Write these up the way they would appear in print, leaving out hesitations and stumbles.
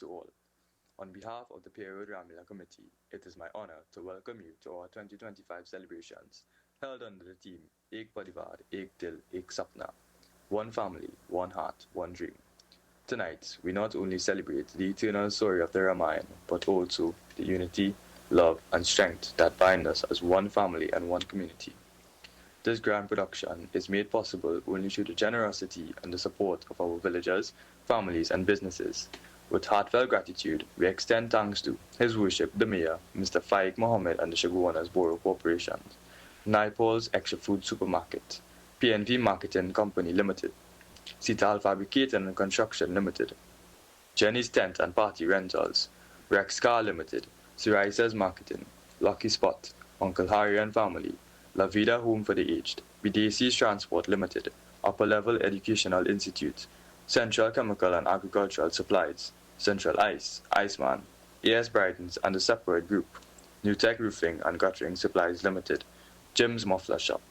to all. On behalf of the Pierre Road Ramleela Committee, it is my honor to welcome you to our 2025 celebrations, held under the theme Ek Parivar, Ek Dil, Ek Sapna. One family, one heart, one dream. Tonight, we not only celebrate the eternal story of the Ramayana, but also the unity, love, and strength that bind us as one family and one community. This grand production is made possible only through the generosity and the support of our villagers, families, and businesses. With heartfelt gratitude, we extend thanks to His Worship the Mayor, Mr. Faik Mohammed and the Shaguanas Borough Corporation, Naipol's Extra Food Supermarket, PNV Marketing Company Limited, Sital Fabricating and Construction Limited, Jenny's Tent and Party Rentals, Rex Car Limited, Siraisa's Marketing, Lucky Spot, Uncle Harry and Family, La Vida Home for the Aged, Bidesi's Transport Limited, Upper Level Educational Institute, Central Chemical and Agricultural Supplies, Central Ice, Iceman, AS Brightons and the Separate Group, New Tech Roofing and Guttering Supplies Limited, Jim's Muffler Shop,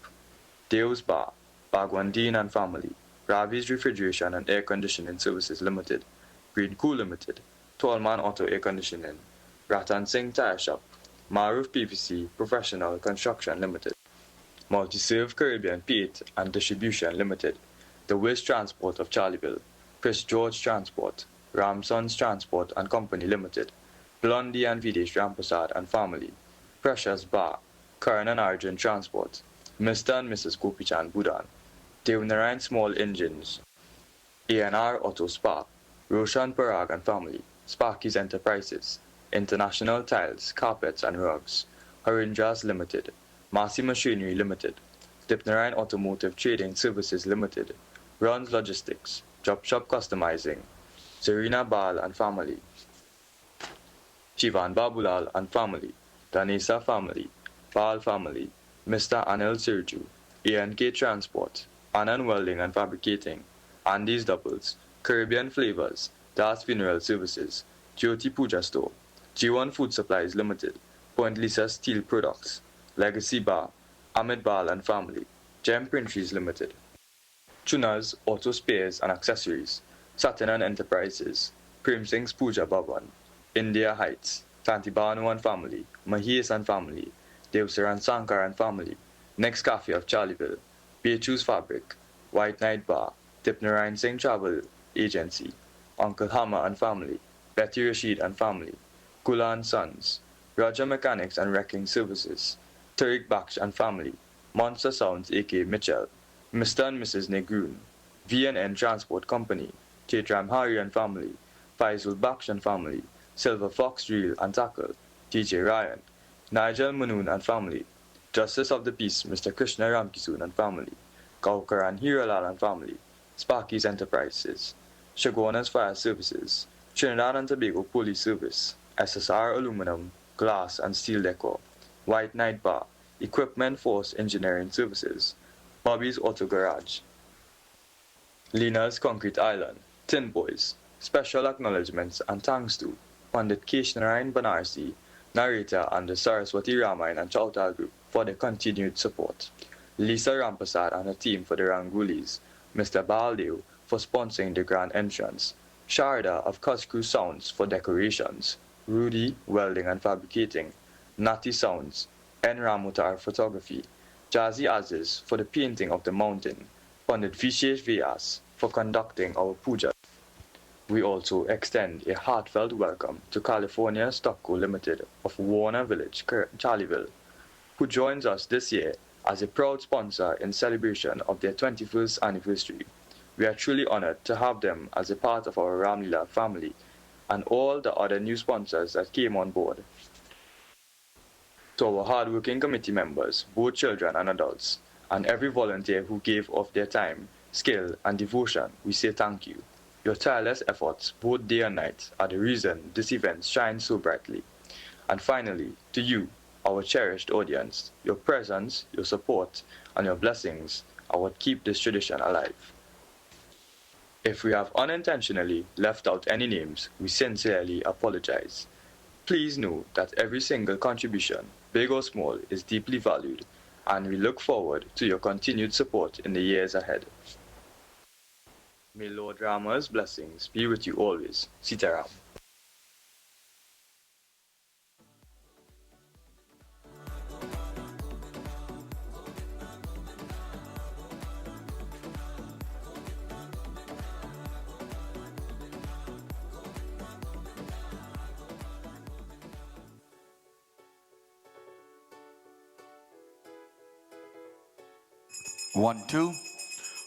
Deo's Bar, Bagwandine and Family, Ravi's Refrigeration and Air Conditioning Services Limited, Green Cool Limited, Tallman Auto Air Conditioning, Ratan Singh Tire Shop, Maruf PVC Professional Construction Limited, Multi-Serve Caribbean Paint and Distribution Limited, The Wiz Transport of Charleville, Chris George Transport, Ramson's Transport and Company Limited, Blondie and Videsh Ramprasad and Family, Precious Bar, Karan and Arjun Transport, Mr. and Mrs. Gopichan Budan, Devnarayan Small Engines, A&R Auto Spa, Roshan Parag and Family, Sparky's Enterprises, International Tiles, Carpets and Rugs, Harinjas Limited, Massey Machinery Limited, Dipnarayan Automotive Trading Services Limited, Runs Logistics, Chop Shop Customizing, Serena Bal and Family, Shivan Babulal and Family, Danesa Family, Bal Family, Mr. Anil Sirju, A&K Transport, Anand Welding and Fabricating, Andy's Doubles, Caribbean Flavors, Das Funeral Services, Jyoti Puja Store, G1 Food Supplies Limited, Point Lisa Steel Products, Legacy Bar, Ahmed Bal and Family, Gem Printries Limited, Chunas Auto Spares and Accessories, Satinan Enterprises, Prem Singh's Puja Bhavan, India Heights, Tantibanu and Family, Mahesh and Family, Devsaran Sankar and Family, Next Cafe of Charleville, Beachu's Fabric, White Night Bar, Dipnarayan Singh Travel Agency, Uncle Hammer and Family, Betty Rashid and Family, Kula and Sons, Roger Mechanics and Wrecking Services, Tariq Baksh and Family, Monster Sounds A.K. Mitchell, Mr. and Mrs. Negroon, V&N Transport Company, Tetram Hari and Family, Faisal Baksh and Family, Silver Fox Reel and Tackle, DJ Ryan, Nigel Manoon and Family, Justice of the Peace Mr. Krishna Ramkisoon and Family, Gaukar and Hiralal and Family, Sparky's Enterprises, Shaguanas Fire Services, Trinidad and Tobago Police Service, SSR Aluminum, Glass and Steel Decor, White Night Bar, Equipment Force Engineering Services, Bobby's Auto Garage, Lina's Concrete Island, Tin Boys. Special acknowledgements and thanks to Pandit Keshnarayan Banarsi, narrator and the Saraswati Ramayana and Chautal Group for their continued support, Lisa Rampasad and her team for the Rangolis, Mr. Baldev for sponsoring the grand entrance, Sharda of Cuscrew Sounds for decorations, Rudy Welding and Fabricating, Natty Sounds, N. Ramutar Photography, Jazzy Aziz for the painting of the mountain, Pandit Vishesh Vyas for conducting our puja. We also extend a heartfelt welcome to California Stockco Limited of Warner Village, Charleville, who joins us this year as a proud sponsor in celebration of their 21st anniversary. We are truly honored to have them as a part of our Ramleela family and all the other new sponsors that came on board. To our hard-working committee members, both children and adults, and every volunteer who gave of their time, skill, and devotion, we say thank you. Your tireless efforts, both day and night, are the reason this event shines so brightly. And finally, to you, our cherished audience, your presence, your support, and your blessings are what keep this tradition alive. If we have unintentionally left out any names, we sincerely apologize. Please know that every single contribution, big or small, is deeply valued, and we look forward to your continued support in the years ahead. May Lord Rama's blessings be with you always. Sitaram. 1, 2.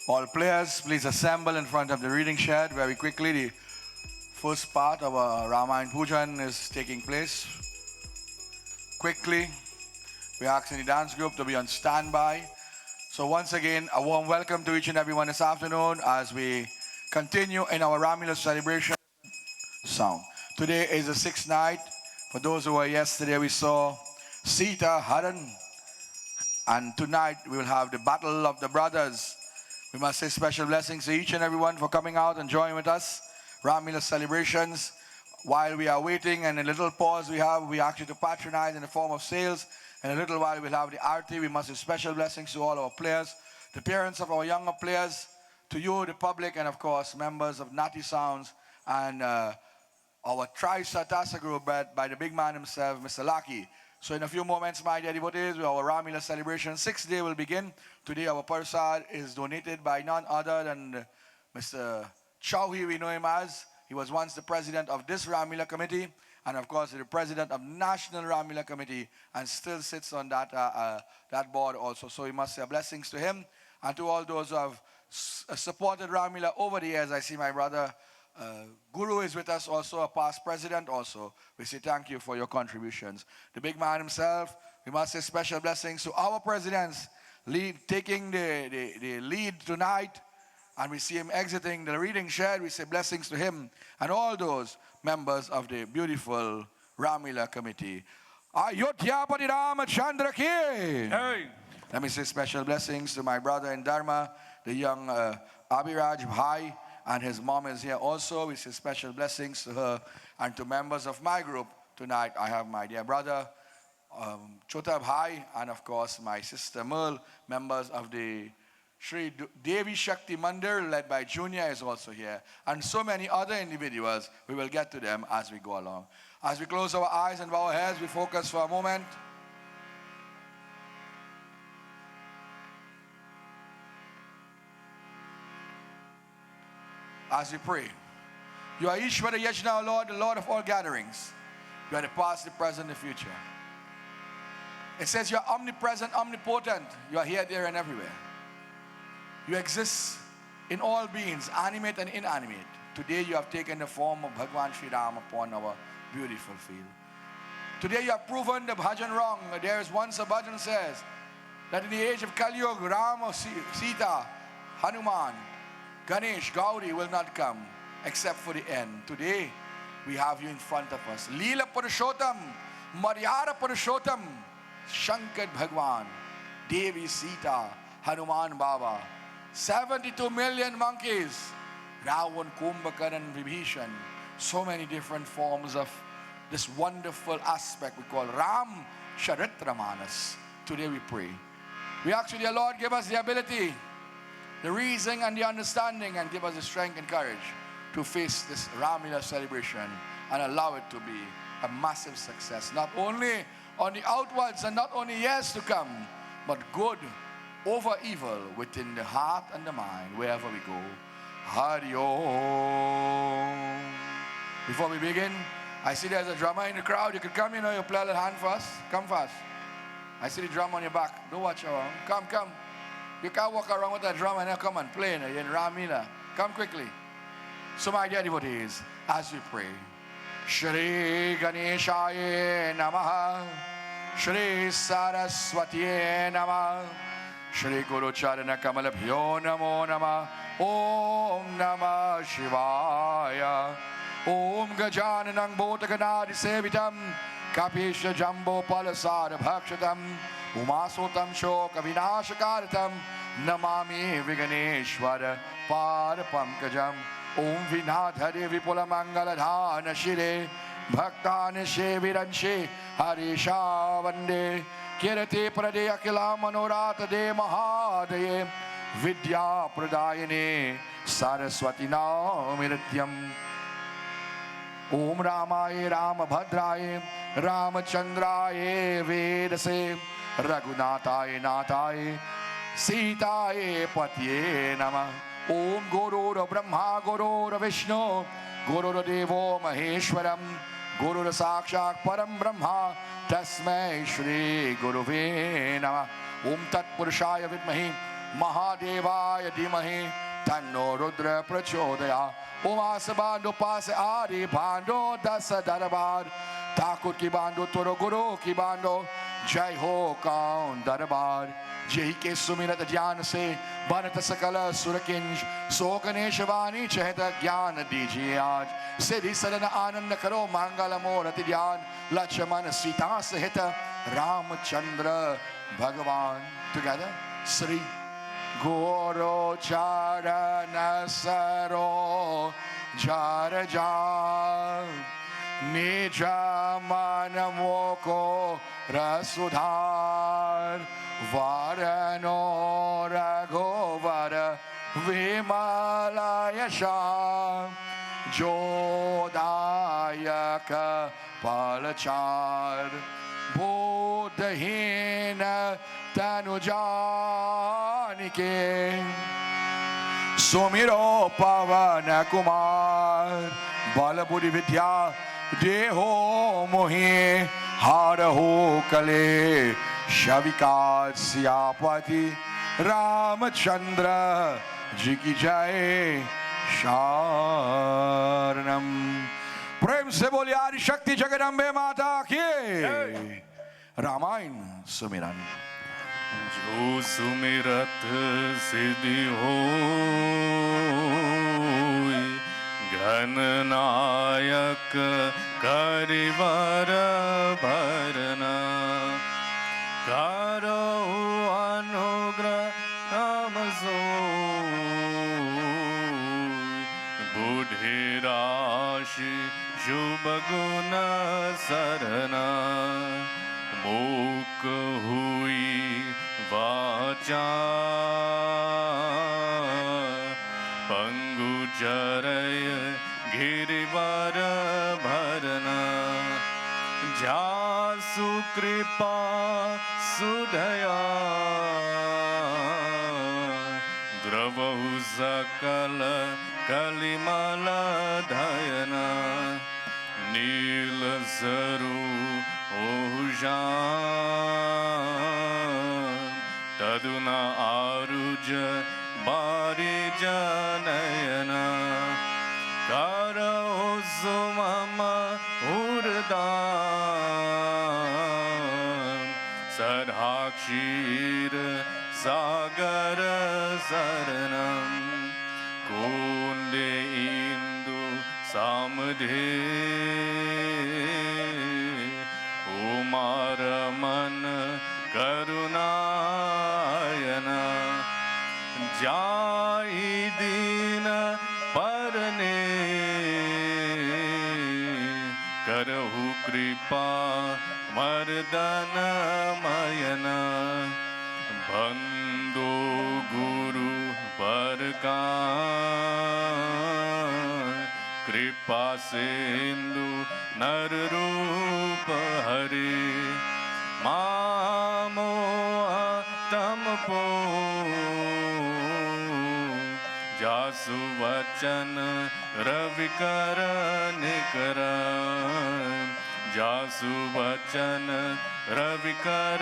All players, please assemble in front of the reading shed very quickly. The first part of our Ramayana Pujan is taking place. Quickly, we're asking the dance group to be on standby. So once again, a warm welcome to each and everyone this afternoon as we continue in our Ramleela celebration song. Today is the 6th night. For those who were yesterday, we saw Sita, Haran, and tonight we will have the Battle of the Brothers. We must say special blessings to each and everyone for coming out and joining with us. Ramleela celebrations. While we are waiting and a little pause we have, we ask you to patronize in the form of sales. In a little while we'll have the arty. We must say special blessings to all our players, the parents of our younger players, to you, the public, and of course members of Natty Sounds and our Tri-Satasa group led by the big man himself, Mr. Laki. So in a few moments, my dear devotees, our Ramleela celebration 6th day will begin. Today our Parsad is donated by none other than Mr. Chauhi, we know him as. He was once the president of this Ramleela committee and of course the president of National Ramleela Committee and still sits on that board also. So we must say blessings to him and to all those who have supported Ramleela over the years. I see my brother Guru is with us also, a past president also. We say thank you for your contributions. The big man himself, we must say special blessings to our presidents taking the lead tonight, and we see him exiting the reading shed. We say blessings to him and all those members of the beautiful Ramleela committee. Ayodhyapati Ramachandra ki. Hey. Let me say special blessings to my brother in Dharma, the young Abhiraj Bhai, and his mom is here also. We say special blessings to her and to members of my group. Tonight I have my dear brother Chota Bhai and of course my sister Merle, members of the Sri Devi Shakti Mandir led by Junior is also here. And so many other individuals. We will get to them as we go along. As we close our eyes and bow our heads, we focus for a moment. As we pray, you are Ishvara Yajna, Lord, the Lord of all gatherings. You are the past, the present, the future. It says you are omnipresent, omnipotent. You are here, there, and everywhere. You exist in all beings, animate and inanimate. Today you have taken the form of Bhagwan Sri Ram upon our beautiful field. Today you have proven the bhajan wrong. There is once a bhajan says that in the age of Kali Yuga, Rama, Sita, Hanuman, Ganesh, Gauri will not come except for the end. Today, we have you in front of us. Leela Purushottam, Maryada Purushottam, Shankar Bhagwan, Devi Sita, Hanuman Baba, 72 million monkeys, Ravan, Kumbhakarna, Vibhishan, so many different forms of this wonderful aspect we call Ram Charitra Manas. Today we pray. We ask you, dear Lord, give us the ability, the reason and the understanding, and give us the strength and courage to face this Ramleela celebration and allow it to be a massive success, not only on the outwards and not only years to come, but good over evil within the heart and the mind wherever we go. Hari Om. Before we begin, I see there's a drummer in the crowd. You could come, you play a little hand fast. Come fast. I see the drum on your back. Don't watch around. Come. You can't walk around with that drum and then come and play in Ramleela. Come quickly. So my dear devotees, as we pray, Shri Ganeshaya Namaha, Shri Saraswatiye Namaha, Shri Guru Charana Kamalabhyo Namo Namah, Om Namah Shivaya, Om Gajananang Bhotaganadi Sevitam, Kapisha Jambo Palasada Bhakshatam, Umasotam Shoka Vinashakaratam, Namami Viganeshwara Parapankajam, Om Vinadhari Vipula Mangaladhana Shire, Bhaktani Sheviranshi, Harisha Vande, Kirati Prade Akila Manorata De Mahadaye, Vidya Pradayane, Saraswati Namirityam, Om Ramaye Ramabhadraye, Ramachandraye Vedase, Raghunataye Nataye, Sitaye Patye Namah. Om Guru Brahma Guru Vishnu Guru Devo Maheshwaram Guru Sakshak Param Brahma Tasmai Shri Guruve Namah. Om Tat Purushaya Vidmahi Mahadevaya Dhimahi Tanno Rudra Prachodaya Umasa Bando Pase Adi Bando Dasa Darabad Takut Ki Bando Toro Guru Ki Bando Jai Ho Kaun Darabad Jehi ke sumirat jaan se banat sakala surakinj so ganesh vani chehta gyan dijiye aaj siddhi sadana anand karo mangala morati dhyan Lakshman Sita sahita Ramchandra Bhagavan. Together, Sri Guru Charana Saro Jara Jar Nija Manamoko Rasudhar Varano Ragovara Vimalayasha Jodayaka Palachar Bodhina Tanujanike Sumiro Pavana Kumar Balabudi Vidya Deho Mohi Haraho Kale Shavikat Siyapati Ramachandra Jiki Jai Sharanam. प्रेम से बोलिए आदि शक्ति जगदम्बे माता की रामायण सुमिरन जो सुमिरत सिद्धि हो घन नायक करिवर भरना करो अनुग्रह नम सो बुद्धि राशि शुभ गुण सरना मूक हुई वाचा पंगु जरय गिरिवर भरना जासु कृपा सुदया द्रवहु सकल कलिमल धयना नील सरू ओजा तदुना आरुज बारिज नयना करो सुमम उर्दान सदाक्षीर सागर शरणम कुंदे इंदु सामधे उमार मन करुणायना जाई दीन परने करहु कृपा मर्दन मयना बंदो गुरु बरका कृपा सिंधु नर रूप हरे मामो तम पो जासु वचन रविकर निकर जासु वचन रविकर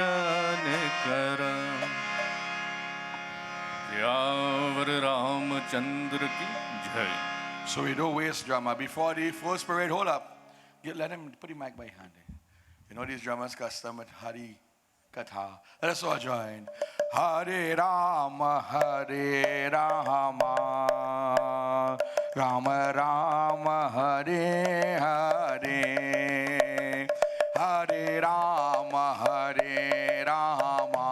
निकर यावर रामचंद्र की जय. So we don't waste drama. Before the first parade, hold up. Let him put the mic by hand. You know these drummers custom at Hari Katha. Let us all join. Hare Rama, Hare Rama, Rama Rama, Hare Hare, Hare Rama, Hare Rama,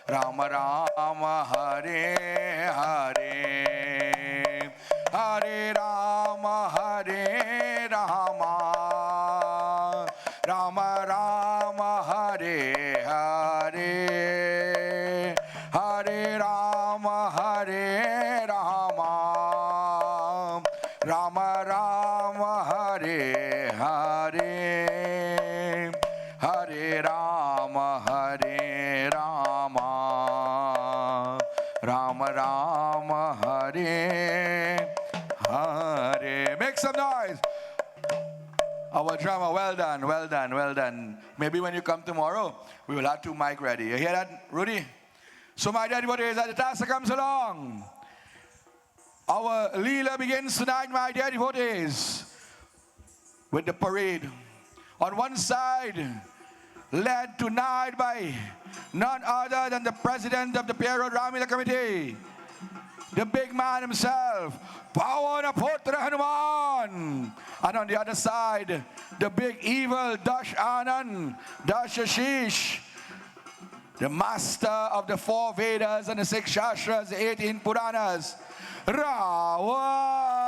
Rama Rama, Hare Hare. Hare Rama, Hare Rama, Rama Rama, Hare Hare, Hare Rama, Hare Rama, Rama Rama, Hare Hare, Hare Rama, Hare Rama, Rama Rama, Hare Hare. Make some noise. Our drummer, well done, well done, well done. Maybe when you come tomorrow, we will have 2 mic ready. You hear that, Rudy? So my dear devotees, as the task comes along, our Leela begins tonight, my dear devotees, with the parade. On one side, led tonight by none other than the president of the Pierre Road Ramleela Committee, the big man himself, Pawana Putra Hanuman. And on the other side, the big evil Dash Anand, Dash Ashish, the master of the 4 Vedas and the 6 Shastras, the 18 Puranas, Ravan.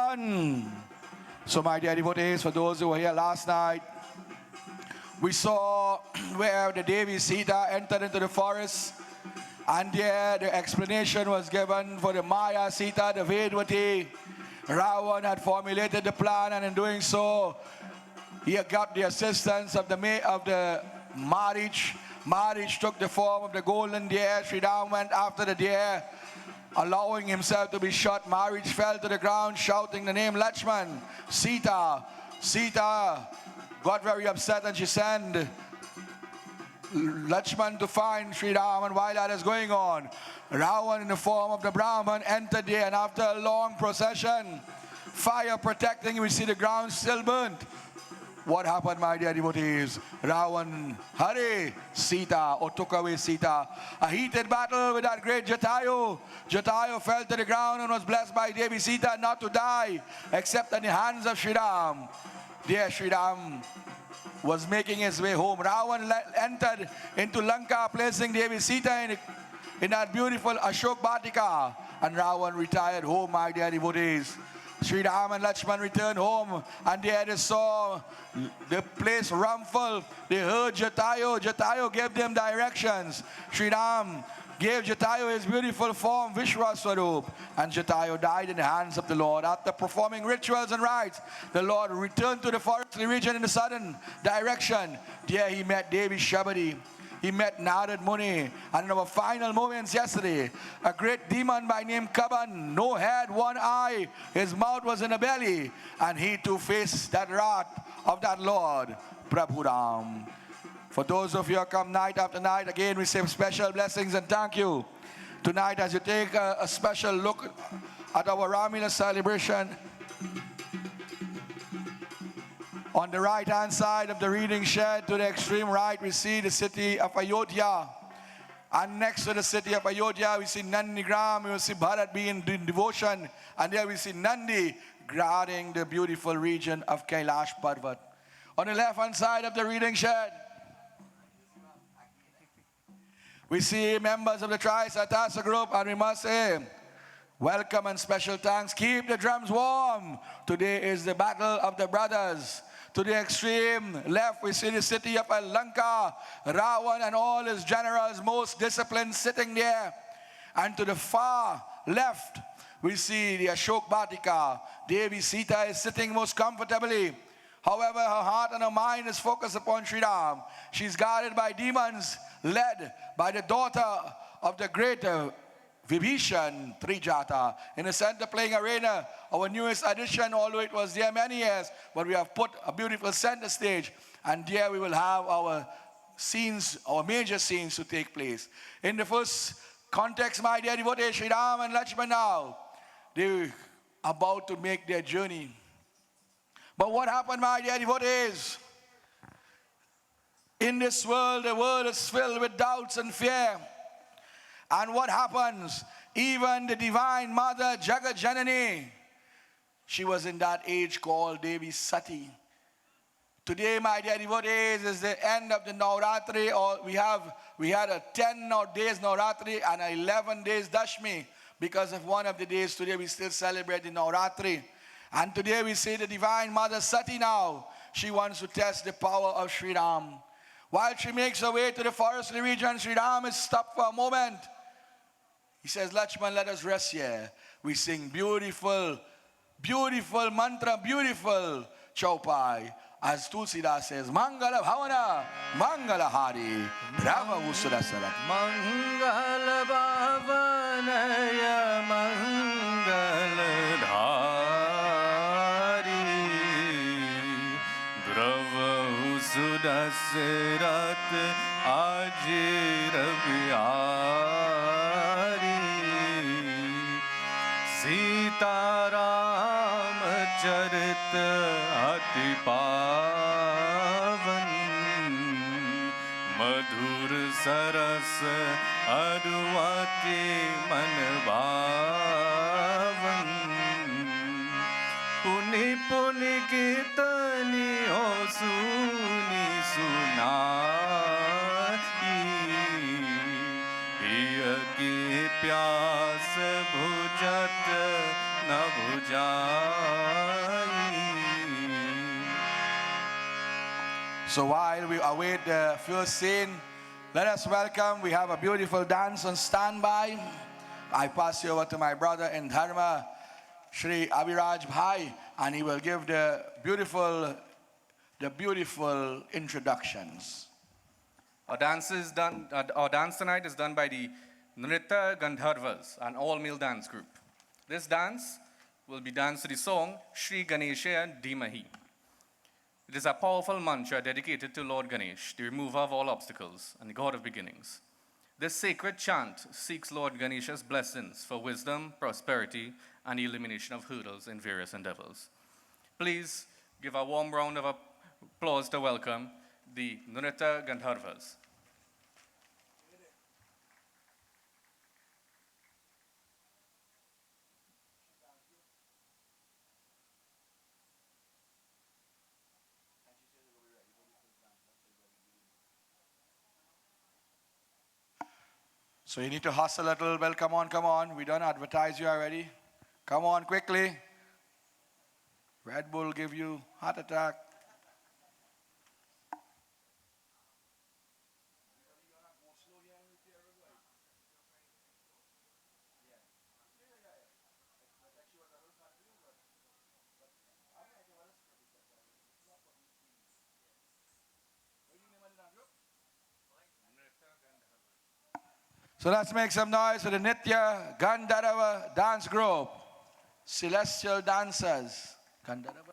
So my dear devotees, for those who were here last night, we saw where the Devi Sita entered into the forest, and there the explanation was given for the Maya Sita, the Vedvati. Ravan had formulated the plan, and in doing so, he got the assistance of the Marich. Marich took the form of the golden deer. Sri Ram went after the deer, allowing himself to be shot. Marich fell to the ground, shouting the name Lakshman. Sita got very upset, and she sent Lakshman to find Sri Ram. And while that is going on, Ravan in the form of the Brahman entered there, and after a long procession, fire protecting, we see the ground still burnt. What happened, my dear devotees? Ravan, Hare Sita, or took away Sita. A heated battle with that great Jatayu. Jatayu fell to the ground and was blessed by Devi Sita not to die, except in the hands of Sri Ram. There Sri Ram was making his way home. Ravan entered into Lanka, placing Devi Sita in that beautiful Ashok Batika. And Ravan retired home, my dear devotees. Sri Ram and Lakshman returned home, and there they saw the place rumble. They heard Jatayu. Jatayu gave them directions. Sri Ram gave Jatayu his beautiful form, Vishwaswarup, and Jatayu died in the hands of the Lord. After performing rituals and rites, the Lord returned to the forestry region in the southern direction. There he met Devi Shabadi. He met Narad Muni, and in our final moments yesterday, a great demon by name Kaban, no head, one eye, his mouth was in a belly, and he too faced that wrath of that Lord, Prabhu Ram. For those of you who come night after night, again we say special blessings and thank you. Tonight as you take a special look at our Ramleela celebration, on the right-hand side of the reading shed, to the extreme right, we see the city of Ayodhya. And next to the city of Ayodhya, we see Nandigram, we will see Bharat being in devotion. And there we see Nandi guarding the beautiful region of Kailash Parvat. On the left-hand side of the reading shed, we see members of the Tri-Satasa group, and we must say, welcome and special thanks. Keep the drums warm. Today is the battle of the brothers. To the extreme left, we see the city of Lanka, Ravan and all his generals, most disciplined, sitting there. And to the far left, we see the Ashok Batika. Devi Sita is sitting most comfortably. However, her heart and her mind is focused upon Sri Ram. She's guarded by demons, led by the daughter of the great Vibhishan Trijata. In the center playing arena, our newest addition, although it was there many years, but we have put a beautiful center stage, and there we will have our scenes, our major scenes to take place. In the first context, my dear devotees, Sri Ram and Lakshman now, they are about to make their journey. But what happened, my dear devotees? In this world, the world is filled with doubts and fear. And what happens? Even the Divine Mother, Jagat Janani, she was in that age called Devi Sati. Today, my dear devotees, is the end of the Navratri. Or we had a 10 days Navratri and a 11 days Dashmi. Because of one of the days today, we still celebrate the Navratri. And today we see the Divine Mother Sati now. She wants to test the power of Sri Ram. While she makes her way to the forestry region, Sri Ram is stopped for a moment. He says, Lakshman, let us rest here. We sing beautiful, beautiful mantra, beautiful chaupai. As Tulsidas says, Mangala Bhavana, Mangala Hari, Rama Usura Sarat. Mangala Bhavanaya, Mangala Dhari, Drava Usura Sarat, Ajir Biyari. Sitaram चरित अति पावन मधुर सरस अरुअति मन भावन पुनि पुनि कीर्तनी हो सुनी सुनाई पिय की प्यास बुझत न बुझाई. So while we await the first scene, let us welcome, we have a beautiful dance on standby. I pass you over to my brother in Dharma, Shri Abhiraj Bhai, and he will give the beautiful introductions. Our dance tonight is done by the Nritya Gandharvas, an all-male dance group. This dance will be danced to the song Shri Ganeshaya Dhimahi. It is a powerful mantra dedicated to Lord Ganesh, the remover of all obstacles and the God of beginnings. This sacred chant seeks Lord Ganesha's blessings for wisdom, prosperity, and the elimination of hurdles in various endeavors. Please give a warm round of applause to welcome the Nritya Gandharvas. So you need to hustle a little. Well, come on. We don't advertise you already. Come on, quickly. Red Bull give you heart attack. So let's make some noise for the Nritya Gandharva dance group. Celestial dancers. Gandharva.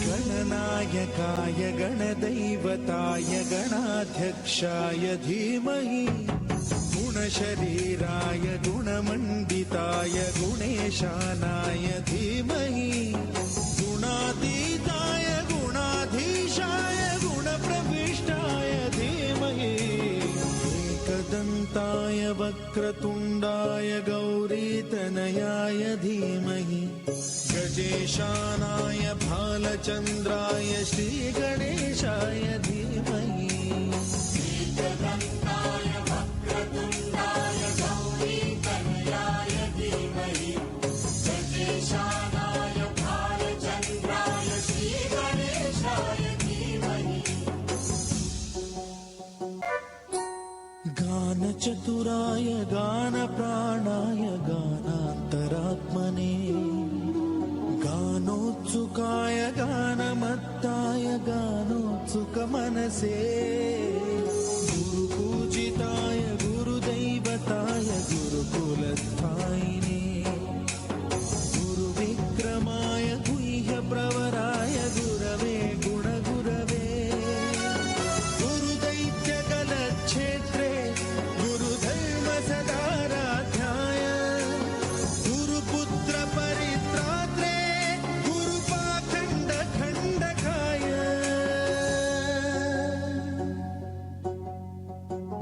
गणनायकाय गणदैवताय गणाध्यक्षाय धीमहि गुणशरीराय गुणमण्डिताय गुणेशानाय धीमहि गुणातीताय गुणाधीशाय गुणप्रविष्टाय धीमहि एकदन्ताय वक्रतुण्डाय गौरीतनयाय धीमहि गजेशानाय भालचन्द्राय श्रीगणेशाय धीमहि एकदन्ताय वक्रतुण्डाय गौरीतनयाय धीमहि गजेशानाय भालचन्द्राय श्रीगणेशाय धीमहि गानचतुराय गानप्राणाय गानान्तरात्मने गानोत्सुकाय गानमत्ताय गानोत्सुकमनसे गुरुपूजिताय गुरुदैवताय गुरुकुलस्थायिने गुरुविक्रमाय गुह्यप्रवराय गुरवे गुणगुरवे गुरुदैत्यकलक्षेत्रे गुरुधर्मसदाराध्याय गुरुपुत्रपरित्रात्रे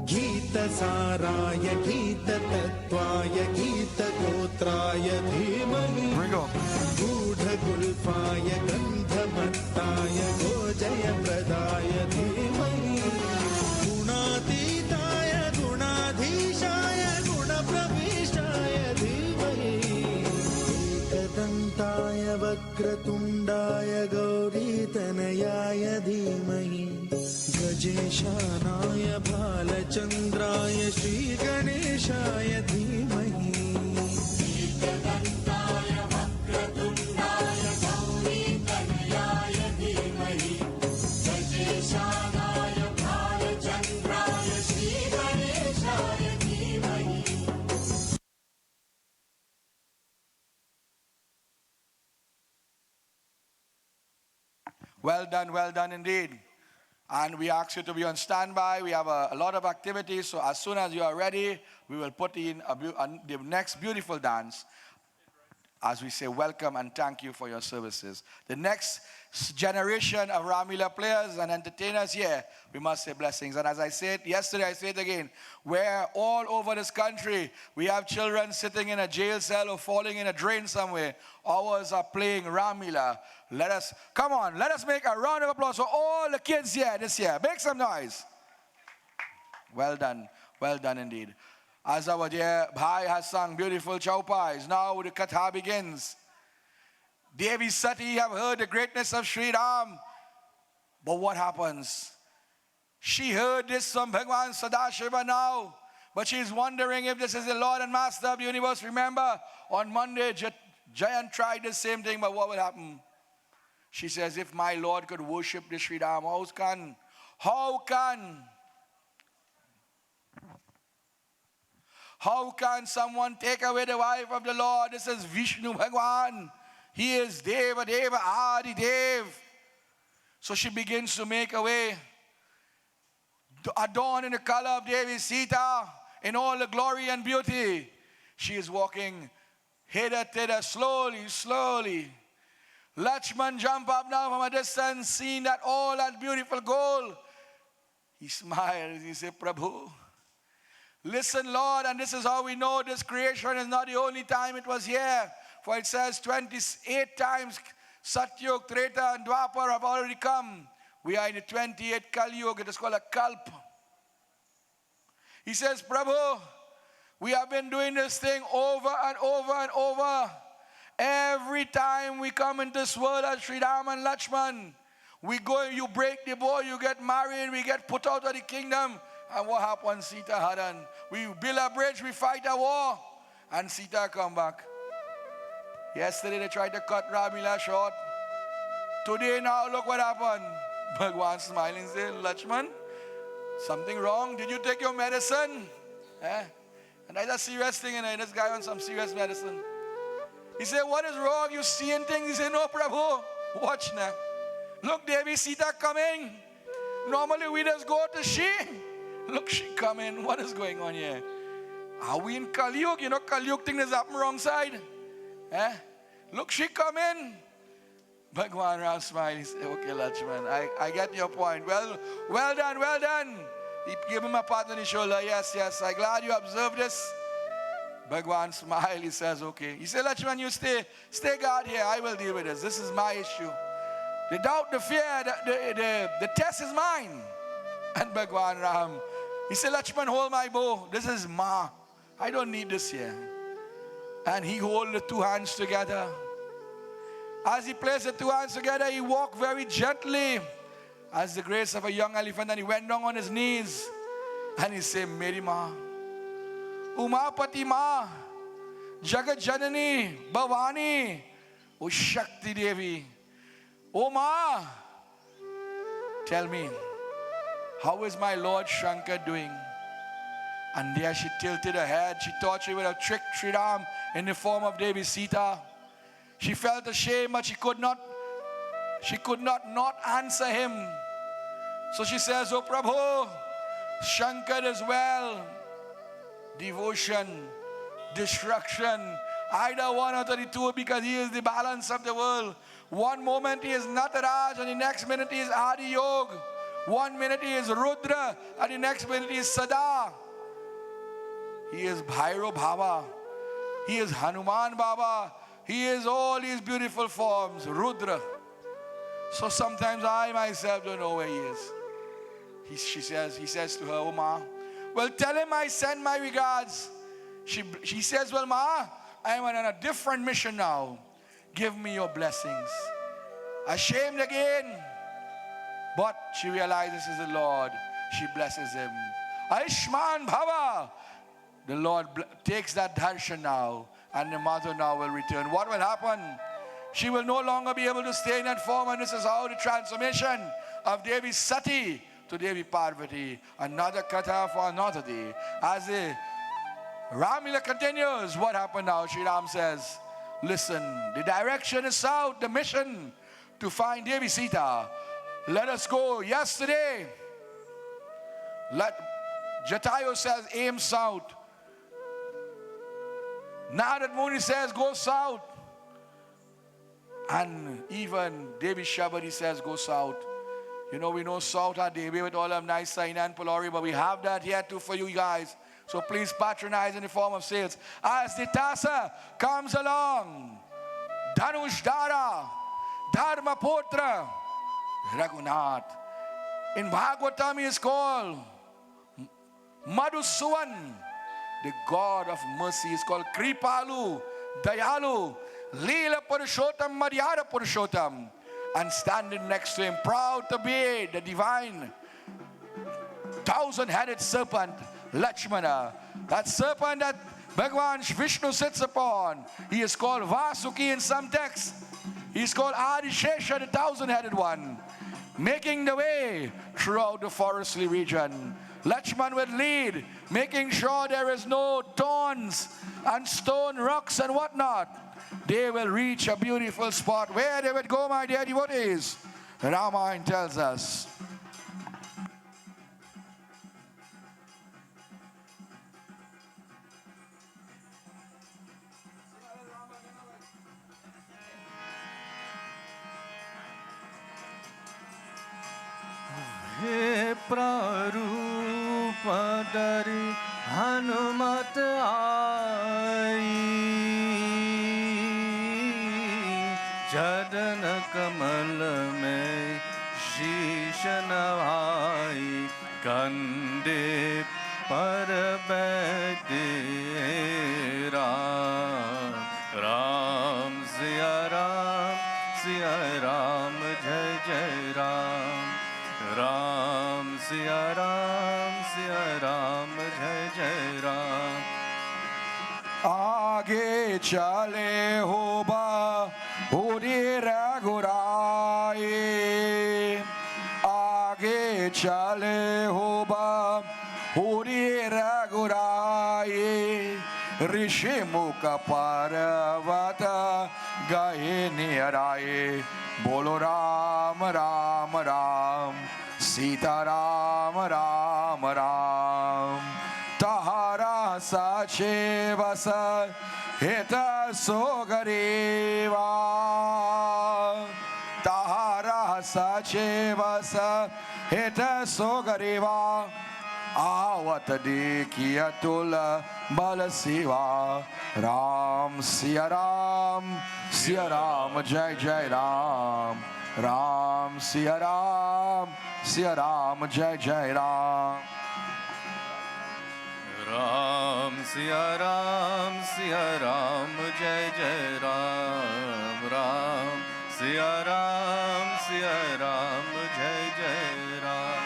गीतसाराय गीततत्त्वाय गीतगोत्राय धीमहि गूढगुल्फाय गन्धमत्ताय गोजयप्रदाय धीमहि गुणातीताय गुणाधीशाय गुणप्रविष्टाय धीमहि एकदन्ताय वक्रतुण्ड गजेशानाय भालचन्द्राय श्रीगणेशाय धीमहि Well done indeed. And we ask you to be on standby. We have a lot of activities, so as soon as you are ready, we will put in the next beautiful dance as we say welcome and thank you for your services. The next generation of Ramleela players and entertainers here, we must say blessings. And as I said yesterday, I say it again, where all over this country we have children sitting in a jail cell or falling in a drain somewhere, ours are playing Ramleela. Let us make a round of applause for all the kids here this year. Make some noise. Well done indeed. As our dear Bhai has sung beautiful chaupas, now the katha begins. Devi Sati have heard the greatness of Sri Ram. But what happens? She heard this from Bhagwan Sadashiva now, but she's wondering if this is the Lord and Master of the universe. Remember, on Monday, Jayan tried the same thing, but what will happen? She says, if my Lord could worship the Sri Ram, how can someone take away the wife of the Lord? This is Vishnu Bhagwan. He is Deva Deva Adi Dev. So she begins to make a way, adorned in the color of Devi Sita, in all the glory and beauty. She is walking hither, thither, slowly. Lakshman jump up now from a distance, seeing that all that beautiful gold. He smiles, he says, Prabhu, listen, Lord, and this is how we know this creation is not the only time it was here. For it says 28 times Satyug, Treta, and Dwapar have already come. We are in the 28th Kali Yuga. It is called a Kalp. He says, Prabhu, we have been doing this thing over and over. Every time we come into this world as Sri Ram and Lakshman, we go, you break the bow, you get married, we get put out of the kingdom. And what happened? Sita Haran. We build a bridge, we fight a war, and Sita come back. Yesterday they tried to cut Ramleela short. Today now look what happened. Bhagwan smiling and said, Lakshman, something wrong? Did you take your medicine? And that's a serious thing, and this guy on some serious medicine. He said, what is wrong? You seeing things? He said, no, Prabhu. Watch now. Look, Devi Sita coming. Normally we just go to she. Look, she coming. What is going on here? Are we in Kali Yuga? You know, Kali Yuga thing is up wrong side. Look, she coming. Bhagwan Ram smiled. He said, okay, Lakshman, I get your point. Well done. He gave him a pat on the shoulder. Yes, I'm glad you observed this. Bhagwan smiled. He says, okay. He said, Lakshman, you stay guard here. I will deal with this. This is my issue. The doubt, the fear, the test is mine. And Bhagwan Ram, he said, Lakshman, hold my bow. This is Ma. I don't need this here. And he hold the two hands together. As he placed the two hands together, he walked very gently as the grace of a young elephant, and he went down on his knees. And he said, Meri Ma, Umapati Ma, Jagat Janani, Bhavani, O Shakti Devi, O Ma, tell me, how is my Lord Shankar doing? And there she tilted her head. She thought she would have tricked Sri Ram in the form of Devi Sita. She felt ashamed, but she could not answer him. So she says, oh Prabhu, Shankar is well. Devotion, destruction, either one out of the two, because he is the balance of the world. One moment he is Nataraj, and the next minute he is Adi Yog. 1 minute he is Rudra, and the next minute he is Sada. He is Bhairo Baba. He is Hanuman Baba. He is all these beautiful forms, Rudra. So sometimes I myself don't know where he is. He says to her, oh Ma, well, tell him I send my regards. She says, well, Ma, I am on a different mission now. Give me your blessings. Ashamed again. But she realizes this is the Lord. She blesses him. Aishman Bhava. The Lord takes that darshan now, and the mother now will return. What will happen? She will no longer be able to stay in that form, and this is how the transformation of Devi Sati to Devi Parvati. Another katha for another day. As the Ramleela continues, what happened now? Sri Ram says, listen, the direction is south, the mission to find Devi Sita. Let us go. Yesterday, Jatayu says, aim south. Narad Muni says, go south. And even Devi Shabari says, go south. You know, we know South are Devi with all of nice sign and Polari, but we have that here too for you guys. So please patronize in the form of sales. As the Tasa comes along, Dhanush Dara, Dharma Putra, Raghunath. In Bhagavatam he is called Madhusuvan. The God of mercy is called Kripalu, Dayalu, Leela Purushottam, Madhyara Purushottam. And standing next to him, proud to be the divine 1,000-headed serpent, Lakshmana. That serpent that Bhagavan Vishnu sits upon. He is called Vasuki in some texts. He is called Adishesha, the 1,000-headed one, making the way throughout the forestly region. Lakshman would lead, making sure there is no thorns and stone rocks and whatnot. They will reach a beautiful spot. Where they would go, my dear devotees, Ramayana tells us. हे प्रारूप धरि हनुमत आई, चरण कमल में शीश नवाई, कंधे पर बैठे राम। राम सिया राम जय जय राम। राम सिया राम जय जय राम। आगे चले हो पूरी रघुराई, आगे चले हो पूरी रघुराई। ऋषि मुख पर्वत गए निराए, बोलो राम राम राम, सीता राम राम राम। तहारा साचे बस हित सोगरीवा, तहारा साचे बस हित सोगरीवा। आवत देखिए तुल बल शिवा, राम सिया राम जय जय राम। राम सिया राम जय जय राम। राम सिया राम जय जय राम। राम सिया राम जय जय Ram.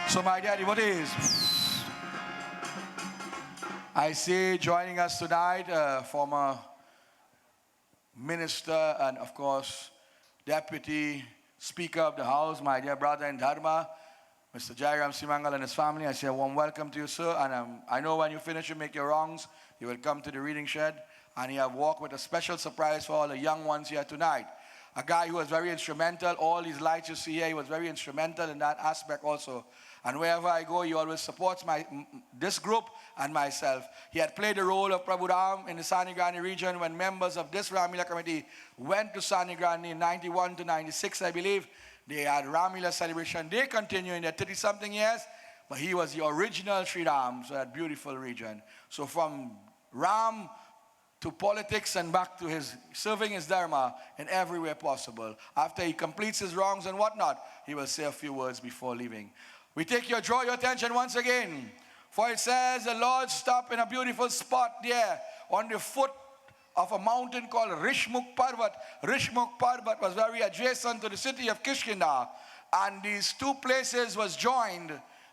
So my dear devotees, I see joining us tonight, former minister and of course deputy speaker of the house, my dear brother in Dharma, Mr. Jairam Simangal and his family. I say a warm welcome to you, sir. And I know when you finish, you make your wrongs, you will come to the reading shed. And you have walked with a special surprise for all the young ones here tonight. A guy who was very instrumental. All these lights you see here, he was very instrumental in that aspect also. And wherever I go, he always supports this group and myself. He had played the role of Prabhu Ram in the Sanigrani region when members of this Ramleela committee went to Sanigrani in 91 to 96, I believe. They had Ramleela celebration. They continue in their 30-something years, but he was the original Sri Ram, so that beautiful region. So from Ram to politics and back to his serving his dharma in every way possible. After he completes his wrongs and whatnot, he will say a few words before leaving. We draw your attention once again. For it says the Lord stopped in a beautiful spot there on the foot of a mountain called Rishmukh Parvat. Rishmukh Parvat was very adjacent to the city of Kishkinda. And these two places was joined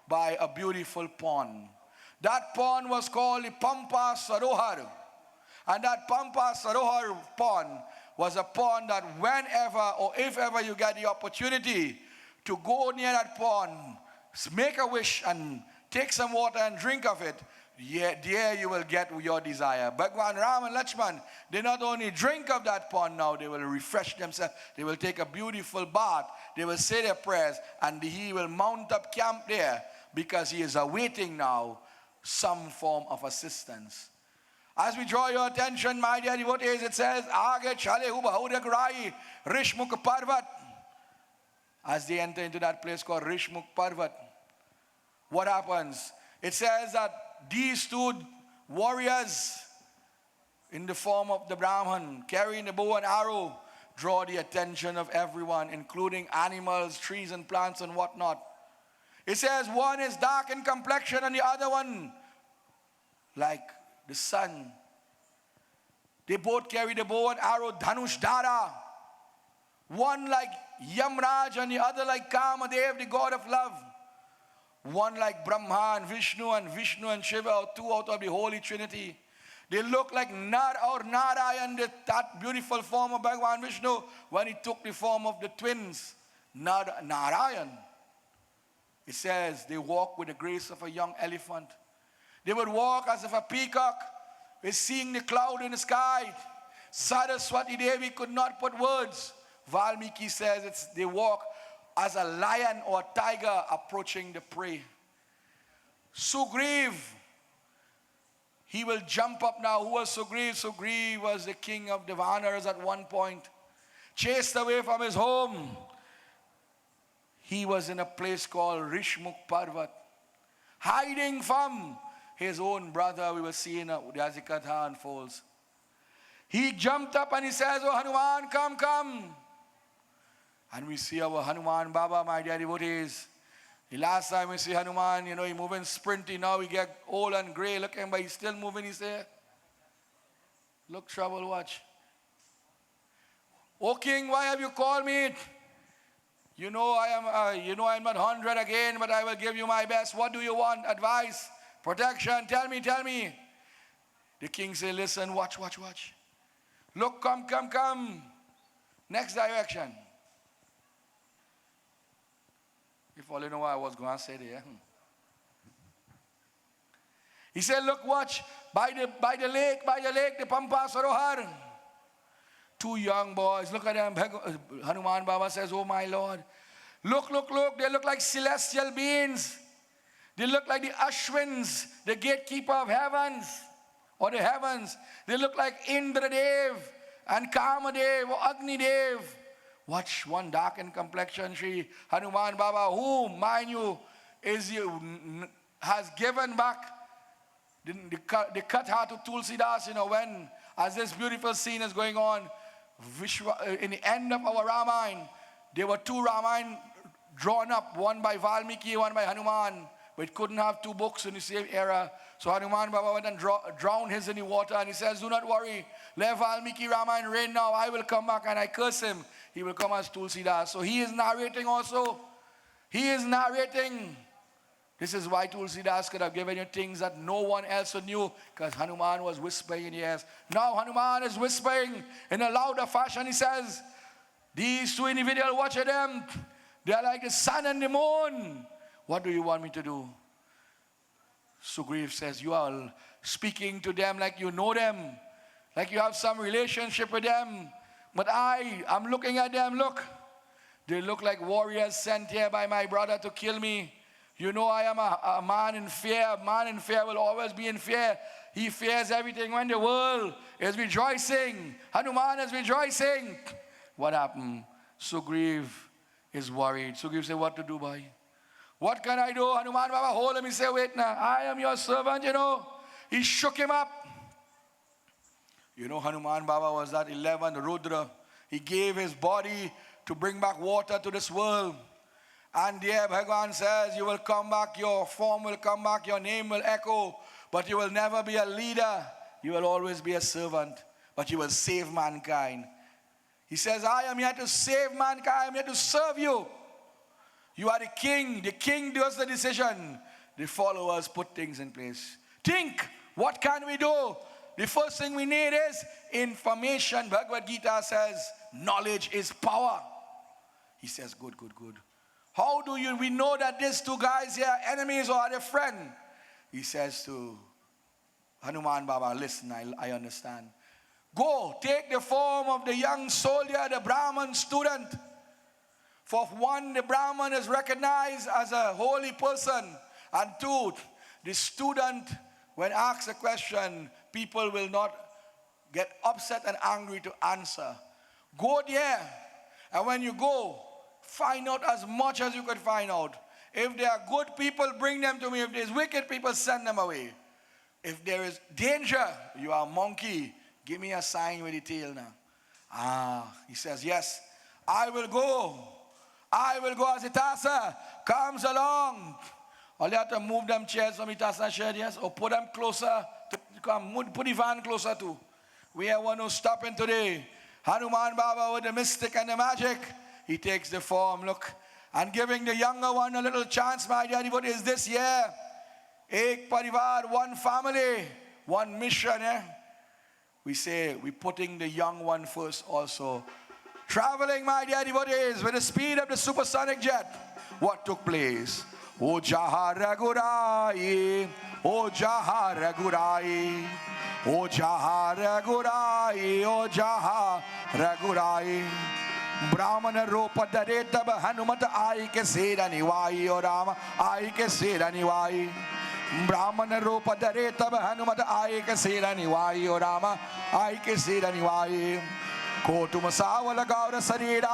by a beautiful pond. That pond was called the Pampa Sarohar. And that Pampa Sarohar pond was a pond that whenever or if ever you get the opportunity to go near that pond, make a wish and take some water and drink of it, there you will get your desire. Bhagwan Ram and Lakshman, they not only drink of that pond now, they will refresh themselves. They will take a beautiful bath. They will say their prayers and he will mount up camp there because he is awaiting now some form of assistance. As we draw your attention, my dear devotees, it says, Aage chale hu bahudak rai Rishmukh Parvat. As they enter into that place called Rishmukh Parvat, what happens? It says that these two warriors in the form of the Brahman, carrying the bow and arrow, draw the attention of everyone, including animals, trees and plants and whatnot. It says one is dark in complexion and the other one like the sun. They both carry the bow and arrow, Dhanush Dara. One like Yamraj and the other like Kamadev, the god of love. One like Brahma and Vishnu and Shiva, two out of the Holy Trinity. They look like Narayan, that beautiful form of Bhagavan Vishnu, when he took the form of the twins, Narayan. It says they walk with the grace of a young elephant. They would walk as if a peacock is seeing the cloud in the sky. Saraswati Devi could not put words. Valmiki says they walk as a lion or a tiger approaching the prey. Sugriv, he will jump up now. Who was Sugriv? Sugriv was the king of the Vanaras at one point. Chased away from his home. He was in a place called Rishmukh Parvat. Hiding from his own brother. We will see in the Katha unfolds. He jumped up and he says, "Oh Hanuman, come. And we see our Hanuman Baba, my dear devotees. The last time we see Hanuman, he moving sprinty. Now he get old and gray. Look at him, but he's still moving. He say, look, trouble, watch. O king, why have you called me? I'm not 100 again, but I will give you my best. What do you want? Advice, protection, tell me. The king say, listen, watch. Look, come. Next direction. If only know what I was going to say there. He said, look, watch, by the lake, the Pampa Sarohar. Two young boys, look at them. Hanuman Baba says, oh my Lord. Look, they look like celestial beings. They look like the Ashwins, the gatekeeper of heavens, or the heavens. They look like Indradev and Kamadev or Agnidev. Watch, one dark in complexion, Sri Hanuman Baba, who, mind you, has given back the katha to Tulsidas, when, as this beautiful scene is going on, in the end of our Ramayana, there were two Ramayana drawn up, one by Valmiki, one by Hanuman, but it couldn't have two books in the same era. So Hanuman Baba went and drowned his in the water, and he says, do not worry, let Valmiki Ramayana reign now, I will come back, and I curse him. He will come as Tulsidas. So he is narrating also. He is narrating This is why Tulsidas could have given you things that no one else knew, because Hanuman was whispering in your ears. Now Hanuman is whispering in a louder fashion. He says, these two individuals, watch them. They are like the sun and the moon. What do you want me to do? Sugriv says, you are speaking to them like you know them, like you have some relationship with them. But I'm looking at them, look. They look like warriors sent here by my brother to kill me. You know I am a man in fear. A man in fear will always be in fear. He fears everything when the world is rejoicing. Hanuman is rejoicing. What happened? Sugriv is worried. Sugriv said, what to do, boy? What can I do? Hanuman Baba hold him. He said, wait now. I am your servant, you know. He shook him up. You know, Hanuman Baba was that 11th Rudra. He gave his body to bring back water to this world. And there Bhagavan says, you will come back, your form will come back, your name will echo, but you will never be a leader. You will always be a servant, but you will save mankind. He says, I am here to save mankind. I am here to serve you. You are the king. The king does the decision. The followers put things in place. Think, what can we do? The first thing we need is information. Bhagavad Gita says, knowledge is power. He says, good, good, good. How do we know that these two guys here are enemies or are they friends? He says to Hanuman Baba, listen, I understand. Go, take the form of the young soldier, the Brahman student. For one, the Brahman is recognized as a holy person. And two, the student, when asked a question, people will not get upset and angry to answer. Go there, and when you go, find out as much as you could find out. If there are good people, bring them to me. If there's wicked people, send them away. If there is danger, you are a monkey, give me a sign with the tail now. He says, yes, I will go. I will go as Itasa comes along. All you have to move them chairs from Itasa shed, yes, or put them closer. Put the van closer too. We are one who's stopping today. Hanuman Baba with the mystic and the magic. He takes the form, look, and giving the younger one a little chance, my dear devotee, is this year. Ek parivar, one family, one mission. We say we're putting the young one first also. Traveling, my dear devotees, with the speed of the supersonic jet. What took place? O Jaha Ragurai, O Jaha Ragurai, O Jaha Ragurai, O Jaha Ragurai. Brahmana Rupa Dareta Hanumata Ai ke Sera Nivai, O Rama, Ai ke Sera Nivai. Brahmana Rupa Dareta Hanumata Ai ke Sera Nivai, O Rama, Ai ke Sera Nivai. Kotu Masavala Gaura Sarira,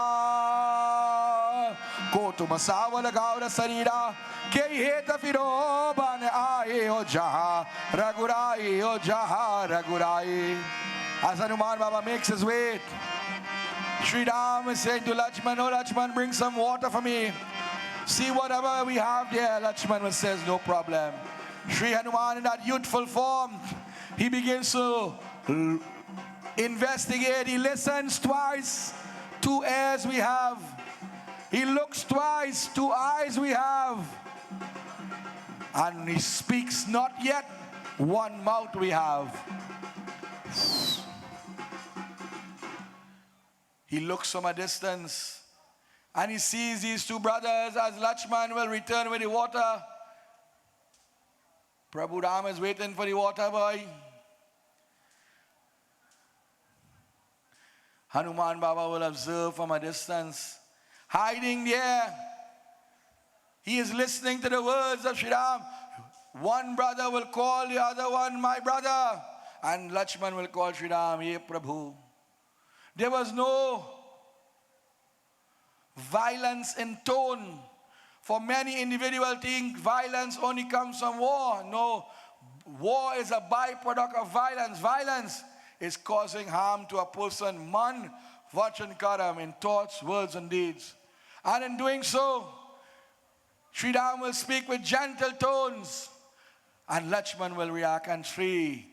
Kotu Masavala Gaura Sarira, Keheta Firo Ban Ai, O Jaha Ragurai, O Jaha Ragurai. As Hanuman Baba makes his way, Sri Ram is saying to Lakshman, oh Lakshman, bring some water for me. See whatever we have there. Lakshman says, no problem. Sri Hanuman in that youthful form, he begins to investigate. He listens twice, 2 ears we have. He looks twice, 2 eyes we have. And he speaks not yet, 1 mouth we have. He looks from a distance and he sees these 2 brothers as Lakshman will return with the water. Prabhu Ram is waiting for the water, boy. Hanuman Baba will observe from a distance, hiding there. He is listening to the words of Shri Ram. One brother will call the other one, my brother. And Lakshman will call Shri Ram, Ye Prabhu. There was no violence in tone. For many individuals think violence only comes from war. No, war is a byproduct of violence. Violence is causing harm to a person, man, vachan karam, in thoughts, words, and deeds. And in doing so, Sri Ram will speak with gentle tones, and Lakshman will react, and Sri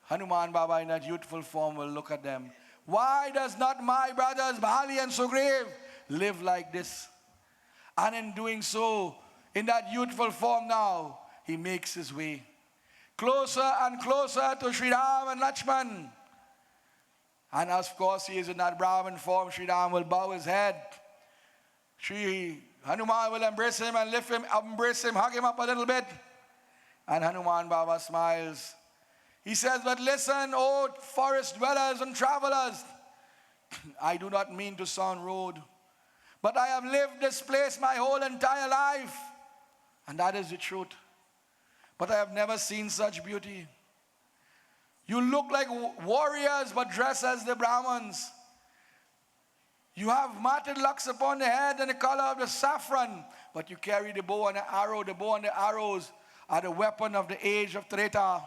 Hanuman Baba in that youthful form will look at them. Why does not my brothers Bali and Sugriv live like this? And in doing so, In that youthful form now, he makes his way closer and closer to Sri Ram and Lakshman. And of course, he is in that Brahman form. Sri Ram will bow his head. Sri Hanuman will embrace him and lift him, embrace him, hug him up a little bit. And Hanuman Baba smiles. He says, but listen, O forest dwellers and travelers, I do not mean to sound rude, but I have lived this place my whole entire life. And that is the truth. But I have never seen such beauty. You look like warriors, but dress as the Brahmins. You have matted locks upon the head and the color of the saffron, but you carry the bow and the arrow. The bow and the arrows are the weapon of the age of Treta.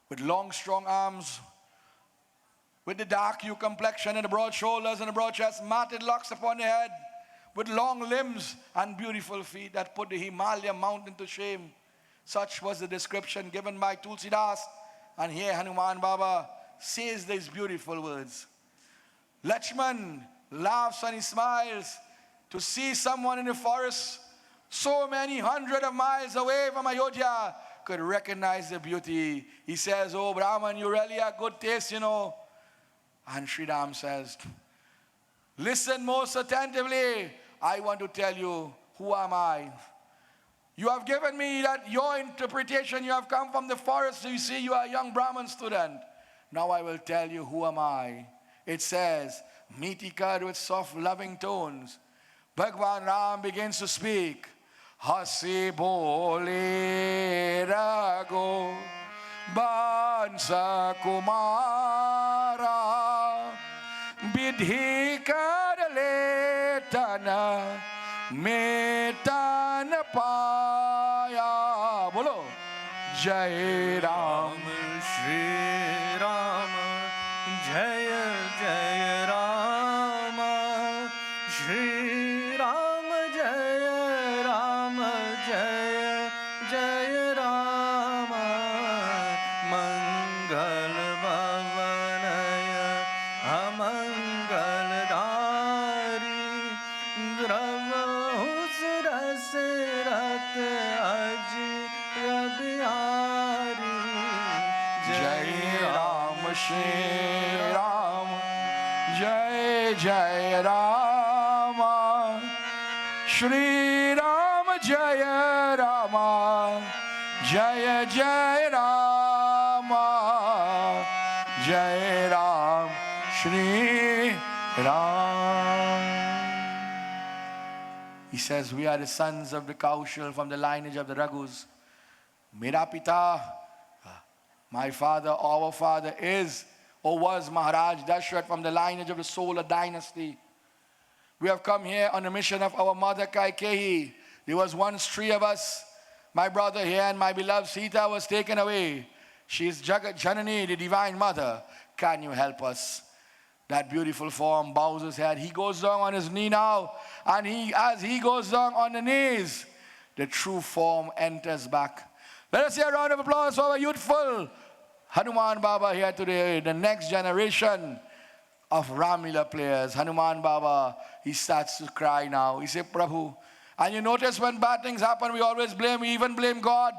With long, strong arms, with the dark hue complexion and the broad shoulders and the broad chest, matted locks upon the head, with long limbs and beautiful feet that put the Himalaya mountain to shame. Such was the description given by Tulsidas. And here Hanuman Baba says these beautiful words. Lakshman laughs and he smiles to see someone in the forest so many hundreds of miles away from Ayodhya could recognize the beauty. He says, oh Brahman, you really have good taste, you know. And Sri Ram says, listen most attentively. I want to tell you, who am I? You have given me that your interpretation, you have come from the forest, so you see you are a young Brahman student. Now I will tell you, who am I? It says, meetikad with soft loving tones, Bhagwan Ram begins to speak. Hasi bole rago bansa kumara bidhi karale tana metan paya. Bolo Jai Ram Shri Ram Jaya Jaya Rama Shri Ram Jaya Ram Jaya Jaya Rama Mangal Bhavanaya Amangal Dari Drava Husras Rat Aji Rabihari Jai Ram Shri Ram Jai Jai Rama Shri Ram Jaya Rama Jaya Jai Rama Jai Ram Shri Ram. He says, we are the sons of the Kaushal from the lineage of the Raghus. Mera pita, my father, our father is or was Maharaj Dashrath from the lineage of the Solar dynasty. We have come here on the mission of our mother Kaikeyi. There was once three of us. My brother here and my beloved Sita was taken away. She is Jagat Janani, the divine mother. Can you help us? That beautiful form bows his head. He goes down on his knee now. And as he goes down on the knees, the true form enters back. Let us hear a round of applause for our youthful Hanuman Baba here today, the next generation of Ramleela players. Hanuman Baba, he starts to cry now. He said, Prabhu. And you notice when bad things happen, we always blame, we even blame God.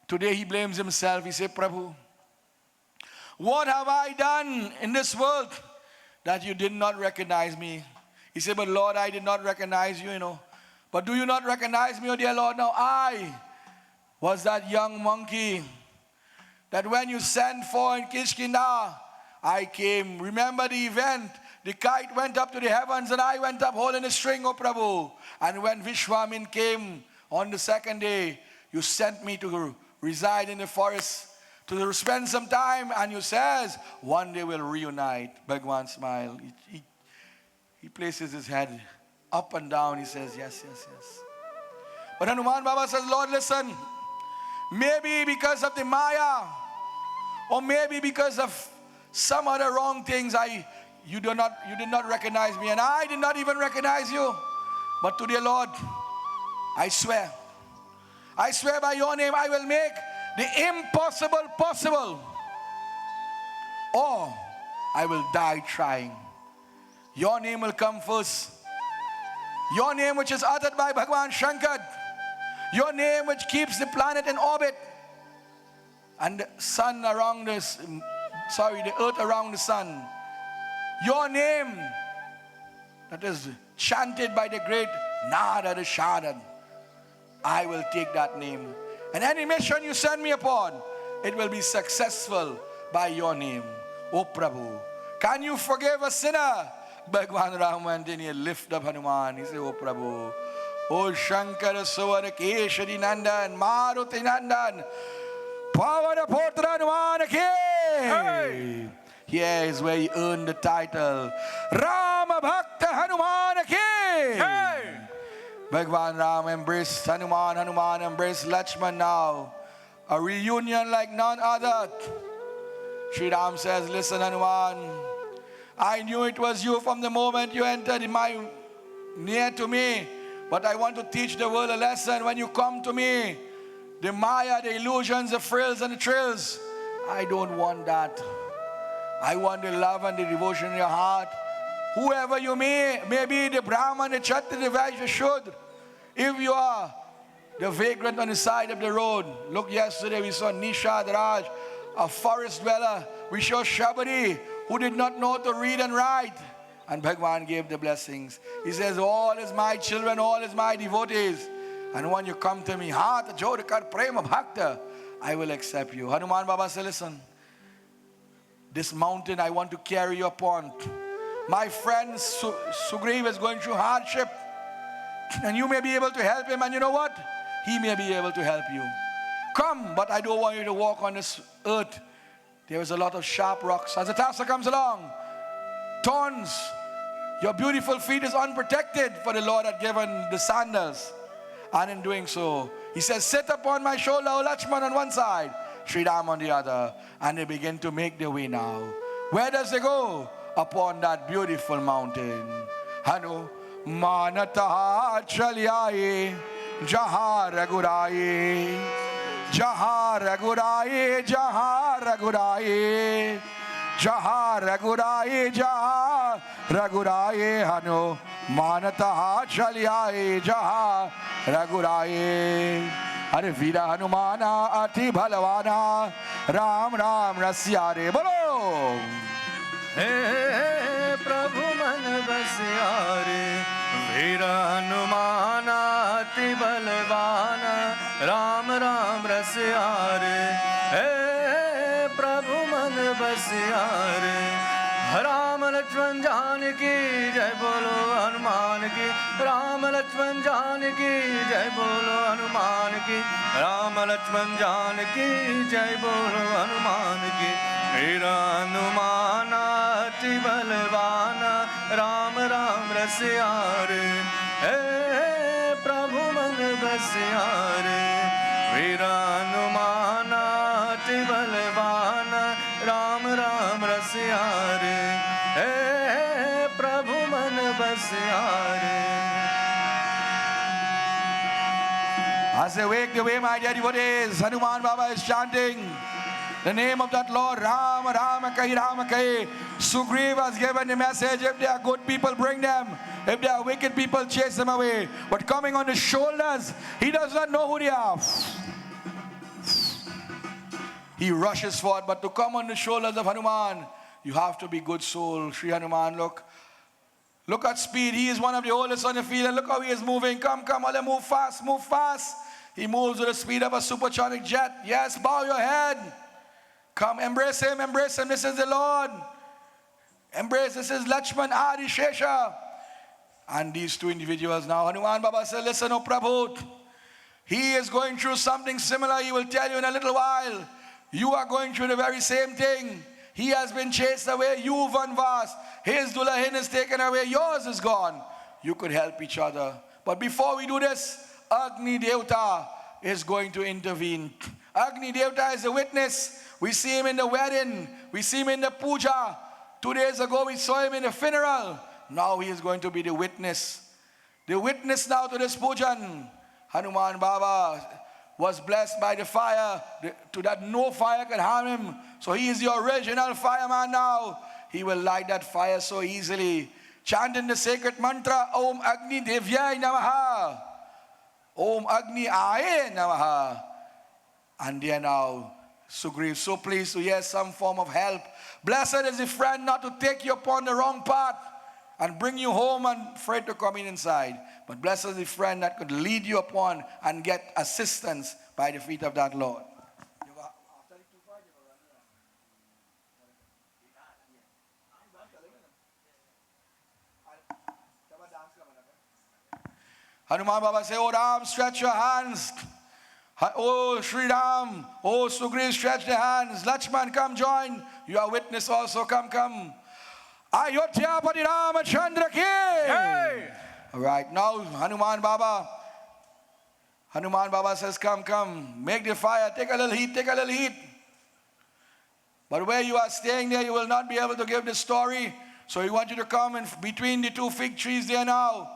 Today he blames himself. He said, Prabhu, what have I done in this world that you did not recognize me? He said, but Lord, I did not recognize you, you know. But do you not recognize me, oh dear Lord? Now I was that young monkey that when you sent for in Kishkinda, I came. Remember the event? The kite went up to the heavens and I went up holding a string, oh Prabhu. And when Vishwamin came on the second day, you sent me to reside in the forest to spend some time, and you says, one day we'll reunite. Bhagwan smiled. He places his head up and down. He says, yes, yes, yes. But Hanuman Baba says, Lord, listen. Maybe because of the Maya, or maybe because of some other wrong things, you did not recognize me, and I did not even recognize you. But to dear Lord, I swear by your name, I will make the impossible possible, or I will die trying. Your name will come first. Your name which is uttered by Bhagwan Shankar. Your name which keeps the planet in orbit. And the sun around us, the earth around the sun. Your name that is chanted by the great Nada the Shadan. I will take that name. And any mission you send me upon, it will be successful by your name. O Prabhu, can you forgive a sinner? Bhagwan Ramandini lift up Hanuman. He said, O Prabhu, O Shankara Suvara Keshari Nandan, Maruti Nandan, Pavana Potra Hanuman ki. Hey. Here is where he earned the title Rama Bhakta Hanuman ki. Hey. Bhagwan Ram embraced Hanuman, Hanuman embraced Lakshman now. A reunion like none other. Sri Ram says, listen Hanuman, I knew it was you from the moment you entered near to me. But I want to teach the world a lesson. When you come to me, the Maya, the illusions, the frills and the thrills, I don't want that. I want the love and the devotion in your heart. Whoever you may be the Brahman, the Kshatriya, the Vaishya, the Shudra. If you are the vagrant on the side of the road, look, yesterday we saw Nishad Raj, a forest dweller. We saw Shabari, who did not know to read and write. And Bhagwan gave the blessings. He says, all is my children, all is my devotees. And when you come to me, Hat Jodakar Prema Bhakta, I will accept you. Hanuman Baba said, listen, this mountain I want to carry you upon. My friend Sugriva is going through hardship. And you may be able to help him. And you know what? He may be able to help you. Come, but I don't want you to walk on this earth. There is a lot of sharp rocks. As the tasker comes along, thorns. Your beautiful feet is unprotected, for the Lord had given the sandals. And in doing so, he says, sit upon my shoulder, O Lakshman on one side, Sri Ram on the other. And they begin to make their way now. Where does they go? Upon that beautiful mountain. Hanu manata chalyaye jaha raguraye jaha raguraye jaha raguraye jaha raguraye jaha raguraye hanu manata chalyaye jaha raguraye. Hare Veera Hanumana ati bhalavana Ram Ram rasyare bolo. हे प्रभु मन बसियारे वीरा हनुमान अति बलवान राम राम रसियारे हे प्रभु मन बसियारे राम लक्ष्मण जानकी जय बोलो हनुमान की राम लक्ष्मण जानकी जय बोलो हनुमान की राम लक्ष्मण जानकी जय बोलो हनुमान की वीरा हनुमान अति बलवान राम राम रसियारे हे प्रभु मन बसियारे वीरा हनुमान अति बलवान राम राम रसियारे हे प्रभु मन बसियारे. As they wake the way, my dear devotees, Hanuman Baba is chanting the name of that Lord, Rama, Rama Kai, Rama Kai. Sugriva has given the message, if they are good people, bring them. If they are wicked people, chase them away. But coming on the shoulders, he does not know who they are. He rushes forward, but to come on the shoulders of Hanuman, you have to be good soul. Sri Hanuman, look at speed. He is one of the oldest on the field, and look how he is moving. Come, Ole, move fast, move fast. He moves with the speed of a supersonic jet. Yes, bow your head. Come, embrace him, embrace him. This is the Lord. Embrace, this is Lakshman Adi Shesha. And these two individuals now, Hanuman Baba said, listen, O Prabhu, he is going through something similar. He will tell you in a little while. You are going through the very same thing. He has been chased away. You vanvas. His dulahin is taken away. Yours is gone. You could help each other. But before we do this, Agni Devta is going to intervene. Agni Devta is a witness. We see him in the wedding. We see him in the puja. 2 days ago we saw him in the funeral. Now he is going to be the witness. The witness now to this pujan. Hanuman Baba was blessed by the fire, to that no fire can harm him. So he is the original fireman now. He will light that fire so easily. chanting the sacred mantra, Om Agni Devyai Namaha, Om Agni Aye Namaha. And they are now so pleased to hear some form of help. Blessed is the friend not to take you upon the wrong path and bring you home and afraid to come in inside. But blessed is the friend that could lead you upon and get assistance by the feet of that Lord. Hanuman Baba say, oh Ram, stretch your hands. Oh Sri Ram, oh Sugriv, stretch the hands. Lakshman, come join. You are witness also, come. Ayodhya Pati Ramachandra ki. Hey! All right, now Hanuman Baba says, come. Make the fire, take a little heat. But where you are staying there, you will not be able to give the story. So we want you to come in between the two fig trees there now.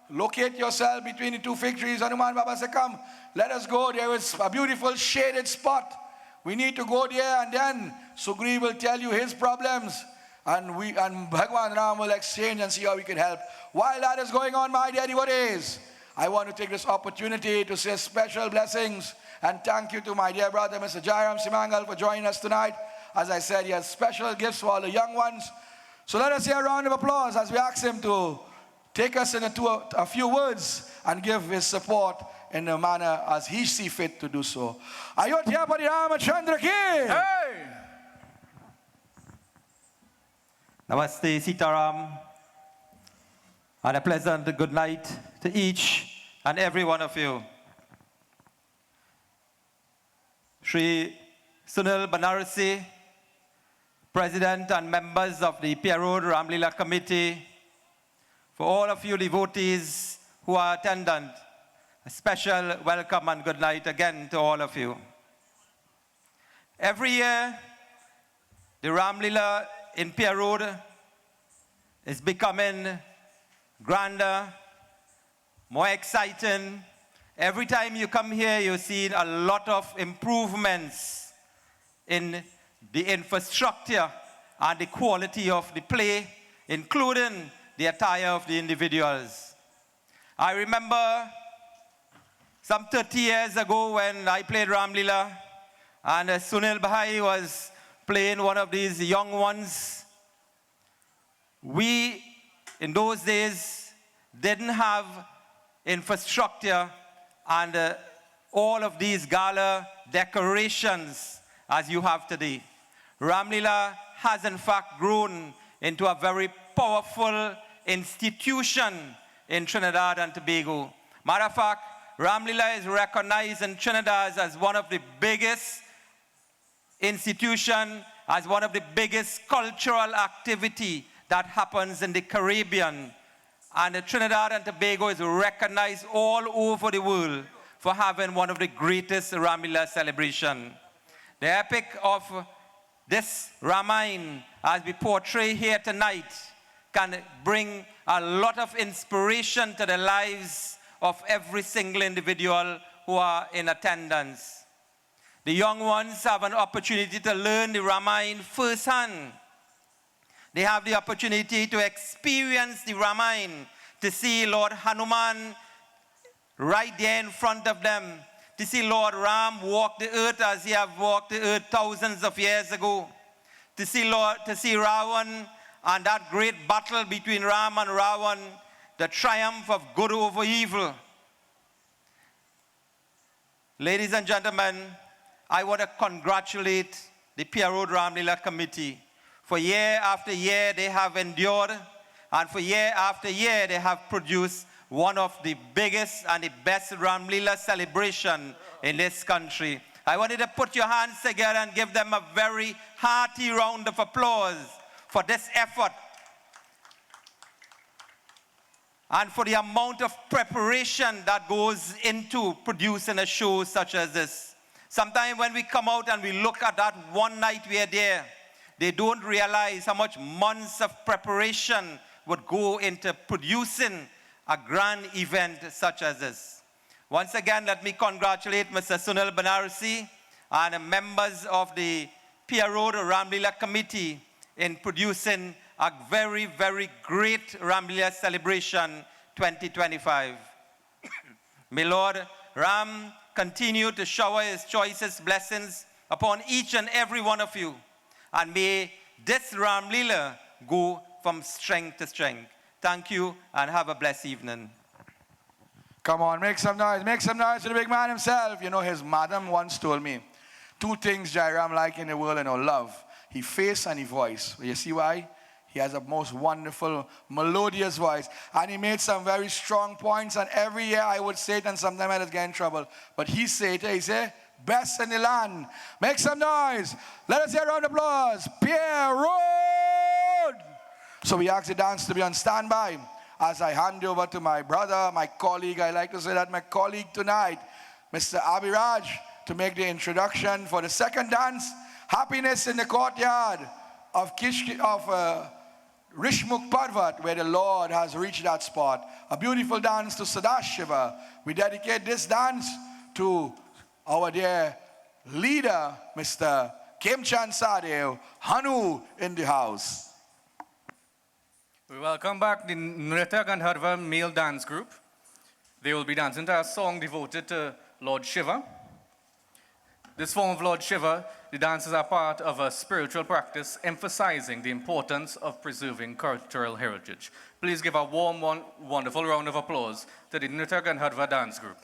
Locate yourself between the two fig trees. Hanuman Baba said, come, let us go. There is a beautiful shaded spot. We need to go there, and then Sugriv will tell you his problems. And Bhagwan Ram will exchange and see how we can help. While that is going on, my dear devotees, I want to take this opportunity to say special blessings and thank you to my dear brother, Mr. Jairam Simangal, for joining us tonight. As I said, he has special gifts for all the young ones. So let us hear a round of applause as we ask him to take us into a few words and give his support in the manner as he sees fit to do so. Ayodhya Pati Ramachandra ki. Hey! Namaste, Sitaram, and a pleasant good night to each and every one of you. Sri Sunil Banarasi, President and members of the Pierre Road Ramleela Committee, for all of you devotees who are attendant, a special welcome and good night again to all of you. Every year, the Ramleela in Pierre Road is becoming grander, more exciting. Every time you come here, you're seeing a lot of improvements in the infrastructure and the quality of the play, including the attire of the individuals. I remember some 30 years ago when I played Ramleela, and Sunil Bhai was playing one of these young ones. We, in those days, didn't have infrastructure and all of these gala decorations as you have today. Ramleela has in fact grown into a very powerful institution in Trinidad and Tobago. Matter of fact, Ramleela is recognized in Trinidad as one of the biggest institution, as one of the biggest cultural activity that happens in the Caribbean. And Trinidad and Tobago is recognized all over the world for having one of the greatest Ramleela celebration. The epic of this Ramayana, as we portray here tonight, can bring a lot of inspiration to the lives of every single individual who are in attendance. The young ones have an opportunity to learn the Ramayana firsthand. They have the opportunity to experience the Ramayana, to see Lord Hanuman right there in front of them, to see Lord Ram walk the earth as he have walked the earth thousands of years ago, to see Ravan and that great battle between Ram and Ravan, the triumph of good over evil. Ladies and gentlemen, I want to congratulate the Pierre Road Ramleela Committee. For year after year, they have endured, and for year after year, they have produced one of the biggest and the best Ramleela celebration in this country. I wanted to put your hands together and give them a very hearty round of applause for this effort and for the amount of preparation that goes into producing a show such as this. Sometimes when we come out and we look at that one night we are there, they don't realize how much months of preparation would go into producing a grand event such as this. Once again, let me congratulate Mr. Sunil Banarasi and members of the Pierre Road Ramleela Committee in producing a very, very great Ramleela celebration 2025. May Lord Ram continue to shower his choicest blessings upon each and every one of you. And may this Ramleela go from strength to strength. Thank you and have a blessed evening. Come on, make some noise. Make some noise for the big man himself. You know, his madam once told me, 2 things Jairam like in the world, love. His face and his voice. You see why? He has a most wonderful, melodious voice. And he made some very strong points. And every year I would say it, and sometimes I just get in trouble. But he said, best in the land. Make some noise. Let us hear a round of applause. Pierre Road. So we ask the dance to be on standby as I hand over to my brother, my colleague. I like to say that my colleague tonight, Mr. Abhiraj, to make the introduction for the second dance, Happiness in the Courtyard of Rishmukh Parvat, where the Lord has reached that spot. A beautiful dance to Sadashiva. We dedicate this dance to our dear leader, Mr. Kemchand Sadev, Hanu in the house. We welcome back the Nritya Gandharva male dance group. They will be dancing to a song devoted to Lord Shiva. This form of Lord Shiva, the dances are part of a spiritual practice emphasizing the importance of preserving cultural heritage. Please give a warm, wonderful round of applause to the Nritya Gandharva dance group.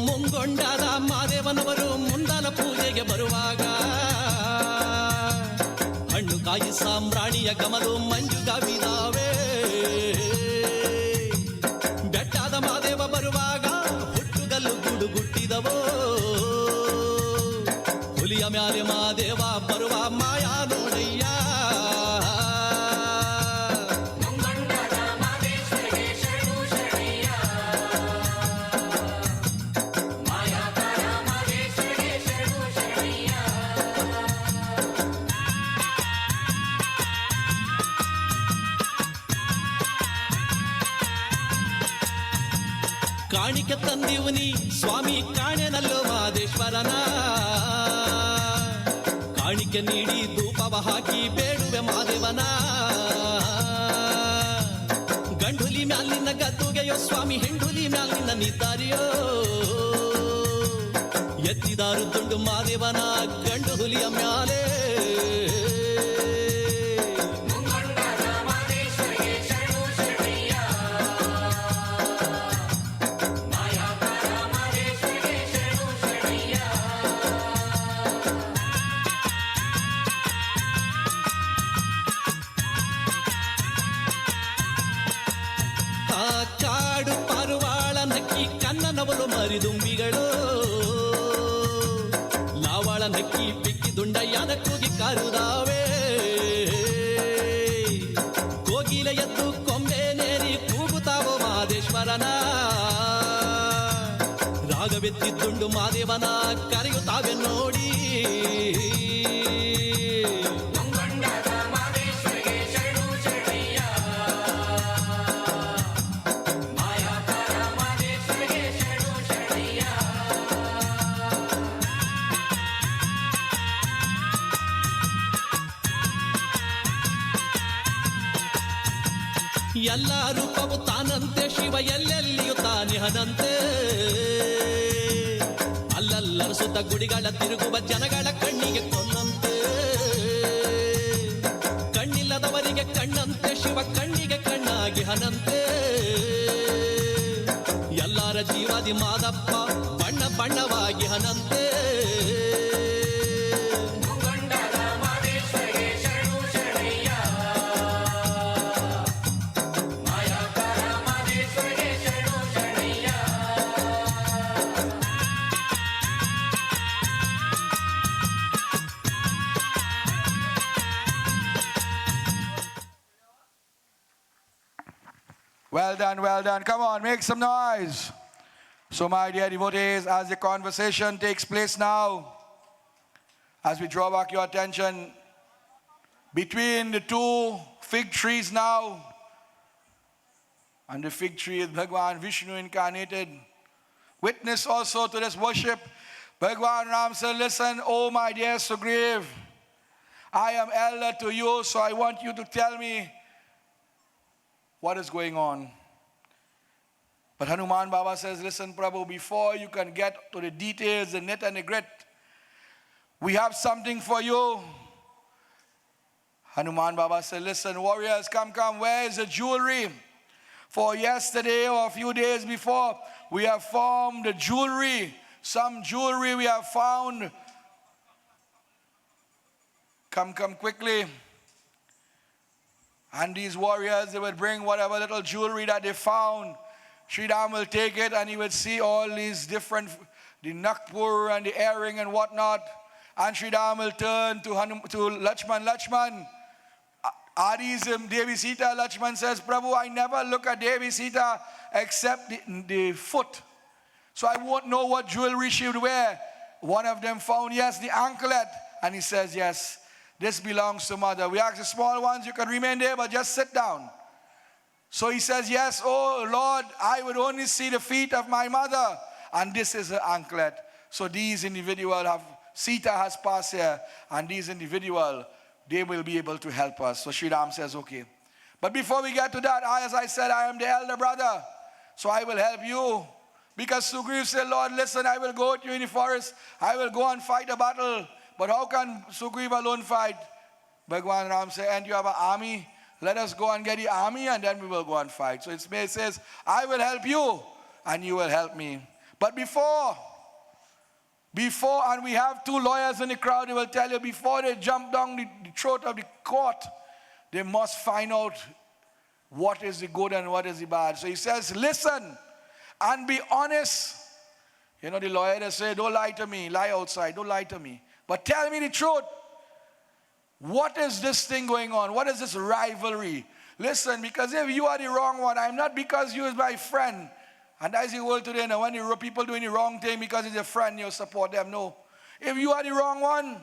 ಮುಂಗೊಂಡಾದ ಮಾದೇವನವರು ಮುಂದಲ ಪೂಜೆಗೆ ಬರುವಾಗ ಹಣ್ಣು ಕಾಯಿ ಸಾಂಬ್ರಾಣಿಯ ಗಮಲು ಮಂಜುಗವಿದಾವೆ. ಬೆಟ್ಟಾದ ಮಾದೇವ ಬರುವಾಗ ಹುಟ್ಟುಗಲ್ಲು ಗುಡುಗುಟ್ಟಿದವೋ. ಹುಲಿಯ ಮ್ಯಾಲೆ ಮಾದೇವ ಬರುವ ಮಾಯಾ ನೋಡಯ್ಯ. ಕಾಣಿಕೆ ತಂದಿವುನಿ ಸ್ವಾಮಿ ಕಾಣೆನಲ್ಲೋ ಮಾದೇಶ್ವರನ. ಕಾಣಿಕೆ ನೀಡಿ ಧೂಪವ ಹಾಕಿ ಬೇಡುವೆ ಮಾದೇವನ. ಗಂಡುಲಿ ಮ್ಯಾಲಿನ ಗದ್ದುಗೆಯೋ ಸ್ವಾಮಿ ಹೆಂಡುಲಿ ಮ್ಯಾಲಿನ ನಿದ್ದಾರಿಯೋ. ಎತ್ತಿದಾರು ದುಂಡು ಮಾದೇವನ ಗಂಡು ಹುಲಿಯ ಮ್ಯಾಲೆ. ಕಾಡು ಪಾರುವಾಳ ನಕ್ಕಿ ಕನ್ನನವಲು ಮರಿದುಂಬಿಗಳು. ಲಾವಾಳ ನಕ್ಕಿ ಪಿಕ್ಕಿ ದುಂಡಯ್ಯನ ಕೂಗಿ ಕರುದಾವೆ. ಕೋಗಿಲ ಎದ್ದು ಕೊಂಬೆ ನೇರಿ ಕೂಗುತ್ತಾವೋ ಮಾದೇಶ್ವರನ. ರಾಗವೆತ್ತಿದ್ದುಂಡು ಮಾದೇವನ ಕರೆಯುತ್ತಾವೆ ನೋಡಿ. ಎಲ್ಲ ರೂಪವು ತಾನಂತೆ ಶಿವ ಎಲ್ಲೆಲ್ಲಿಯೂ ತಾನಿಹನಂತೆ. ಅಲ್ಲಲ್ಲರಸುತ್ತ ಗುಡಿಗಳ ತಿರುಗುವ ಜನಗಳ ಕಣ್ಣಿಗೆ ಕೊನ್ನಂತೆ. ಕಣ್ಣಿಲ್ಲದವರಿಗೆ ಕಣ್ಣಂತೆ ಶಿವ ಕಣ್ಣಿಗೆ ಕಣ್ಣಾಗಿ ಹನಂತೆ. ಆದಿ ಮಾದಪ್ಪ ಬಣ್ಣ ಬಣ್ಣವಾಗಿ ಹನಂತೆ Well done, well done. Come on, make some noise. So my dear devotees, as the conversation takes place now, as we draw back your attention between the two fig trees now, and the fig tree is Bhagwan Vishnu incarnated. Witness also to this worship, Bhagwan Ram said, listen, oh my dear Sugriv, I am elder to you, so I want you to tell me what is going on. But Hanuman Baba says, listen, Prabhu, before you can get to the details, the nit and the grit, we have something for you. Hanuman Baba said, listen, warriors, come, where is the jewelry? For yesterday or a few days before, we have found the jewelry. Some jewelry we have found. Come quickly. And these warriors, they would bring whatever little jewelry that they found. Sri Ram will take it and he would see all these different, the Nagpur and the earring and whatnot. And Sri Ram will turn to Lakshman, are these Devi Sita? Lakshman says, Prabhu, I never look at Devi Sita except the foot. So I won't know what jewelry she would wear. One of them found, yes, the anklet. And he says, yes, this belongs to mother. We ask the small ones, you can remain there, but just sit down. So he says, yes, oh Lord, I would only see the feet of my mother. And this is her anklet. So these individuals Sita has passed here. And these individuals, they will be able to help us. So Sri Ram says, okay. But before we get to that, as I said, I am the elder brother. So I will help you. Because Sugriv said, Lord, listen, I will go with you in the forest. I will go and fight a battle. But how can Sugriv alone fight? Bhagwan Ram said, and you have an army? Let us go and get the army and then we will go and fight. So it says, I will help you and you will help me. But before, and we have two lawyers in the crowd, they will tell you, before they jump down the throat of the court, they must find out what is the good and what is the bad. So he says, listen and be honest. You know, the lawyer, they say, don't lie to me, lie outside, don't lie to me. But tell me the truth. What is this thing going on? What is this rivalry? Listen, because if you are the wrong one, I'm not because you is my friend. And that's the world today. Now, when the people doing the wrong thing because it's your friend, you support them. No. If you are the wrong one,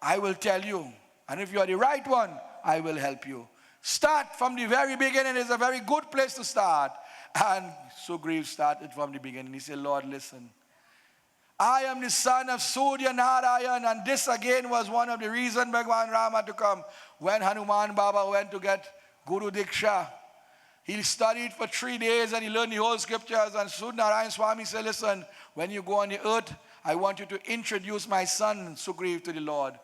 I will tell you. And if you are the right one, I will help you. Start from the very beginning. It's a very good place to start. And Sugriv started from the beginning. He said, Lord, listen. I am the son of Surya Narayan, and this again was one of the reasons Bhagwan Ram had to come. When Hanuman Baba went to get Guru Diksha, he studied for 3 days and he learned the whole scriptures. And Surya Narayan Swami said, listen, when you go on the earth, I want you to introduce my son Sugriv to the Lord.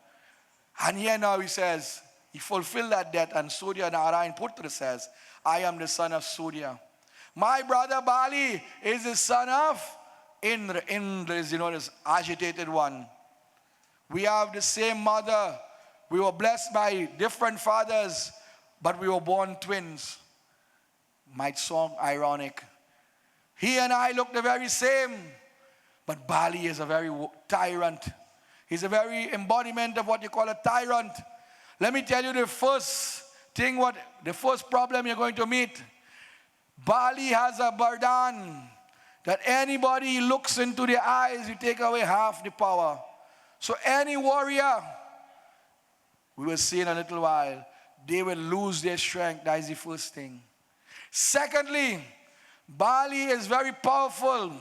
And here now he says, he fulfilled that debt, and Surya Narayan Putra says, I am the son of Surya. My brother Bali is the son of Indra. Indra is, this agitated one. We have the same mother. We were blessed by different fathers, but we were born twins. Might sound ironic. He and I look the very same, but Bali is a very tyrant. He's a very embodiment of what you call a tyrant. Let me tell you the first problem you're going to meet. Bali has a bardan that anybody looks into the eyes, you take away half the power. So any warrior, we will see in a little while, they will lose their strength. That is the first thing. Secondly, Bali is very powerful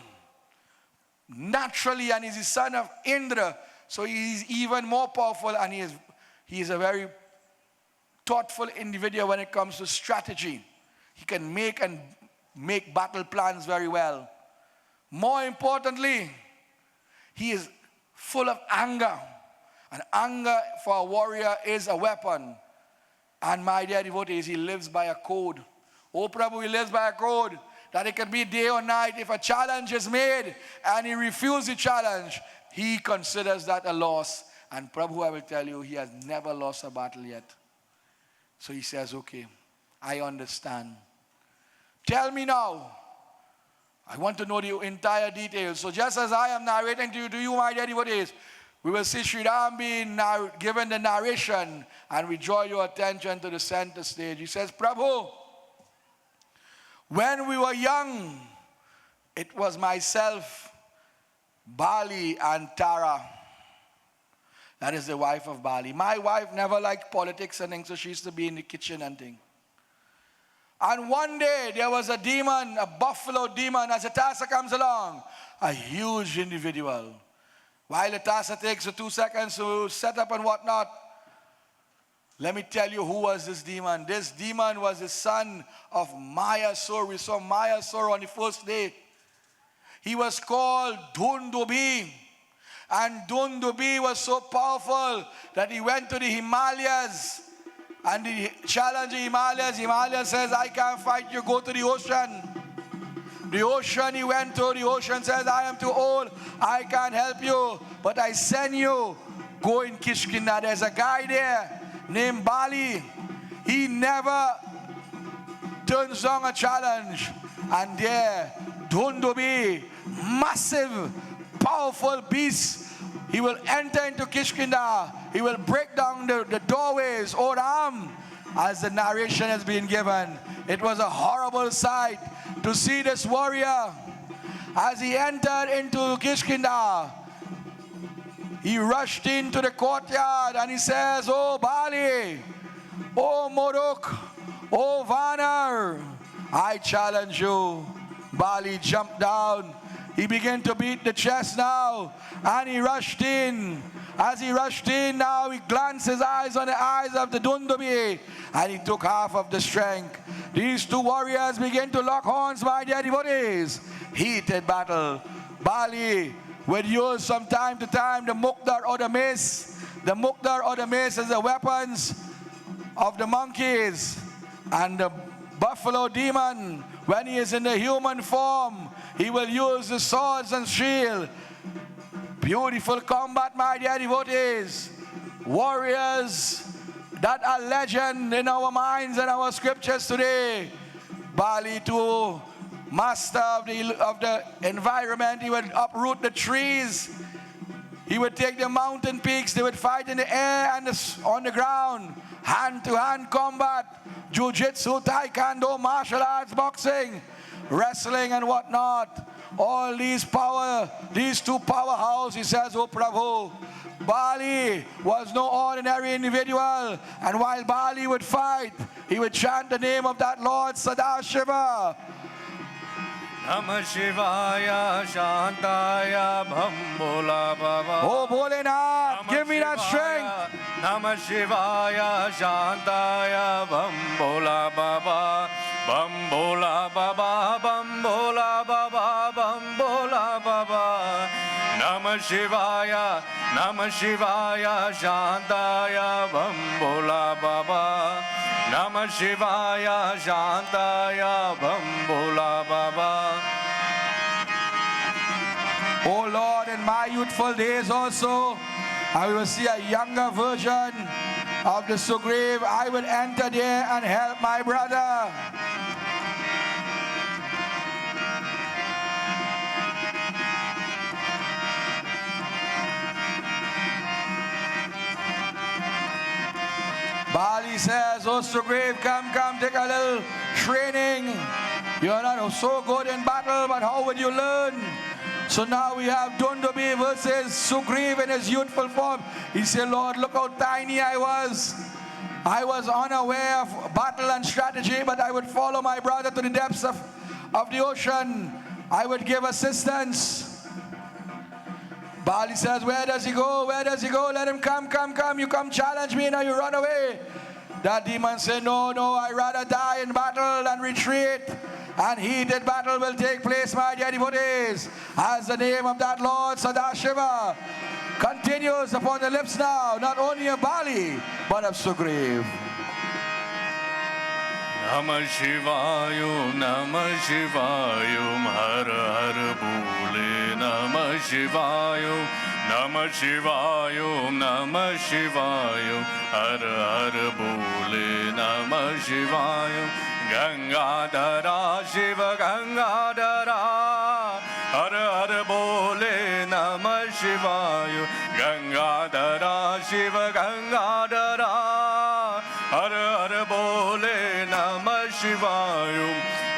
naturally, and he's the son of Indra. So he's even more powerful, and he is a very thoughtful individual when it comes to strategy. He can make battle plans very well. More importantly, he is full of anger. And anger for a warrior is a weapon. And my dear devotees, he lives by a code. Oh Prabhu, he lives by a code. that it could be day or night. If a challenge is made and he refuses the challenge, he considers that a loss. And Prabhu, I will tell you, he has never lost a battle yet. So he says, okay, I understand. Tell me now. I want to know the entire details. So just as I am narrating to you, my dear devotees, we will see Sri Ram being given the narration, and we draw your attention to the center stage. He says, Prabhu, when we were young, it was myself, Bali, and Tara. That is the wife of Bali. My wife never liked politics and things, so she used to be in the kitchen and things. And one day, there was a demon, a buffalo demon, as Atasa comes along, a huge individual. While Atasa takes the 2 seconds to set up and whatnot, let me tell you who was this demon. This demon was the son of Mayasur. We saw Mayasur on the first day. He was called Dundubi. And Dundubi was so powerful that he went to the Himalayas and he challenged the Himalayas. Himalayas says, I can't fight you, go to the ocean. The ocean he went to, the ocean says, I am too old, I can't help you, but I send you. Go in Kishkinda. There's a guy there named Bali. He never turns down a challenge. And there, Dundubi, massive, powerful beast, he will enter into Kishkinda. He will break down the doorways. Oh Ram, as the narration has been given, it was a horrible sight to see this warrior. As he entered into Kishkinda, he rushed into the courtyard and he says, oh Bali, oh Moruk, oh Vanar, I challenge you. Bali jumped down. He began to beat the chest now, and he rushed in. As he rushed in now, he glanced his eyes on the eyes of the Dundubi, and he took half of the strength. These two warriors began to lock horns, my dear devotees. Heated battle. Bali would use from time to time the mukdar or the mace. The mukdar or the mace is the weapons of the monkeys. And the buffalo demon, when he is in the human form, he will use the swords and shield. Beautiful combat, my dear devotees. Warriors that are legend in our minds and our scriptures today. Bali too, master of the environment. He would uproot the trees. He would take the mountain peaks. They would fight in the air and on the ground. Hand-to-hand combat. Jiu-jitsu, taekwondo, martial arts, boxing, wrestling and whatnot. All these two powerhouses, he says, oh Prabhu, Bali was no ordinary individual. And while Bali would fight, he would chant the name of that Lord Sadashiva. Namah Shivaya Shantaya Bhambola Baba. Oh Bholenath, give me that strength. Namah Shivaya Shantaya Bhambola Baba. Bhambola Baba, Bhambola Baba, Bhambola Baba. Namah Shivaya Shantaya Bhambola Baba. Namah Shivaya Shantaya Bhambola Baba. Oh Lord, in my youthful days also, I will see a younger version of the Sugriv. I will enter there and help my brother. Bali says, oh Sugriv, come, take a little training. You're not so good in battle, but how would you learn? So now we have Dundubi versus Sugriv in his youthful form. He said, Lord, look how tiny I was. I was unaware of battle and strategy, but I would follow my brother to the depths of the ocean. I would give assistance. Bali says, where does he go? Where does he go? Let him come. You come challenge me, now you run away. That demon said, no, I'd rather die in battle than retreat. And heated battle will take place, my dear devotees, as the name of that Lord Sadashiva continues upon the lips now, not only of Bali, but of Sugriv. Namah Shivaya, Namah Shivaya, Har Har Bole, Namah Shivaya, Namah Shivaya, Namah Shivaya, Har Har Bole, Namah Shivaya, Gangadhara Shiva Gangadhara, Har Har Bole, Namah Shivaya, Gangadhara Shiva Gangadhara, Har Har Bole, Namah Shivaya,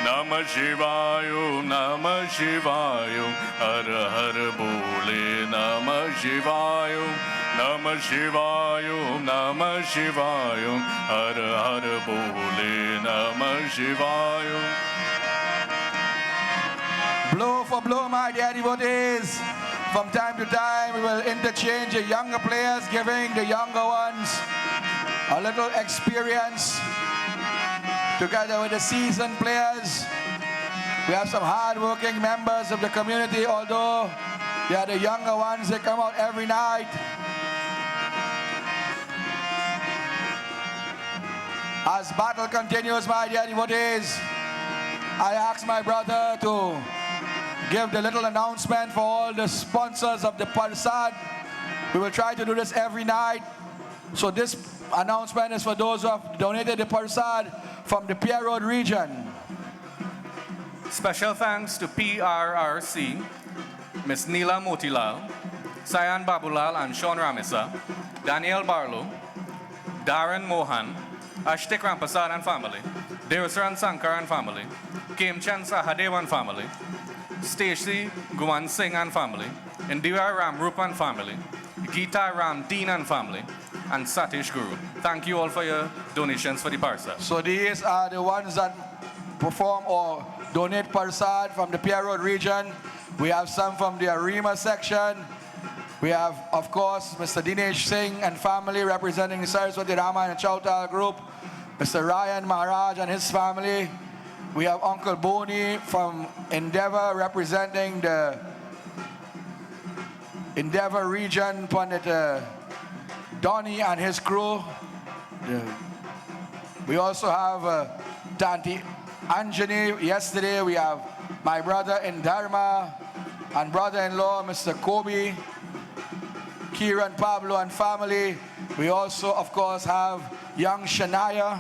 Namah Shivaya, Namah Shivaya, Har Har Bole, Namah Shivaya, Namah Shivaya, Namah Shivaya, Har Har Bole, Namah Shivaya. Blow for blow, my dear devotees. From time to time, we will interchange the younger players, giving the younger ones a little experience together with the seasoned players. We have some hard-working members of the community, although they are the younger ones. They come out every night. As battle continues, my dear devotees, I ask my brother to give the little announcement for all the sponsors of the Parsad. We will try to do this every night. So this announcement is for those who have donated the Parsad from the Pierre Road region. Special thanks to PRRC, Ms. Neela Motilal, Sayan Babulal and Sean Ramisa, Daniel Barlow, Darren Mohan, Ashtik Rampasad and family, Devasran Sankar and family, Kemchand Sahadev and family, Stacy Guan Singh and family, Indira Ram Rup and family, Geeta Ram Dean and family, and Satish Guru. Thank you all for your donations for the Parsad. So these are the ones that perform or donate Parsad from the Pierre Road region. We have some from the Arima section. We have, of course, Mr. Dinesh Singh and family representing the Saraswati Rama and Chautal group. Mr. Ryan Maharaj and his family. We have Uncle Boni from Endeavour representing the Endeavour region, Pandit Donny and his crew. We also have Tanti Anjani. Yesterday we have my brother in Dharma and brother-in-law, Mr. Kobe, Kiran Pablo and family. We also, of course, have young Shania,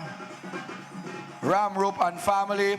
Ramrup and family,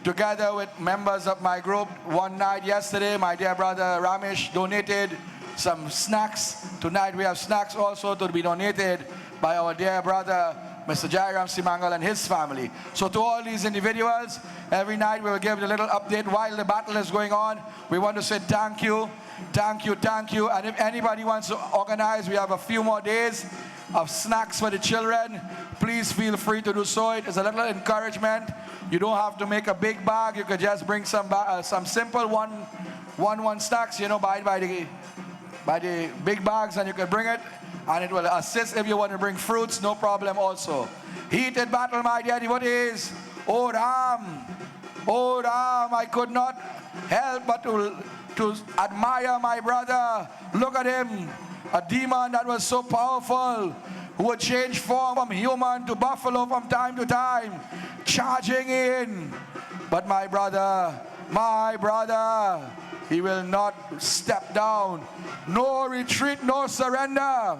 together with members of my group. One night yesterday, my dear brother Ramesh donated some snacks. Tonight we have snacks also to be donated by our dear brother, Mr. Jairam Simangal and his family. So to all these individuals, every night we will give a little update while the battle is going on. We want to say thank you, thank you, thank you. And if anybody wants to organize, we have a few more days of snacks for the children. Please feel free to do so. It is a little encouragement. You don't have to make a big bag. You could just bring some simple one snacks, you know, by the big bags, and you can bring it, and it will assist if you want to bring fruits, no problem also. Heated battle, my dear devotees. Oh Ram, I could not help but to admire my brother. Look at him, a demon that was so powerful, who would change form from human to buffalo from time to time, charging in. But my brother, he will not step down. No retreat, no surrender.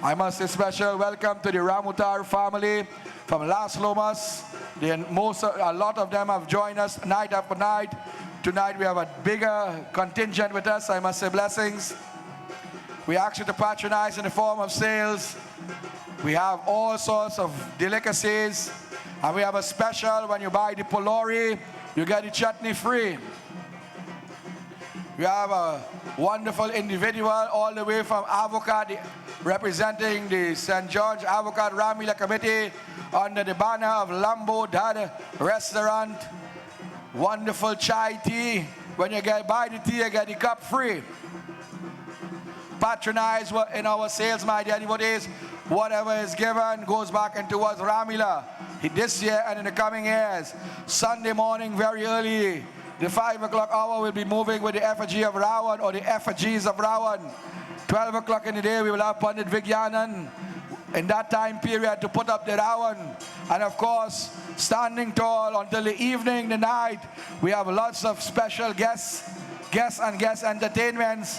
I must say special welcome to the Ramutar family from Las Lomas. A lot of them have joined us night after night. Tonight we have a bigger contingent with us. I must say blessings. We ask you to patronize in the form of sales. We have all sorts of delicacies. And we have a special, when you buy the polori, you get the chutney free. We have a wonderful individual all the way from Avocat, representing the St. George Avocat Ramleela Committee under the banner of Lambo Dad Restaurant. Wonderful chai tea. When you buy the tea, you get the cup free. Patronize in our sales, my dear devotees. Whatever is given goes back into towards Ramleela this year and in the coming years. Sunday morning, very early, the 5 o'clock hour, will be moving with the effigy of Ravan, or the effigies of Ravan. 12 o'clock in the day, we will have Pandit Vigyanan in that time period to put up the Ravan. And of course, standing tall until the evening, the night. We have lots of special guest entertainments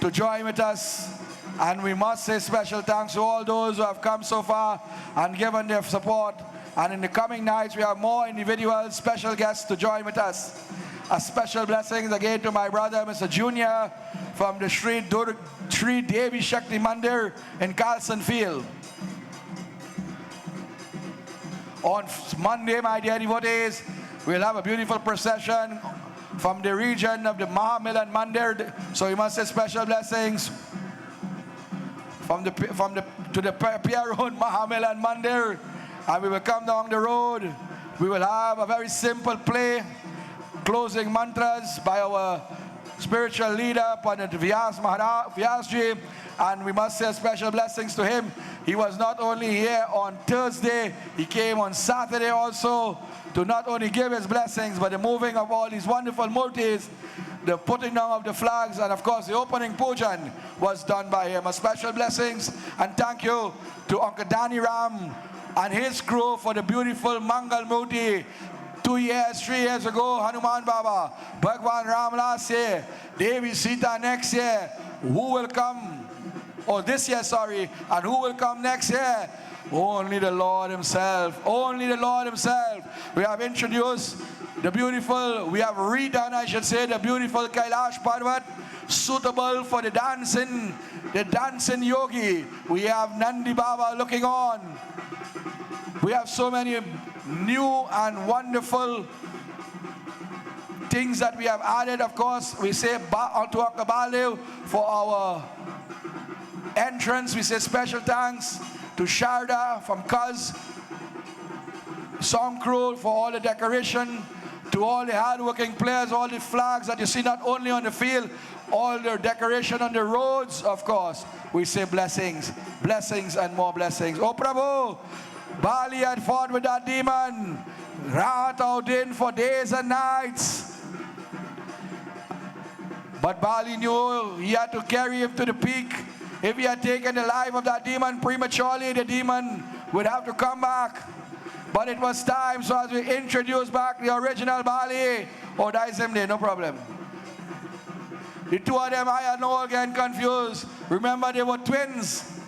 to join with us. And we must say special thanks to all those who have come so far and given their support. And in the coming nights, we have more individual special guests to join with us. A special blessings again to my brother, Mr. Junior, from the Sri Devi Shakti Mandir in Carlson Field. On Monday, my dear devotees, we'll have a beautiful procession from the region of the Mahamilan Mandir. So we must say special blessings to the Pierre Road Ramleela2025 Mandir. And we will come down the road. We will have a very simple play, closing mantras by our spiritual leader, Pandit Vyasji, and we must say special blessings to him. He was not only here on Thursday, he came on Saturday also to not only give his blessings, but the moving of all these wonderful murtis, the putting down of the flags, and of course the opening pujan was done by him. A special blessings and thank you to Uncle Danny Ram and his crew for the beautiful Mangal Murti. 2 years, 3 years ago, Hanuman Baba, Bhagwan Ram last year, Devi Sita next year. Who will come? Oh, this year, sorry. And who will come next year? Only the Lord Himself. Only the Lord Himself. We have introduced the beautiful, we have redone, I should say, the beautiful Kailash Parvat, suitable for the dancing yogi. We have Nandi Baba looking on. We have so many new and wonderful things that we have added. Of course, we say to Akabale for our entrance. We say special thanks to Sharda from Kaz Song Crew for all the decoration, to all the hard-working players, all the flags that you see not only on the field, all the decoration on the roads, of course. We say blessings, blessings and more blessings. Oh Prabhu, Bali had fought with that demon, rat out in for days and nights. But Bali knew he had to carry him to the peak. If he had taken the life of that demon prematurely, the demon would have to come back. But it was time, so as we introduce back the original Bali, oh, that is him there, no problem. The two of them, I had no again confused. Remember, they were twins.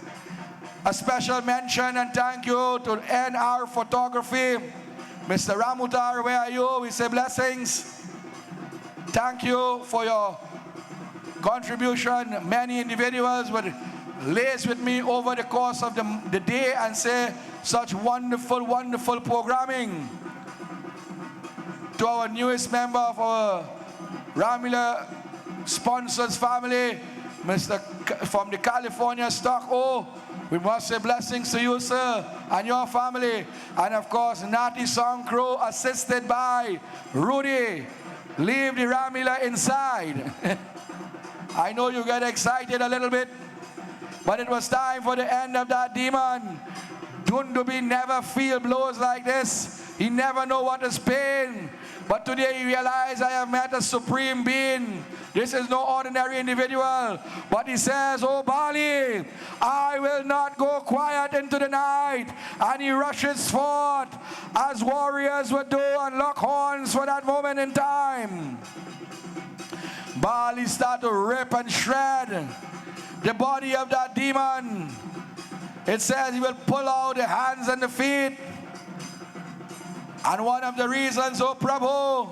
A special mention and thank you to NR Photography. Mr. Ramutar, where are you? We say blessings. Thank you for your contribution. Many individuals would lace with me over the course of the day and say such wonderful, wonderful programming. To our newest member of our Ramleela sponsors family, Mr. from the California Stock O, we must say blessings to you, sir, and your family. And of course, Nati Song Crew, assisted by Rudy. Leave the Ramleela inside. I know you get excited a little bit, but it was time for the end of that demon. Dundubi never feel blows like this. He never know what is pain. But today he realized I have met a supreme being. This is no ordinary individual. But he says, oh Bali, I will not go quiet into the night. And he rushes forth as warriors would do and lock horns for that moment in time. Bali start to rip and shred the body of that demon. It says he will pull out the hands and the feet. And one of the reasons, oh Prabhu,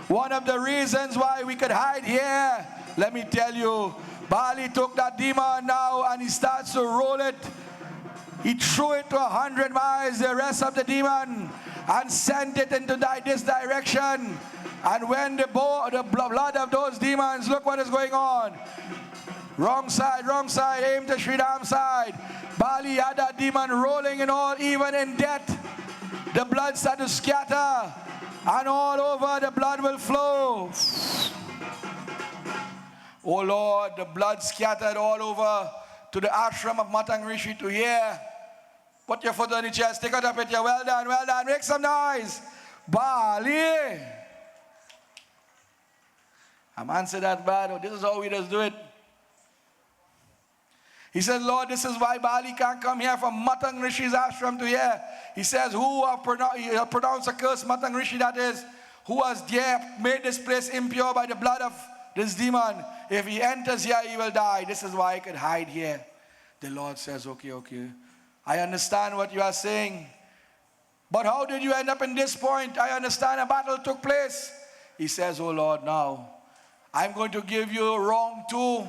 one of the reasons why we could hide here, let me tell you, Bali took that demon now and he starts to roll it. He threw it to 100 miles, the rest of the demon, and sent it into this direction. And when the blood of those demons, look what is going on. Wrong side, aim to Sri Ram's side. Bali had that demon rolling and all, even in death. The blood started to scatter, and all over the blood will flow. Oh Lord, the blood scattered all over to the ashram of Matang Rishi to here. Put your foot on the chest, stick it up with you. Well done, make some noise. Bali. I'm answered that bad. Oh, this is how we just do it. He says, Lord, this is why Bali can't come here from Matang Rishi's ashram to here. He says, who have pronounced a curse, Matang Rishi that is, who has made this place impure by the blood of this demon. If he enters here, he will die. This is why I could hide here. The Lord says, okay. I understand what you are saying. But how did you end up in this point? I understand a battle took place. He says, oh Lord, now I'm going to give you wrong too.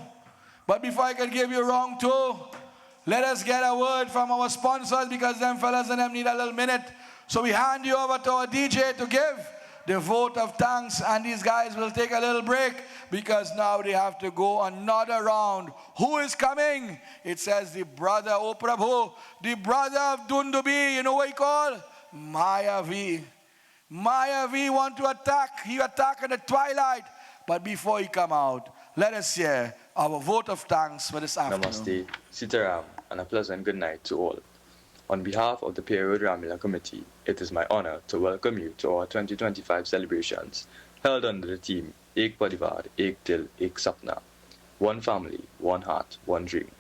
But before I can give you wrong too, let us get a word from our sponsors, because them fellas and them need a little minute. So we hand you over to our DJ to give the vote of thanks, and these guys will take a little break because now they have to go another round. Who is coming? It says the brother, O Prabhu, the brother of Dundubi. You know what he called? Maya V. Maya V want to attack. He attack in the twilight. But before he come out, let us hear our vote of thanks for this afternoon. Namaste, Sitaram, and a pleasant good night to all. On behalf of the Pierre Road Ramleela Committee, it is my honor to welcome you to our 2025 celebrations, held under the theme Ek Parivar, Ek Dil, Ek Sapna. One family, one heart, one dream.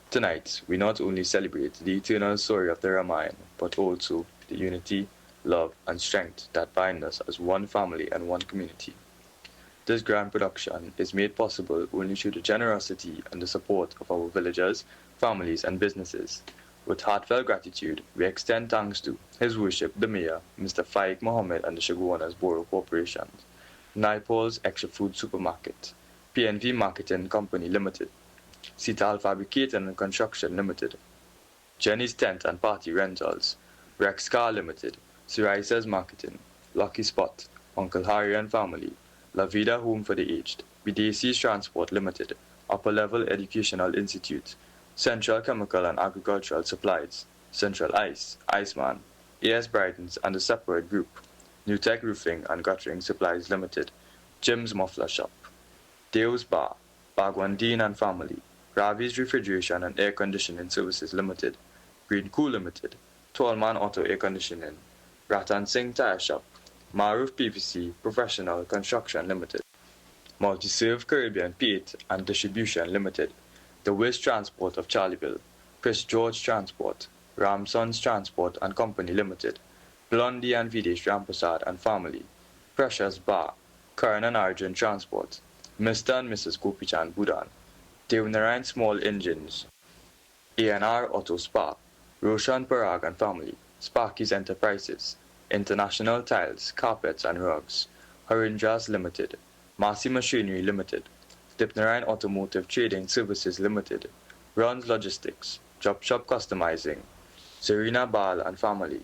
Tonight, we not only celebrate the eternal story of the Ramayana, but also the unity, love, and strength that bind us as one family and one community. This grand production is made possible only through the generosity and the support of our villagers, families, and businesses. With heartfelt gratitude, we extend thanks to His Worship the Mayor, Mr. Faik Mohammed and the Shaguanas Borough Corporation, Naipol's Extra Food Supermarket, PNV Marketing Company Limited, Sital Fabricating and Construction Limited, Jenny's Tent and Party Rentals, Rex Car Limited, Siraisa's Marketing, Lucky Spot, Uncle Harry and Family, La Vida Home for the Aged, BDC's Transport Limited, Upper Level Educational Institute, Central Chemical and Agricultural Supplies, Central Ice, Iceman, AS Brightons and the Separate Group, New Tech Roofing and Guttering Supplies Limited, Jim's Muffler Shop, Deo's Bar, Bagwandine and Family, Ravi's Refrigeration and Air Conditioning Services Limited, Green Cool Limited, Tallman Auto Air Conditioning, Ratan Singh Tire Shop, Maruf PVC Professional Construction Limited, Multi-Serve Caribbean Paint and Distribution Limited, The Wiz Transport of Charleville, Chris George Transport, Ramson's Transport and Company Limited, Blondie and Videsh Ramprasad and Family, Precious Bar, Karan and Arjun Transport, Mr. and Mrs. Gopichan Budan, Devnarayan Small Engines, A&R Auto Spa, Roshan Parag and Family, Sparky's Enterprises, International Tiles, Carpets and Rugs, Harindras Limited, Massey Machinery Limited, Dipnarayan Automotive Trading Services Limited, Runs Logistics, Drop Shop Customizing, Serena Bal and Family,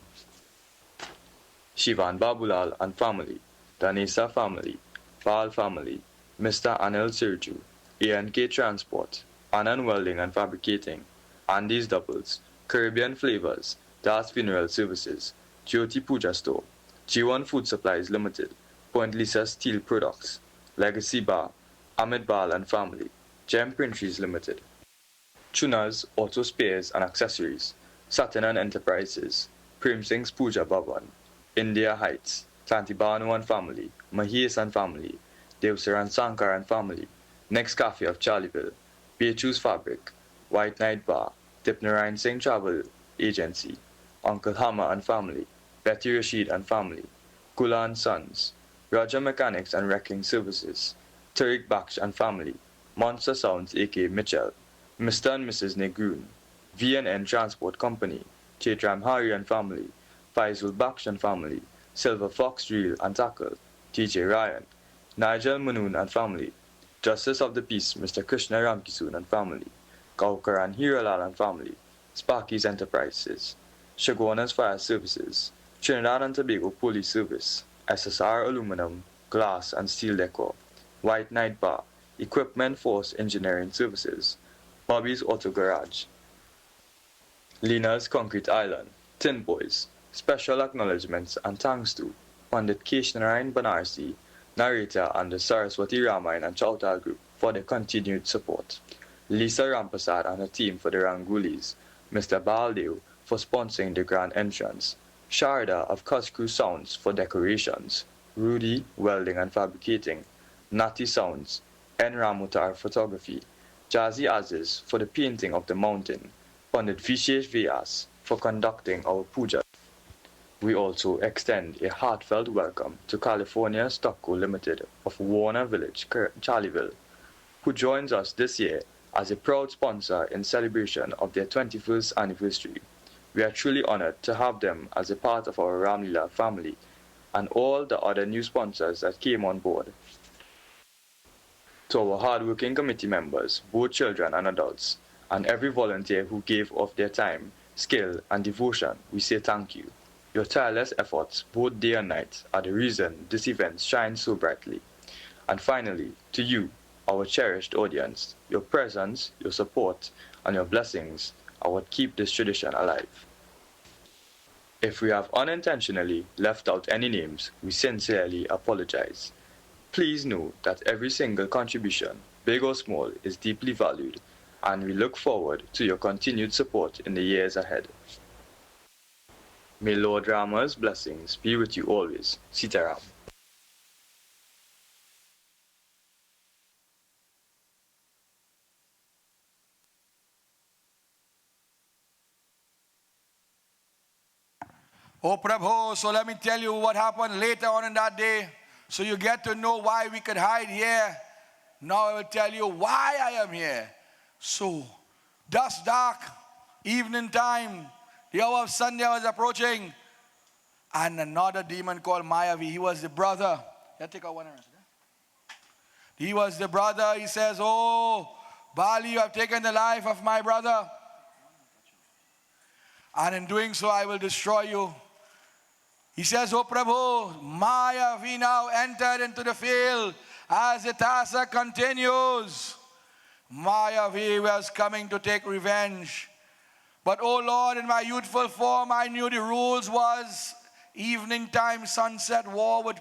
Shivan Babulal and Family, Danisa Family, Bal Family, Mr. Anil Sirju, A&K Transport, Anand Welding and Fabricating, Andy's Doubles, Caribbean Flavors, Das Funeral Services, Jyoti Puja Store, G1 Food Supplies Limited, Point Lisa Steel Products, Legacy Bar, Ahmed Bal and Family, Gem Printries Limited, Chunas Auto Spares and Accessories, Satin and Enterprises, Prem Singh's Puja Bhavan, India Heights, Santibanu and Family, Mahesh and Family, Devsaran Sankar and Family, Next Cafe of Charleville, Beachu's Fabric, White Night Bar, Dipnarayan Singh Travel Agency, Uncle Hammer and Family, Betty Rashid and Family, Kula and Sons, Raja Mechanics and Wrecking Services, Tariq Baksh and Family, Monster Sounds A.K. Mitchell, Mr. and Mrs. Negroon, V&N Transport Company, Chaitram Hari and Family, Faisal Baksh and Family, Silver Fox Drill and Tackle, TJ Ryan, Nigel Manoon and Family, Justice of the Peace Mr. Krishna Ramkisoon and Family, Gaukar and Hiralal and Family, Sparky's Enterprises, Shaguanas Fire Services, Trinidad and Tobago Police Service, SSR Aluminum, Glass and Steel Decor, White Night Bar, Equipment Force Engineering Services, Bobby's Auto Garage, Lina's Concrete Island, Tin Boys. Special acknowledgements and thanks to Pandit Keshnarayan Banarsi, narrator and the Saraswati Ramayana and Chautal Group for their continued support, Lisa Ramprasad and her team for the Rangulis, Mr. Baldev for sponsoring the grand entrance, Sharda of Kuskru Sounds for decorations, Rudy Welding and Fabricating, Nati Sounds, N. Ramutar Photography, Jazzy Aziz for the painting of the mountain, Pandit Vishesh Vyas for conducting our puja. We also extend a heartfelt welcome to California Stockco Limited of Warner Village, Charlieville, who joins us this year as a proud sponsor in celebration of their 21st anniversary. We are truly honored to have them as a part of our Ramleela family and all the other new sponsors that came on board. To our hardworking committee members, both children and adults, and every volunteer who gave of their time, skill, and devotion, we say thank you. Your tireless efforts, both day and night, are the reason this event shines so brightly. And finally, to you, our cherished audience, your presence, your support, and your blessings are what keep this tradition alive. If we have unintentionally left out any names, we sincerely apologize. Please know that every single contribution, big or small, is deeply valued, and we look forward to your continued support in the years ahead. May Lord Rama's blessings be with you always. Sitaram. Oh Prabhu, so let me tell you what happened later on in that day, so you get to know why we could hide here. Now I will tell you why I am here. So, dusk dark, evening time, the hour of Sunday was approaching, and another demon called Mayavi, he was the brother. Yeah, take out one hand. He was the brother. He says, oh, Bali, you have taken the life of my brother, and in doing so I will destroy you. He says, oh Prabhu, Mayavi now entered into the field as the task continues. Mayavi was coming to take revenge. But oh Lord, in my youthful form, I knew the rules was evening time, sunset, war would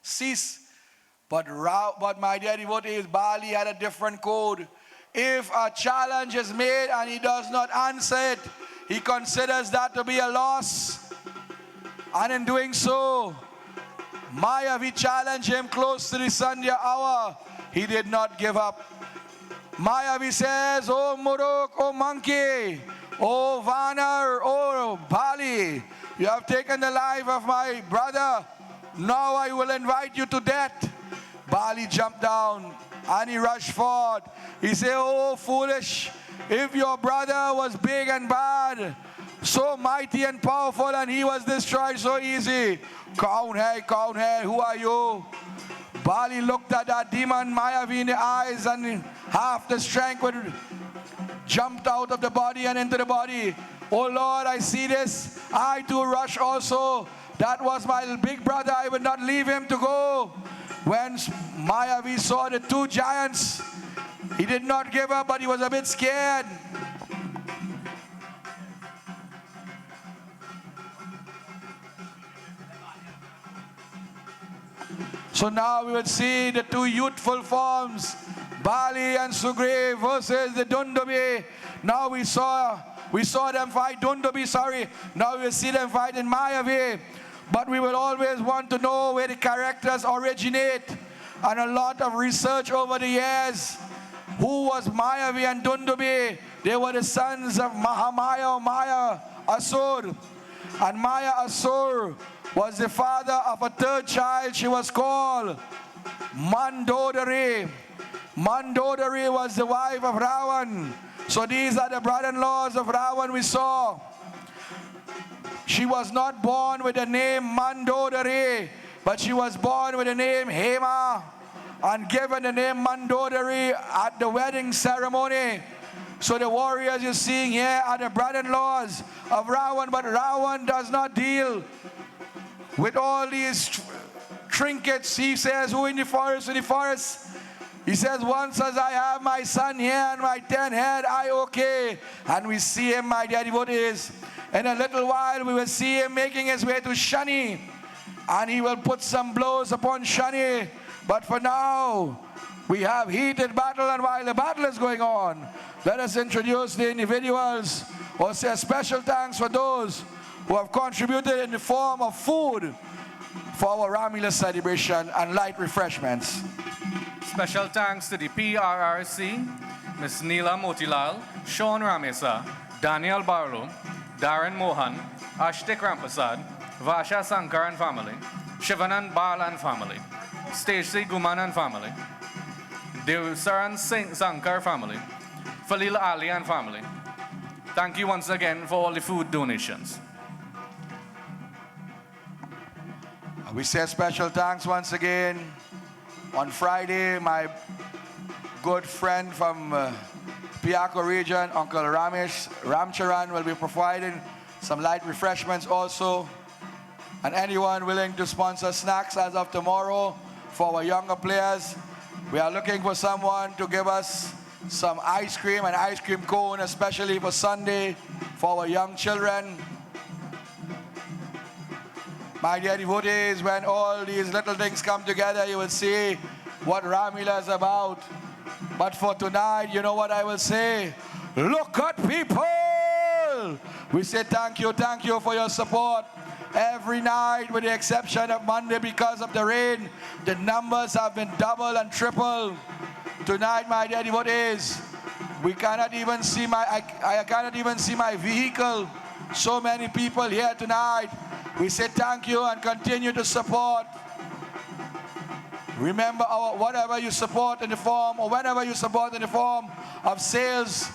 cease. But my dear devotees, Bali had a different code. If a challenge is made and he does not answer it, he considers that to be a loss. And in doing so, Mayavi challenged him close to the Sandhya hour. He did not give up. Mayavi says, oh Muruk, oh monkey, oh Vanar, oh Bali, you have taken the life of my brother. Now I will invite you to death. Bali jumped down and he rushed forward. He said, oh foolish, if your brother was big and bad, so mighty and powerful, and he was destroyed so easy. Kaun hai, who are you? Bali looked at that demon Mayavi in the eyes, and half the strength would jumped out of the body and into the body. Oh Lord, I see this. I too rush also. That was my big brother. I would not leave him to go. When Mayavi saw the two giants, he did not give up, but he was a bit scared. So now we would see the two youthful forms, Bali and Sugriv versus the Dundubi. Now we saw them fight Dundubi, Now we will see them fight in Mayavi. But we will always want to know where the characters originate. And a lot of research over the years. Who was Mayavi and Dundubi? They were the sons of Mahamaya or Maya Asur. And Maya Asur was the father of a third child. She was called Mandodari. Mandodari was the wife of Ravan. So these are the brother-in-laws of Ravan we saw. She was not born with the name Mandodari, but she was born with the name Hema and given the name Mandodari at the wedding ceremony. So the warriors you're seeing here are the brother-in-laws of Ravan, but Ravan does not deal with all these trinkets. He says, who in the forest? In the forest. He says, once as I have my son here and my 10 head, I okay. And we see him, my dear devotees. In a little while, we will see him making his way to Shani. And he will put some blows upon Shani. But for now, we have heated battle. And while the battle is going on, let us introduce the individuals or say special thanks for those who have contributed in the form of food for our Ramleela celebration and light refreshments. Special thanks to the PRRC, Ms. Neela Motilal, Sean Ramesa, Daniel Barlow, Darren Mohan, Ashtik Rampasad, Vasha Sankar and family, Shivanan Bal and family, Stacey Guman and family, Devsaran Singh Sankar family, Falil Ali and family. Thank you once again for all the food donations. We say special thanks once again. On Friday, my good friend from Pierre Road region, Uncle Ramesh Ramcharan, will be providing some light refreshments also. And anyone willing to sponsor snacks as of tomorrow for our younger players, we are looking for someone to give us some ice cream and ice cream cone, especially for Sunday for our young children. My dear devotees, when all these little things come together, you will see what Ramleela is about. But for tonight, you know what I will say? Look at people! We say thank you for your support. Every night, with the exception of Monday because of the rain, the numbers have been double and triple. Tonight, my dear devotees, we cannot even see I cannot even see my vehicle. So many people here tonight. We say thank you and continue to support. Remember, whatever you support in the form, or whenever you support in the form of sales,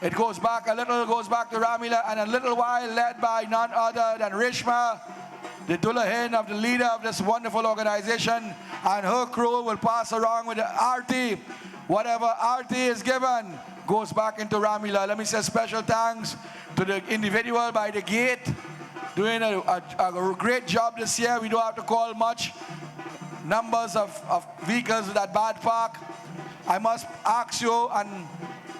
it goes back to Ramleela, and a little while led by none other than Rishma, the Dullahin of the leader of this wonderful organization, and her crew will pass around with the arti. Whatever arti is given goes back into Ramleela. Let me say special thanks to the individual by the gate, doing a great job this year. We don't have to call much numbers of vehicles in that bad park. I must ask you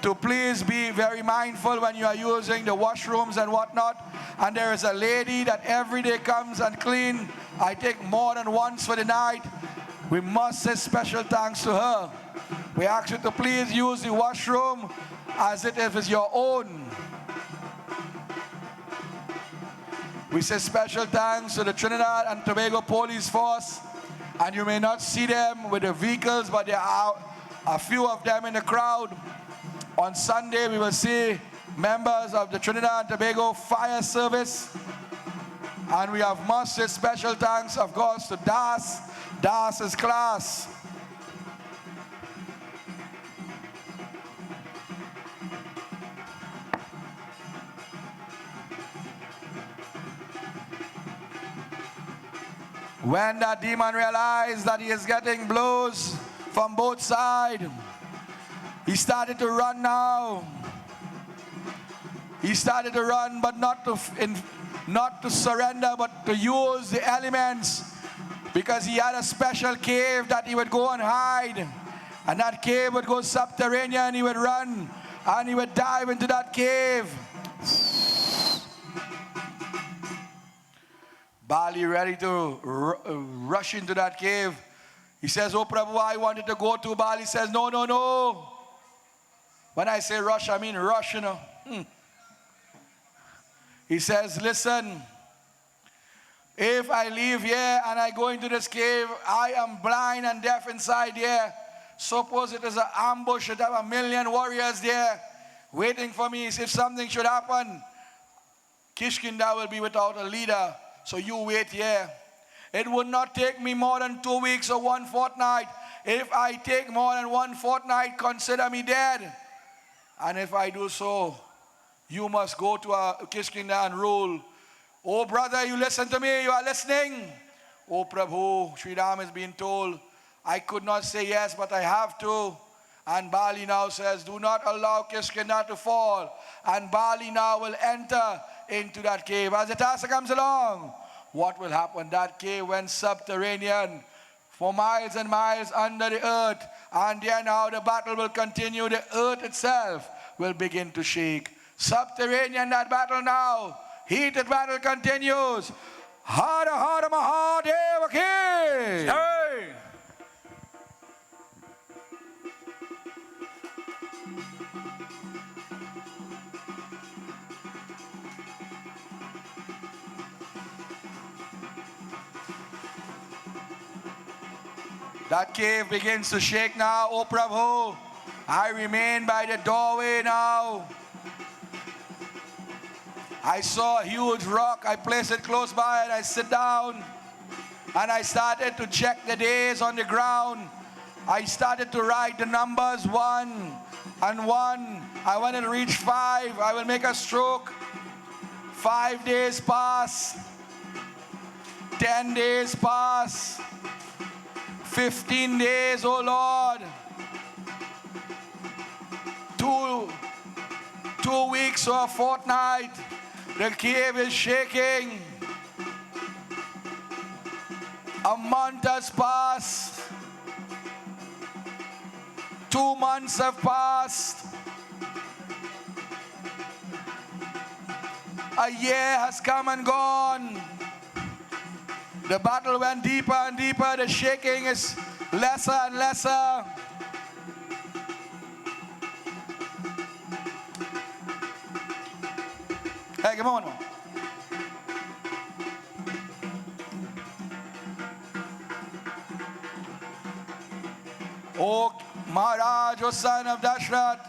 to please be very mindful when you are using the washrooms and whatnot. And there is a lady that every day comes and clean, I think more than once for the night. We must say special thanks to her. We ask you to please use the washroom as if it is your own. We say special thanks to the Trinidad and Tobago Police Force. And you may not see them with the vehicles, but there are a few of them in the crowd. On Sunday, we will see members of the Trinidad and Tobago Fire Service. And we have must say special thanks, of course, to Das. Das's class. When that demon realized that he is getting blows from both sides, he started to run now. He started to run, but not to surrender, but to use the elements, because he had a special cave that he would go and hide. And that cave would go subterranean, he would run, and he would dive into that cave. Bali ready to rush into that cave. He says, "Oh Prabhu, I wanted to go to." Bali says, "No, no, no." When I say rush, I mean rush, you know. He says, "Listen, if I leave here and I go into this cave, I am blind and deaf inside here. Suppose it is an ambush, it have 1,000,000 warriors there waiting for me. If something should happen, Kishkinda will be without a leader. So you wait here. It would not take me more than 2 weeks or 1 fortnight. If I take more than 1 fortnight, consider me dead. And if I do so, you must go to Kishkinda and rule." "Oh brother, you listen to me, you are listening?" "Oh Prabhu," Sri Ram is being told, "I could not say yes, but I have to." And Bali now says, "Do not allow Kishkinda to fall." And Bali now will enter into that cave. As the Tassa comes along, what will happen? That cave went subterranean for miles and miles under the earth. And then now the battle will continue. The earth itself will begin to shake. Subterranean, that battle now. Heated battle continues. Hara Hara Mahadeva Ki! Hey! That cave begins to shake now. Oh Prabhu, I remain by the doorway now. I saw a huge rock. I placed it close by and I sit down. And I started to check the days on the ground. I started to write the numbers 1 and 1. I want to reach 5. I will make a stroke. 5 days pass. 10 days pass. 15 days, oh Lord. 2 weeks or a fortnight. The cave is shaking. A month has passed. 2 months have passed. A year has come and gone. The battle went deeper and deeper. The shaking is lesser and lesser. Hey, come on. Oh, Maharaj, O son of Dashrath,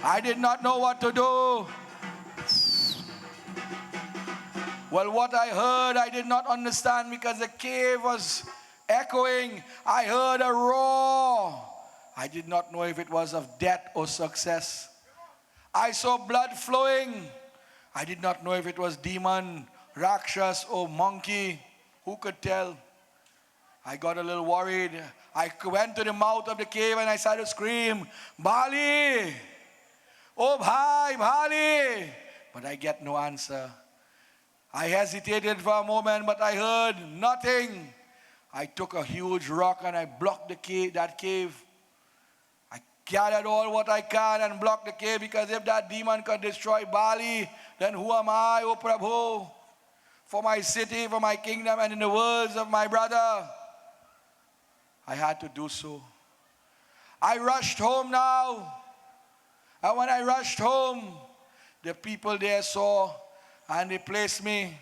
I did not know what to do. Well, what I heard, I did not understand because the cave was echoing. I heard a roar. I did not know if it was of death or success. I saw blood flowing. I did not know if it was demon, rakshas, or monkey. Who could tell? I got a little worried. I went to the mouth of the cave and I started to scream, Bali! Oh, bhai, Bali! But I get no answer. I hesitated for a moment, but I heard nothing. I took a huge rock and I blocked the cave, that cave. I gathered all what I can and blocked the cave, because if that demon could destroy Bali, then who am I, O Prabhu? For my city, for my kingdom, and in the words of my brother, I had to do so. I rushed home now. And when I rushed home, the people there saw and they placed me.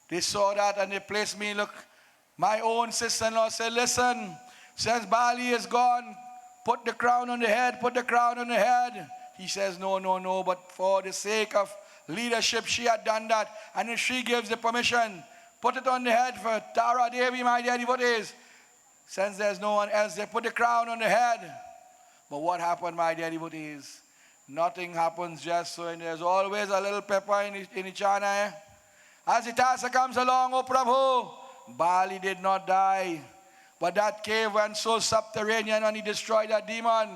They saw that and they placed me. Look, my own sister-in-law said, listen, since Bali is gone, put the crown on the head, put the crown on the head. He says, no, no, no, but for the sake of leadership, she had done that. And if she gives the permission, put it on the head for Tara Devi, my dear devotees. Since there's no one else, they put the crown on the head. But what happened, my dear devotees? Nothing happens just so, and there's always a little pepper in the chana. Eh? As the Tassa comes along, oh Prabhu, Bali did not die. But that cave went so subterranean when he destroyed that demon.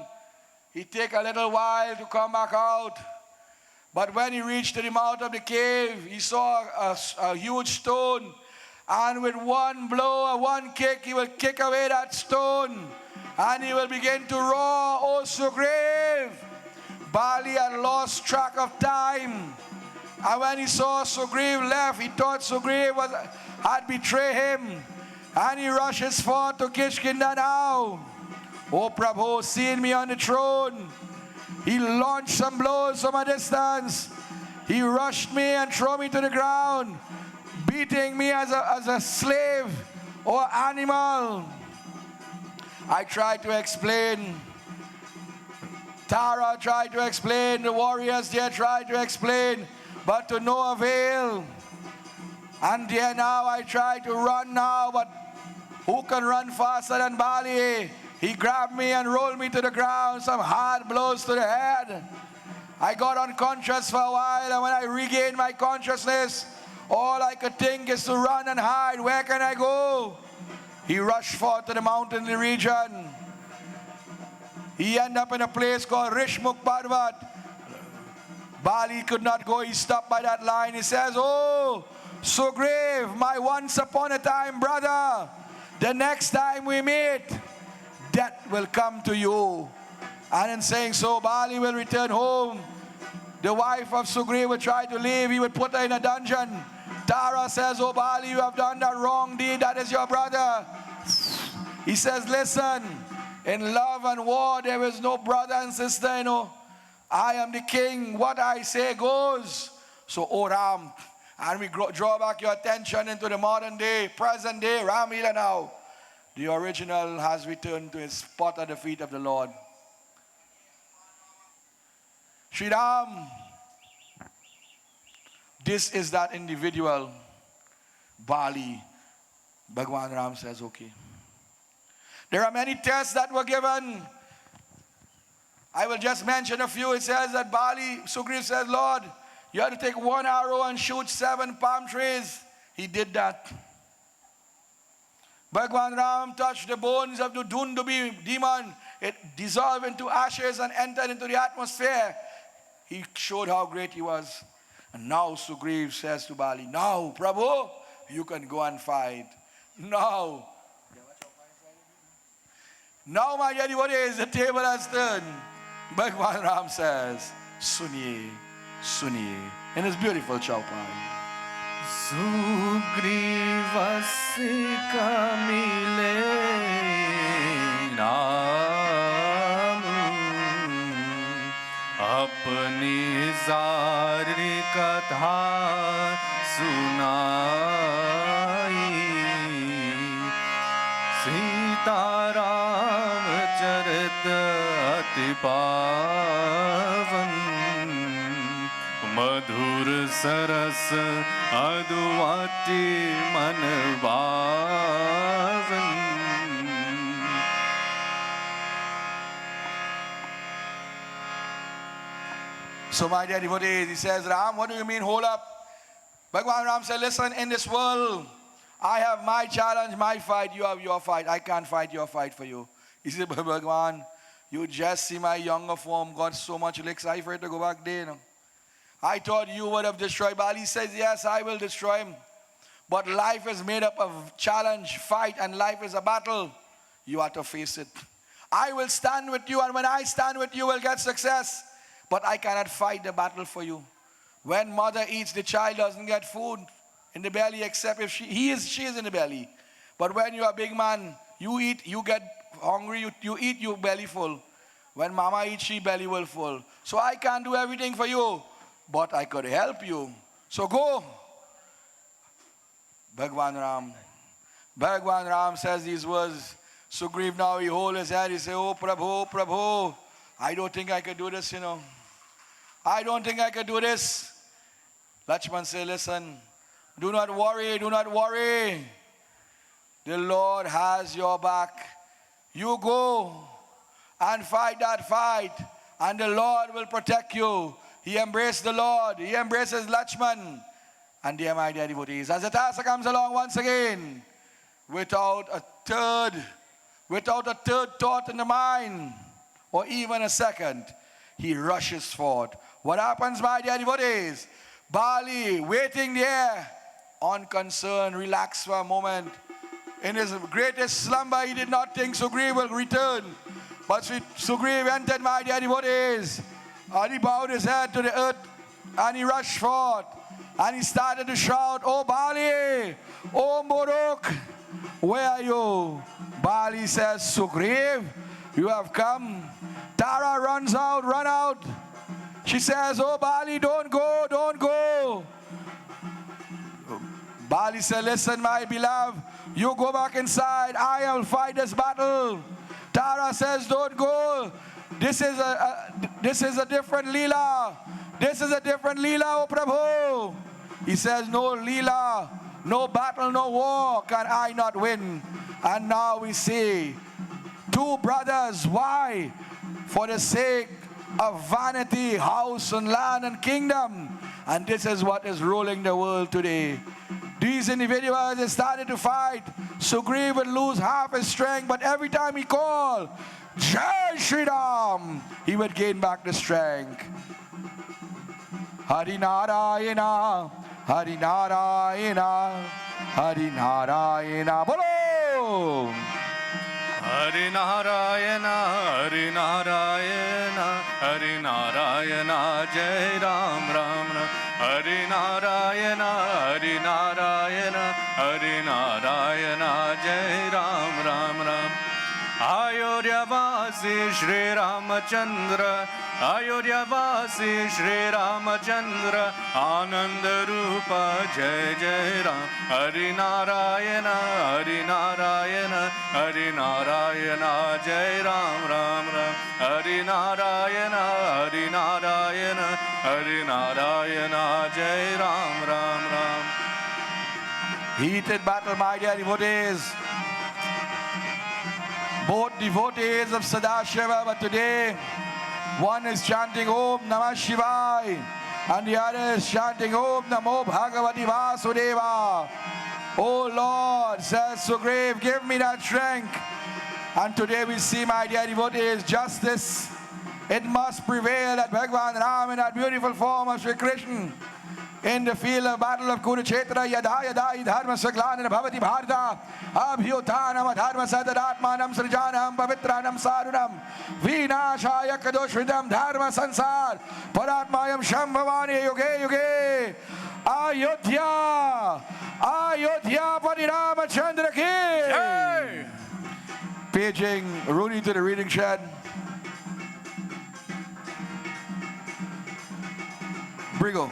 It take a little while to come back out. But when he reached to the mouth of the cave, he saw a huge stone. And with one blow or one kick, he will kick away that stone. And he will begin to roar, oh Sugriv. Bali had lost track of time. And when he saw Sugriv left, he thought Sugriv had betrayed him. And he rushes forth to Kishkinda now. Oh Prabhu, seeing me on the throne, he launched some blows from a distance. He rushed me and threw me to the ground, beating me as a slave or animal. I tried to explain. Tara tried to explain. The warriors there tried to explain, but to no avail. And there now I try to run now, but who can run faster than Bali? He grabbed me and rolled me to the ground, some hard blows to the head. I got unconscious for a while, and when I regained my consciousness, all I could think is to run and hide. Where can I go? He rushed forth to the mountain region. He ended up in a place called Rishmukh Parvat. Bali could not go. He stopped by that line. He says, oh, Sugriv, my once upon a time brother, the next time we meet, death will come to you. And in saying so, Bali will return home. The wife of Sugriv will try to leave. He will put her in a dungeon. Tara says, oh Bali, you have done that wrong deed. That is your brother. He says, listen, in love and war, there is no brother and sister, you know. I am the king. What I say goes. So, oh Ram, and we draw back your attention into the modern day, present day, Ramleela now. The original has returned to its spot at the feet of the Lord. Sri Ram, this is that individual. Bali. Bhagwan Ram says, okay. There are many tests that were given. I will just mention a few. It says that Bali, Sugriv says, Lord, you have to take one arrow and shoot 7 palm trees. He did that. Bhagwan Ram touched the bones of the Dundubi demon. It dissolved into ashes and entered into the atmosphere. He showed how great he was. And now Sugriv says to Bali, now, Prabhu, you can go and fight. Now, my dear devotees, the table has turned. Bhagwan Ram says, Suniye, Suniye, in his beautiful chaupai. Sugrivasika mile naam apni zari katha sunai Sitaram charit ati pavan Madhur saras aduvati manvavan. So my dear devotees, he says, Ram, what do you mean, hold up? Bhagwan Ram said, listen, in this world, I have my challenge, my fight, you have your fight. I can't fight your fight for you. He said, Bhagwan, you just see my younger form, got so much licks, I afraid to go back there. You know? I thought you would have destroyed Bali. He says, yes, I will destroy him. But life is made up of challenge, fight, and life is a battle. You have to face it. I will stand with you, and when I stand with you, will get success. But I cannot fight the battle for you. When mother eats, the child doesn't get food in the belly except if she is in the belly. But when you are a big man, you eat, you get hungry, you eat, you belly full. When mama eats, she belly will full. So I can't do everything for you, but I could help you. So go. Bhagwan Ram says these words. Sugriv now, he hold his head, he say, oh Prabhu, Prabhu, I don't think I could do this, you know. I don't think I could do this. Lakshman say, listen, do not worry, do not worry. The Lord has your back. You go and fight that fight, and the Lord will protect you. He embraced the Lord. He embraces Lakshman. And dear my dear devotees, as the task comes along once again, without a third thought in the mind, or even a second, he rushes forth. What happens, my dear devotees? Bali, waiting there, unconcerned, relaxed for a moment. In his greatest slumber, he did not think Sugriv will return. But Sugriv entered, my dear devotees, and he bowed his head to the earth, and he rushed forth, and he started to shout, oh Bali, oh Muruk, where are you? Bali says, Sugriv, you have come. Tara runs out, run out. She says, oh Bali, don't go, don't go. Bali said, listen, my beloved, you go back inside. I will fight this battle. Tara says, don't go. This is a different Leela. This is a different Leela, oh Prabhu. He says, no Leela, no battle, no war can I not win. And now we see two brothers. Why? For the sake of vanity, house and land and kingdom. And this is what is ruling the world today. These individuals, they started to fight. Sugriv would lose half his strength, but every time he called, Jai Shri Ram, he would gain back the strength. Hari Narayana, Hari Narayana, Hari Narayana. Bolo! Hari Narayana, Hari Narayana, Hari Narayana, Jai Ram Ram Ram. Hari Narayana, Hari Narayana, Hari Narayana, Jai Ram Ram Ram. Ayodhyavasi Shri Ramachandra अयोध्यावासी Shri Ramchandra आनंद रूप जय जय राम हरि नारायण हरि नारायण हरि नारायण जय राम राम राम हरि नारायण हरि नारायण हरि नारायण जय Ram Ram Ram. Heated battle, my dear devotees. Both devotees of Sadashiva, but today one is chanting Om Namah Shivaya and the other is chanting Om Namo Bhagavati Vasudeva. Oh Lord, says Sugriv, give me that strength. And today we see, my dear devotees, justice. It must prevail that Bhagavan Ram in that beautiful form of Sri Krishna in the field of battle of Kurukshetra, yada yada dharma saglanam bhavati bharata abhyutanam dharma sadaratmanam srijanam pavitranam sarunam vinashaya kadoshridam dharma sansar paratmayam shambhavani yuge yuge Ayodhya Ayodhya Pari Ramachandra ki Jai. Paging Rooney to the reading shed. Brigo.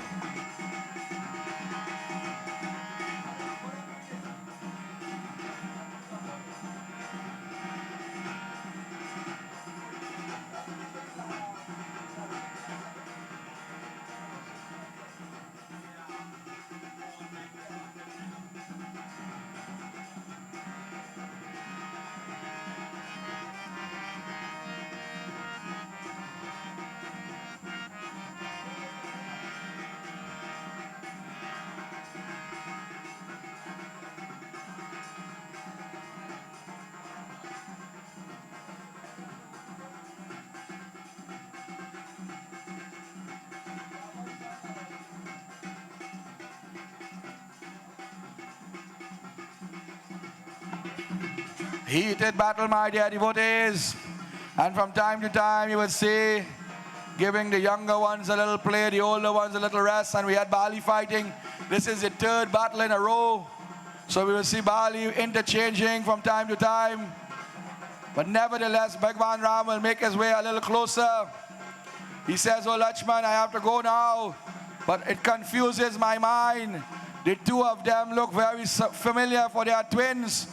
Heated battle, my dear devotees. And from time to time you would see giving the younger ones a little play, the older ones a little rest, and we had Bali fighting. This is the third battle in a row. So we will see Bali interchanging from time to time. But nevertheless, Bhagavan Ram will make his way a little closer. He says, oh Lakshman, I have to go now. But it confuses my mind. The two of them look very familiar, for they are twins.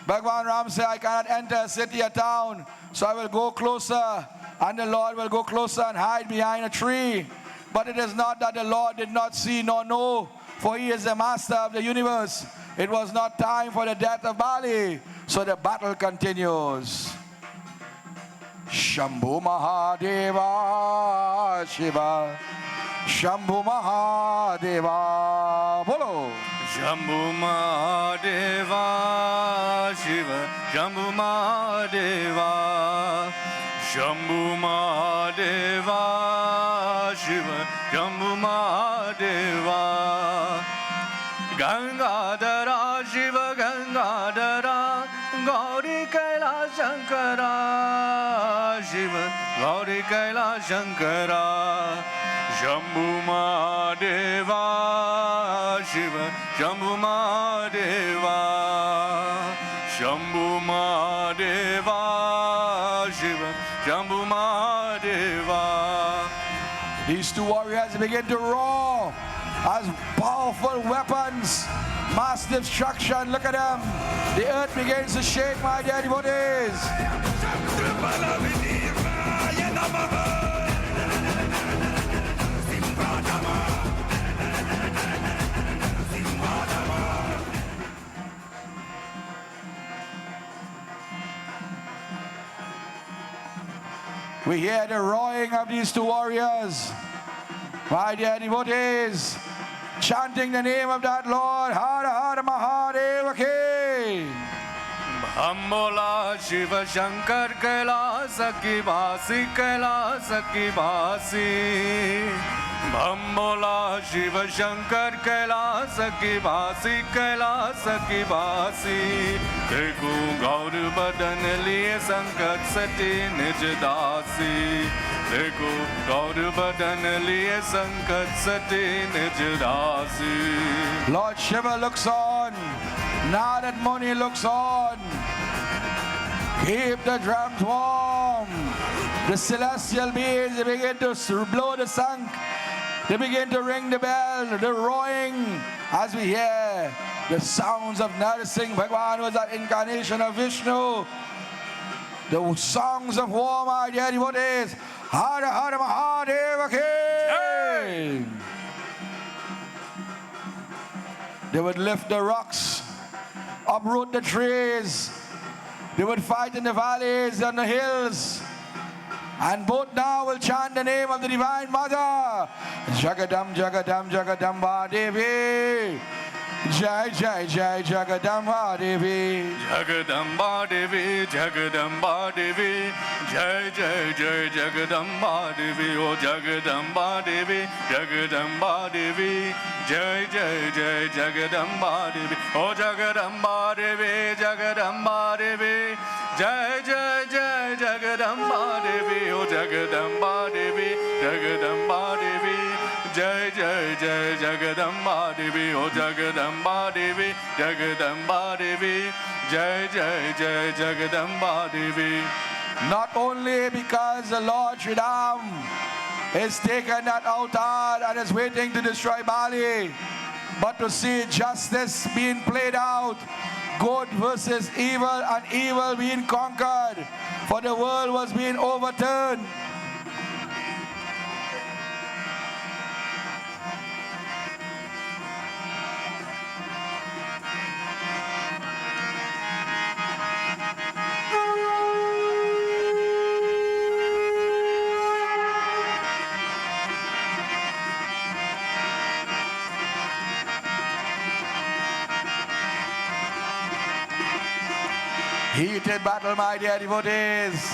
Bhagavan Ram said, I cannot enter a city or town, so I will go closer, and the Lord will go closer and hide behind a tree. But it is not that the Lord did not see nor know, for he is the master of the universe. It was not time for the death of Bali, so the battle continues. Shambhu Mahadeva Shiva, Shambhu Mahadeva, Bolo. Shambhu Mahadeva Shiva, Shambhu Mahadeva, Shambhu Mahadeva Shiva, Shambhu Mahadeva, Gangadhara Shiva Gangadhara, Gauri Kaila Shankara Shiva, Gauri Kaila Shankara, Shambhu Mahadeva Shiva, Shambhu Mahadeva, Shambhu Mahadeva Shiva, Shambhu Mahadeva. These two warriors begin to roar as powerful weapons, mass destruction. Look at them. The earth begins to shake, my dear devotees. We hear the roaring of these two warriors, my dear devotees, chanting the name of that Lord, Hara Hara Mahadeva Ki. Bhambola Shiva Shankar Kailasa ki Basi, Kailasa ki Basi. Bhambola Shiva Shankar Kailasa ki Basi, Kailasa ki Basi. Dekho gaur badan liye sankat sati nij dasi. Dekho gaur badan liye sankat sati nij dasi. Lord Shiva looks on, Narad Muni looks on. Keep the drums warm. The celestial beings, they begin to blow the song. They begin to ring the bell, the roaring, as we hear the sounds of Narsingh Bhagwan, who was that incarnation of Vishnu. The songs of war, my dear devotees. Hara Hara Mahadeva Ki. They would lift the rocks, uproot the trees. They would fight in the valleys and the hills. And both now will chant the name of the Divine Mother. Jagadam, Jagadam, Jagadamba Devi. Jai, Jai, Jai, Jagadamba Devi. Jagadamba Devi, Jagadamba Devi. Jai, Jai, Jai, Jagadamba Devi. Oh, Jagadamba Devi, Jagadamba Devi. Jai, Jai, Jai, Jagadamba Devi. Oh, Jagadamba Devi, Jagadamba Devi. Jai, Jai, Jai, Jagadamba Devi. Oh, Jagadamba Devi, Jagadamba Devi. Jai, Jai, Jai, Jagadamba Devi. Oh, Jagadamba Devi, Jagadamba Devi. Jai, Jai, Jai, Jagadamba Devi. Not only because the Lord Sri Ram is taken that avatar and is waiting to destroy Bali, but to see justice being played out, good versus evil, and evil being conquered, for the world was being overturned. Heated battle, my dear devotees.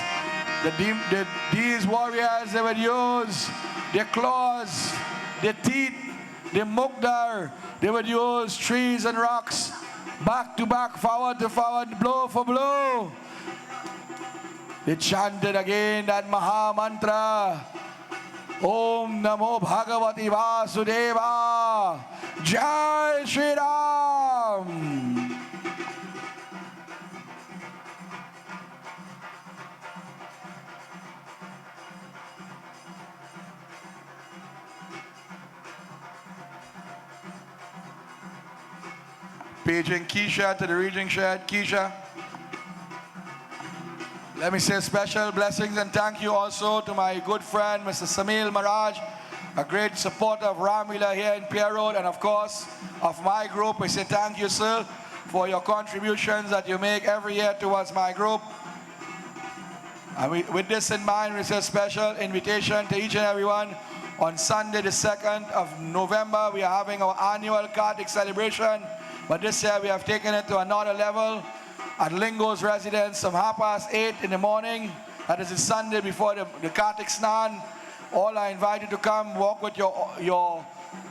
These warriors, they would use their claws, their teeth, their mukdar. They would use trees and rocks, back to back, forward to forward, blow for blow. They chanted again that Maha Mantra. Om Namo Bhagavati Vasudeva. Jai Shri Ram. Paging Keisha to the region shed. Keisha, let me say special blessings and thank you also to my good friend, Mr. Samil Maharaj, a great supporter of Ramleela here in Pierre Road, and of course, of my group. I say thank you, sir, for your contributions that you make every year towards my group. And with this in mind, we say a special invitation to each and everyone. On Sunday, the 2nd of November, we are having our annual Kartik celebration. But this year we have taken it to another level at Lingo's residence from 8:30 in the morning. That is the Sunday before the Kartik Snan. All are invited to come, walk with your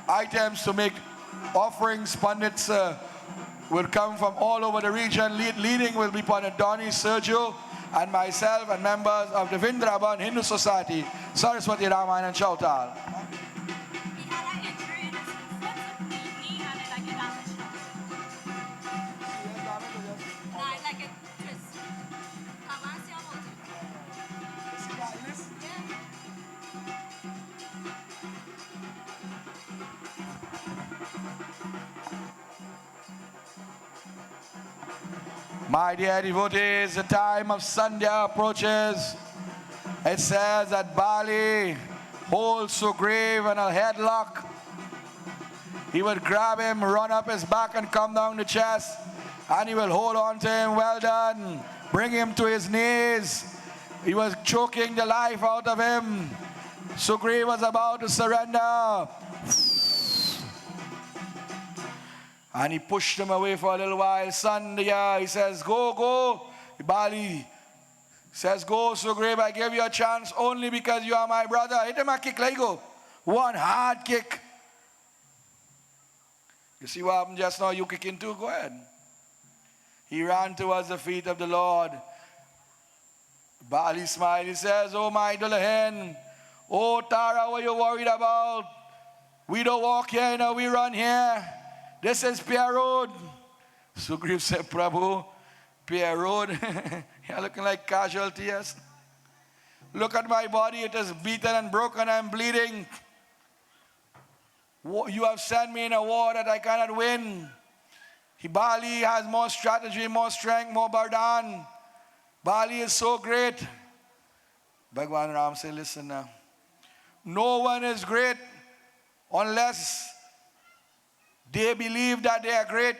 items to make offerings. Pundits will come from all over the region. Leading will be Pandit Donny, Sergio, and myself, and members of the Vindraban Hindu Society, Saraswati Ramayan and Chautal. My dear devotees, the time of Sandhya approaches. It says that Bali holds Sugriv in a headlock. He would grab him, run up his back and come down the chest, and he will hold on to him. Well done. Bring him to his knees. He was choking the life out of him. Sugriv was about to surrender. And he pushed him away for a little while. Sandhya, he says, go, go. Bali says, go, Sugriv, I give you a chance only because you are my brother. Hit him a kick, let go. One hard kick. You see what happened just now? You kick in too? Go ahead. He ran towards the feet of the Lord. Bali smiled. He says, oh, my Dullahan. Oh, Tara, what are you worried about? We don't walk here, you know, we run here. This is Pierre Road. Sugriv said, Prabhu, Pierre Road. You're looking like casualties. Look at my body, it is beaten and broken, I am bleeding. You have sent me in a war that I cannot win. Bali has more strategy, more strength, more bardan. Bali is so great. Bhagwan Ram said, listen now. No one is great unless they believe that they are great.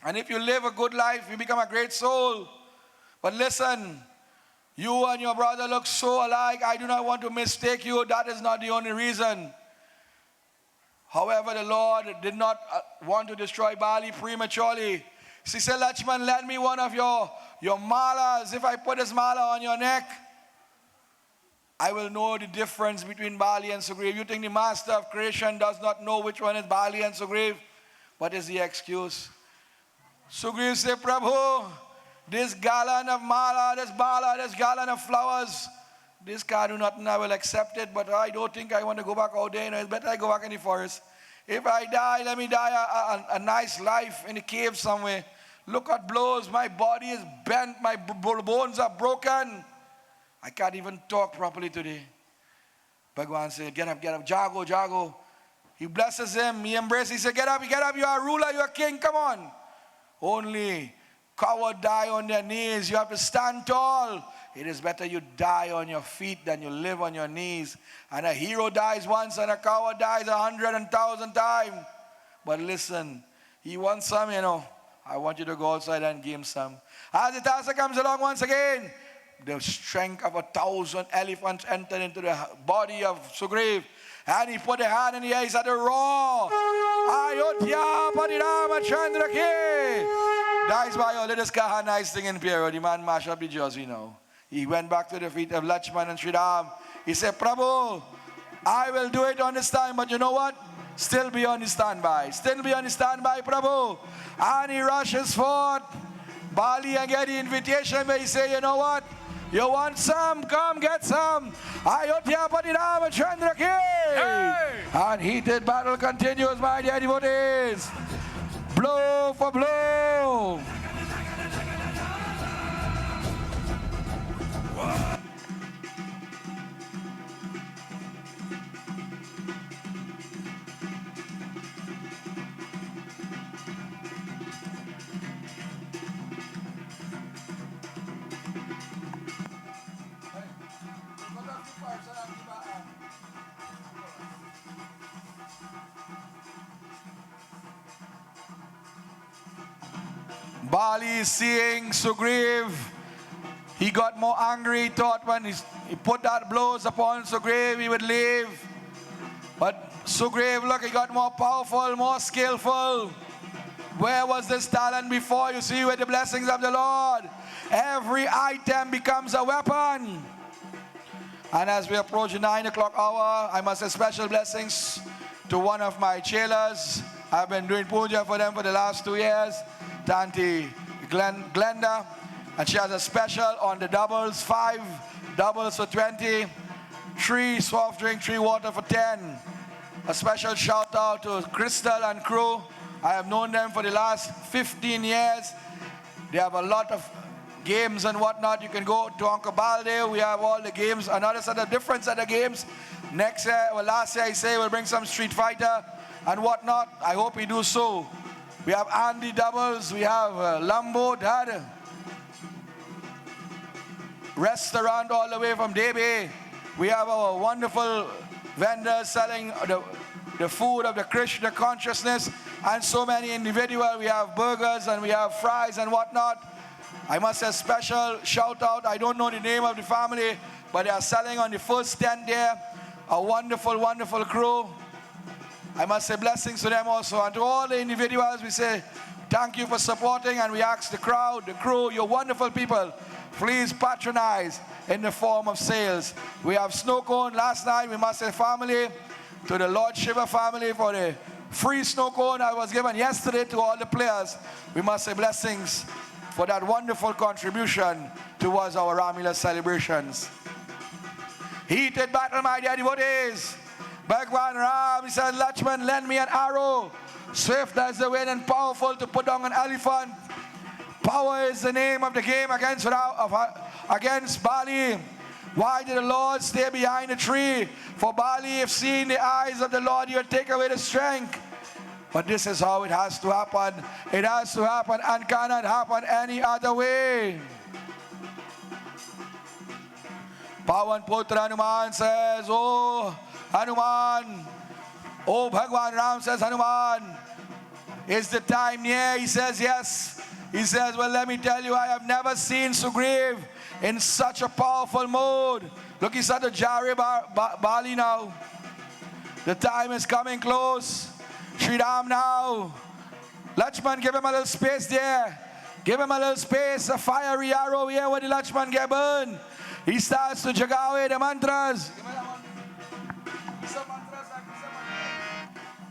And if you live a good life, you become a great soul. But listen, you and your brother look so alike. I do not want to mistake you. That is not the only reason. However, the Lord did not want to destroy Bali prematurely. He said, Lachman, lend me one of your malas. If I put this mala on your neck, I will know the difference between Bali and Sugriv. You think the master of creation does not know which one is Bali and Sugriv? What is the excuse? Sugriv said, Prabhu, this gallon of mala, this gallon of flowers, this car do nothing, I will accept it, but I don't think I want to go back out there. It's better I go back in the forest. If I die, let me die a nice life in a cave somewhere. Look at blows, my body is bent, my bones are broken. I can't even talk properly today. Bhagwan said, get up, Jago, Jago. He blesses him, he embraces, he said, get up, you are a ruler, you are a king, come on. Only cowards die on their knees, you have to stand tall. It is better you die on your feet than you live on your knees. And a hero dies once and a coward dies 100,000 times. But listen, he wants some, I want you to go outside and give him some. As the task comes along once again, the strength of 1,000 elephants entered into the body of Sugriv. And he put a hand in the air, he said, roar! Ayodhya Padirama Chandra Ki! That is why let us got a nice thing in Pierre Road. The man mashed up the jersey now. He went back to the feet of Lachman and Sridham. He said, Prabhu, I will do it on this time, but you know what? Still be on the standby. Still be on the standby, Prabhu. And he rushes forth. Bali and get the invitation where he say, you know what? You want some? Come get some. Ayodhya Padirama Chandra Ki. And heated battle continues, my dear devotees. Blow for blow. Bali seeing Sugriv, he got more angry. He thought when he put that blows upon Sugriv, he would leave. But Sugriv, look, he got more powerful, more skillful. Where was this talent before? You see, with the blessings of the Lord, every item becomes a weapon. And as we approach the 9 o'clock hour, I must say special blessings to one of my chelas. I've been doing puja for them for the last 2 years. Tanti Glenda, and she has a special on the doubles, 5 doubles for 20, 3 soft drink, 3 water for 10. A special shout out to Crystal and crew. I have known them for the last 15 years. They have a lot of games and whatnot. You can go to Uncle Balde. We have all the games, another set of different set of games. Next year, last year I say we'll bring some Street Fighter and whatnot. I hope we do so. We have Andy doubles, we have Lambo Dad, restaurant all the way from Debe. We have our wonderful vendors selling the food of the Krishna consciousness, and so many individuals. We have burgers and we have fries and whatnot. I must say special shout out, I don't know the name of the family, but they are selling on the first tent there. A wonderful, wonderful crew. I must say blessings to them also. And to all the individuals, we say thank you for supporting, and we ask the crowd, the crew, your wonderful people, please patronize in the form of sales. We have snow cone. Last night, we must say family, to the Lord Shiva family for the free snow cone I was given yesterday to all the players. We must say blessings for that wonderful contribution towards our Ramleela celebrations. Heated battle, my dear devotees. Bhagwan Ram, he said, Lachman, lend me an arrow. Swift as the wind and powerful to put down an elephant. Power is the name of the game against Bali. Why did the Lord stay behind the tree? For Bali, if seen the eyes of the Lord, He'll take away the strength. But this is how it has to happen. It has to happen and cannot happen any other way. Pawan Putra Hanuman says, oh Hanuman, oh Bhagwan Ram says, Hanuman, is the time near? He says, yes. He says, well, let me tell you, I have never seen Sugriv in such a powerful mode. Look, he's at the Jari Bali now. The time is coming close. Sri Ram now. Lakshman, give him a little space there. Give him a little space. A fiery arrow here where the Lakshman get burned. He starts to jog away the mantras.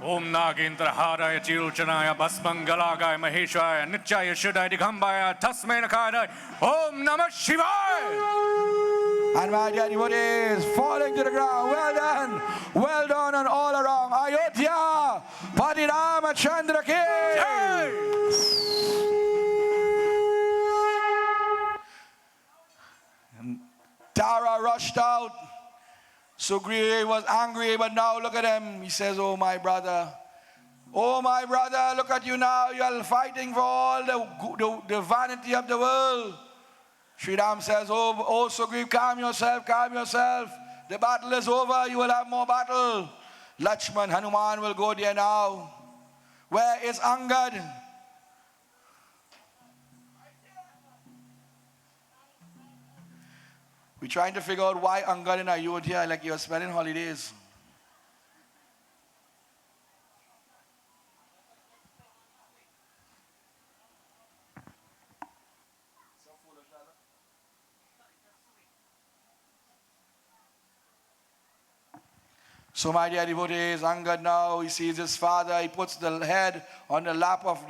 Om Nagendra Haraya Chiruchanaya Basmangalagaya Maheshwaya Nityaya Shuddhaya Digambaya Tasmai Nakadaya Om Namah Shivaya. And my dear devotees, falling to the ground. Well done and all around. Ayodhya Padinama Chandra Ki. Tara rushed out. Sugriv was angry, but now look at him. He says, oh my brother, look at you now. You are fighting for all the vanity of the world. Sri Ram says, oh Sugriv, calm yourself. The battle is over. You will have more battle. Lakshman, Hanuman will go there now. Where is Angad? We're trying to figure out why Angad and Ayodhya like you're spending holidays. So my dear devotees, Angad now, he sees his father, he puts the head on the lap of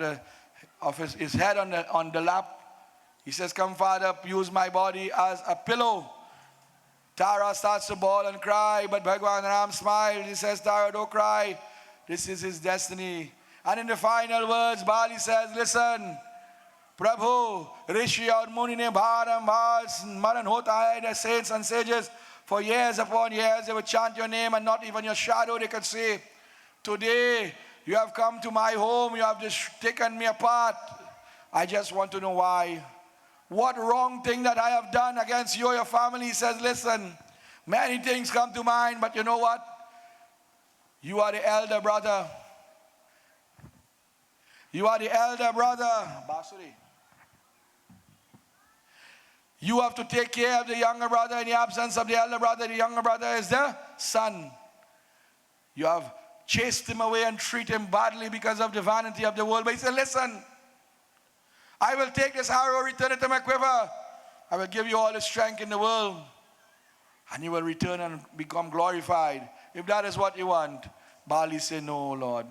his head on the lap. He says, come father, use my body as a pillow. Tara starts to bawl and cry, but Bhagwan Ram smiles. He says, Tara, don't cry. This is his destiny. And in the final words, Bali says, listen, Prabhu, Rishi aur Muni ne maran hota hai, the saints and sages, for years upon years, they would chant your name and not even your shadow they could see. Today, you have come to my home, you have just taken me apart. I just want to know why. What wrong thing that I have done against you or your family? He says, listen, many things come to mind, but you know what? You are the elder brother. You are the elder brother. Basuri. You have to take care of the younger brother. In the absence of the elder brother, the younger brother is the son. You have chased him away and treat him badly because of the vanity of the world. But he said, listen, I will take this arrow, return it to my quiver. I will give you all the strength in the world. And you will return and become glorified. If that is what you want. Bali said, no, Lord.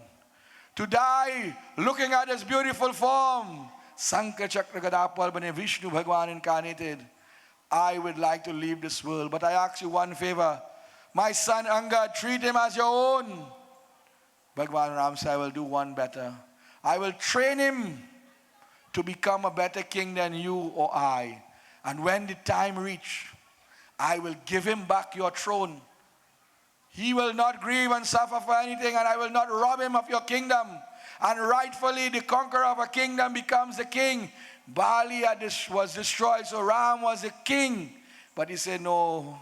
To die looking at his beautiful form. Sankha Chakra Gadapal Bane Vishnu Bhagwan incarnated. I would like to leave this world. But I ask you one favor. My son Angad, treat him as your own. Bhagwan Ram said, I will do one better. I will train him to become a better king than you or I. And when the time reach, I will give him back your throne. He will not grieve and suffer for anything, and I will not rob him of your kingdom. And rightfully the conqueror of a kingdom becomes the king. Bali was destroyed, so Ram was the king. But he said, no,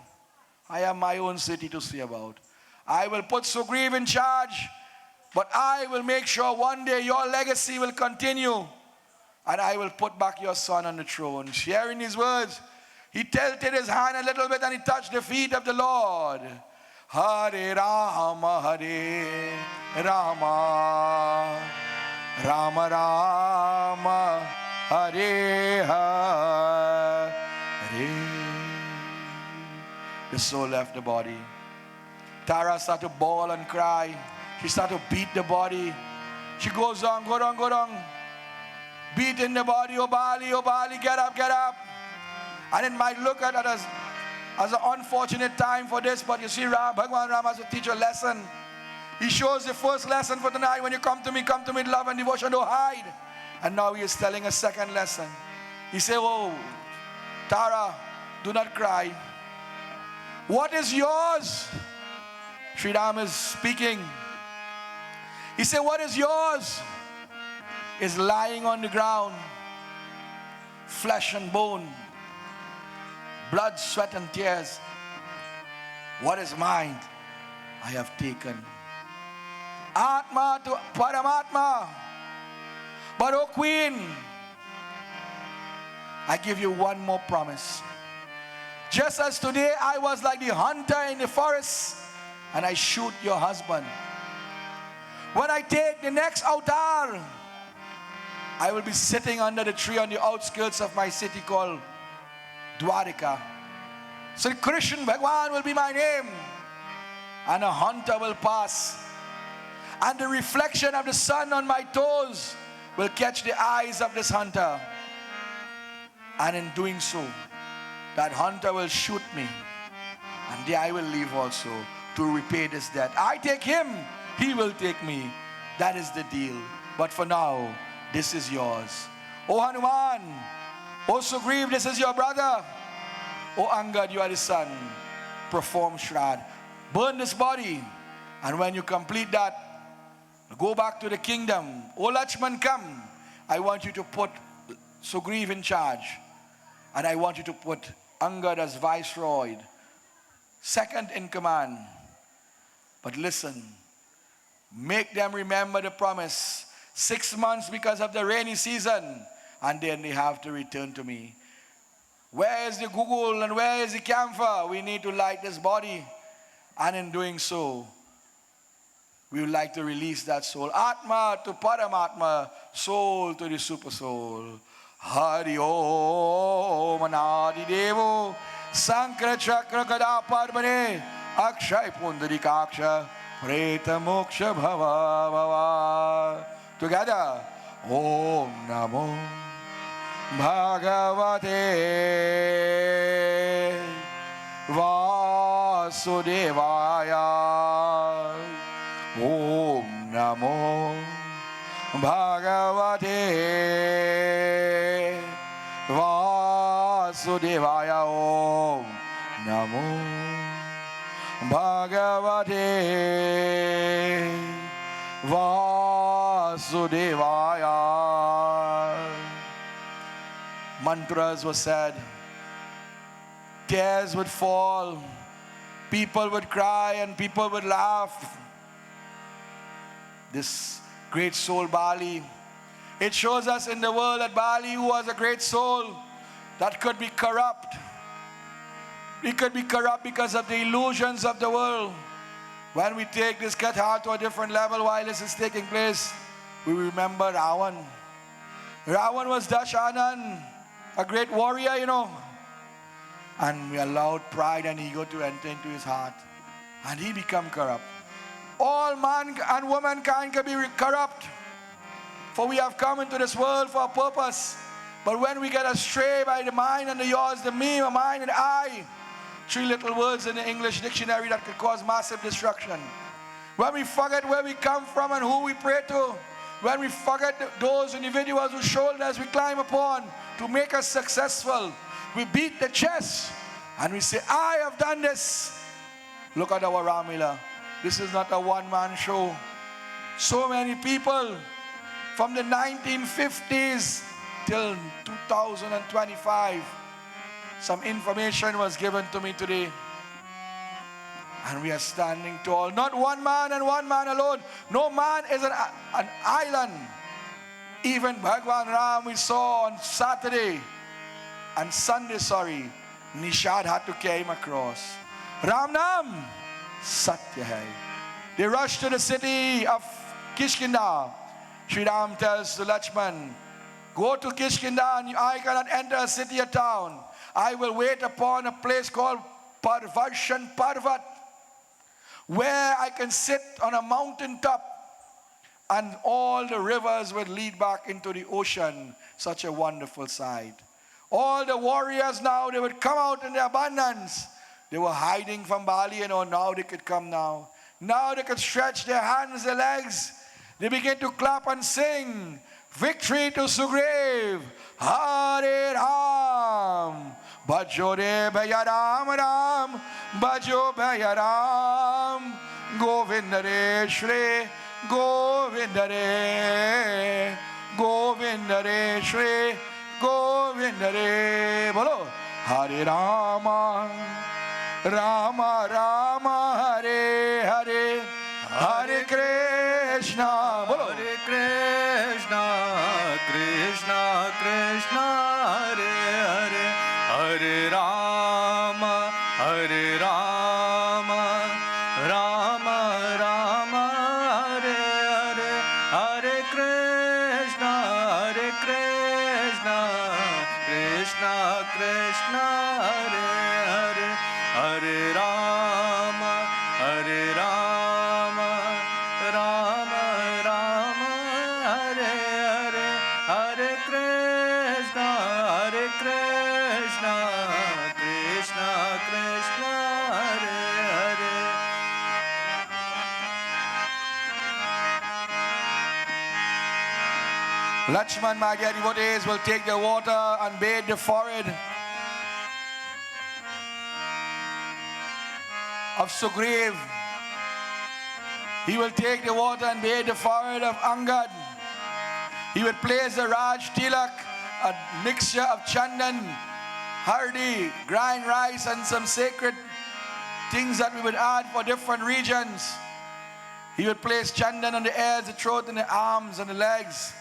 I have my own city to see about. I will put Sugriv in charge, but I will make sure one day your legacy will continue. And I will put back your son on the throne. Sharing his words, he tilted his hand a little bit and he touched the feet of the Lord. Hare Rama, Hare Rama, Rama Rama, Hare Hare. The soul left the body. Tara started to bawl and cry. She started to beat the body. She goes on, go down. Beating the body, oh Bali, get up. And it might look at it as an unfortunate time for this, but you see, Bhagwan Ram has to teach a lesson. He shows the first lesson for tonight. When you come to me with love and devotion, don't hide. And now he is telling a second lesson. He said, oh, Tara, do not cry. What is yours? Sri Ram is speaking. He said, what is yours is lying on the ground, flesh and bone, blood, sweat and tears. What is mine, I have taken. Atma to Paramatma. But oh Queen, I give you one more promise. Just as today I was like the hunter in the forest and I shoot your husband. When I take the next avatar, I will be sitting under the tree on the outskirts of my city called Dwarika. So Krishna Bhagwan will be my name, and a hunter will pass, and the reflection of the sun on my toes will catch the eyes of this hunter, and in doing so, that hunter will shoot me, and there I will live also to repay this debt. I take him, he will take me. That is the deal. But for now, this is yours. O Hanuman, O Sugriv, this is your brother. O Angad, you are the son. Perform Shraddha. Burn this body. And when you complete that, go back to the kingdom. O Lakshman, come. I want you to put Sugriv in charge. And I want you to put Angad as viceroy, second in command. But listen, make them remember the promise. 6 months because of the rainy season, and then they have to return to me. Where is the Google and where is the camphor? We need to light this body, and in doing so, we would like to release that soul. Atma to Paramatma, soul to the super soul. Hari Om Anadi Devo Sankara Chakra Kada Padmane Akshay Pundarikaksha Preta Moksha Bhava Bhava. Together, Om Namo Bhagavate Vasudevaya. Om Namo Bhagavate Vasudevaya. Om Namo Bhagavate Vasudevaya. Mantras were said, tears would fall, people would cry and people would laugh. This great soul Bali, it shows us in the world that Bali, who was a great soul that could be corrupt, he could be corrupt because of the illusions of the world. When we take this katha to a different level while this is taking place, we remember Ravan. Ravan was Dashanan, a great warrior, you know. And we allowed pride and ego to enter into his heart. And he became corrupt. All man and womankind can be corrupt. For we have come into this world for a purpose. But when we get astray by the mind and the yours, the me, the mine and I, 3 little words in the English dictionary that could cause massive destruction. When we forget where we come from and who we pray to, when we forget those individuals whose shoulders we climb upon to make us successful, we beat the chest and we say, I have done this. Look at our Ramleela. This is not a one-man show. So many people from the 1950s till 2025, some information was given to me today. And we are standing tall. Not one man and one man alone. No man is an island. Even Bhagwan Ram we saw on Saturday and Sunday, Nishad had to carry him across. Ram Nam, Satya hai. They rushed to the city of Kishkinda. Sri Ram tells to Lakshman, go to Kishkinda and I cannot enter a city or town. I will wait upon a place called Parvarshan Parvat, where I can sit on a mountain top and all the rivers will lead back into the ocean. Such a wonderful sight. All the warriors now, they would come out in their abundance. They were hiding from Bali, now they could come now. Now they could stretch their hands, their legs. They begin to clap and sing, victory to Sugriv, Hare Ram, Bhajore Bhaya Ram Ram, Bajo Bayaram, Govindare Shri, Govindare, Govindare Shri, Govindare. Bolo, Hare Rama, Rama Rama, Hare Hare, Hare Krishna. Bolo, Hare Krishna, Krishna Krishna, Hare Hare, Hare Rama, Hare Rama, Rama Rama, Hare Hare, Hare Krishna, Krishna Krishna, Hare Hare, Hare Rama, Hare Rama, Rama Rama, Hare Hare, Hare Krishna, Krishna Krishna, Hare Hare. Lakshman, my dear devotees, will take the water and bathe the forehead of Sugriv. He will take the water and bathe the forehead of Angad. He would place the Raj Tilak, a mixture of chandan, hardi, grind rice, and some sacred things that we would add for different regions. He would place chandan on the ears, the throat, and the arms and the legs.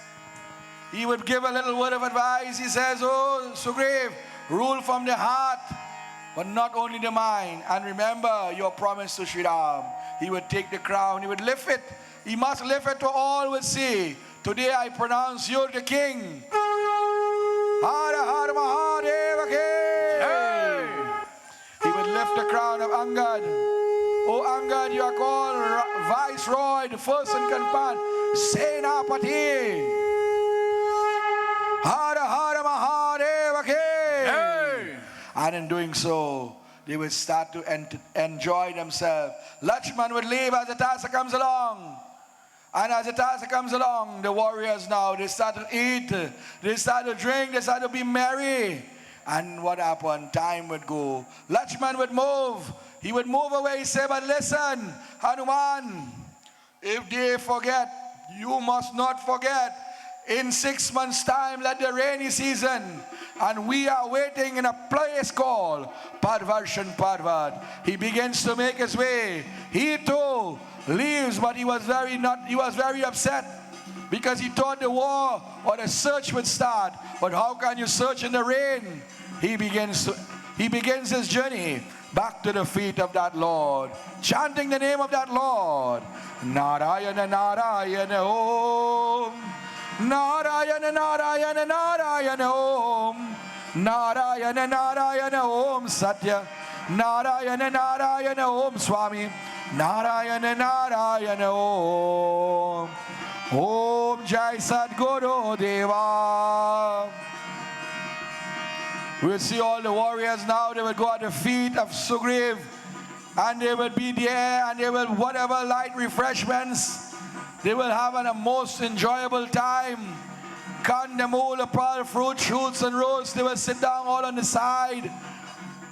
He would give a little word of advice. He says, oh, Sugriv, rule from the heart, but not only the mind. And remember your promise to Sri Ram. He would take the crown. He would lift it. He must lift it to all would see. Today I pronounce you the king. Hara Hara Mahadeva King. He would lift the crown of Angad. Oh Angad, you are called Viceroy, the first in command, Senapati. Hara Hara Mahadeva King. And in doing so, they would start to enjoy themselves. Lakshman would leave as the task comes along. And as the task comes along, the warriors now, they start to eat, they start to drink, they start to be merry. And what happened? Time would go. Lakshman would move. He would move away. He said, but listen, Hanuman, if they forget, you must not forget. In 6 months' time, let the rainy season, and we are waiting in a place called Parvarshan Parvat. He begins to make his way. He too leaves, but he was very upset because he thought the war or the search would start. But how can you search in the rain? He begins his journey back to the feet of that Lord, chanting the name of that Lord. Narayana Narayana Om. Narayana Narayana Narayana Om. Narayana Narayana Om Satya. Narayana Narayana Om Swami. Narayana Narayana Om. Om Jai Sadguru Deva. We'll see all the warriors now. They will go at the feet of Sugriv, and they will be there, and they will whatever light refreshments. They will have a most enjoyable time. Kandamula, pearl, fruit, shoots, and roots. They will sit down all on the side.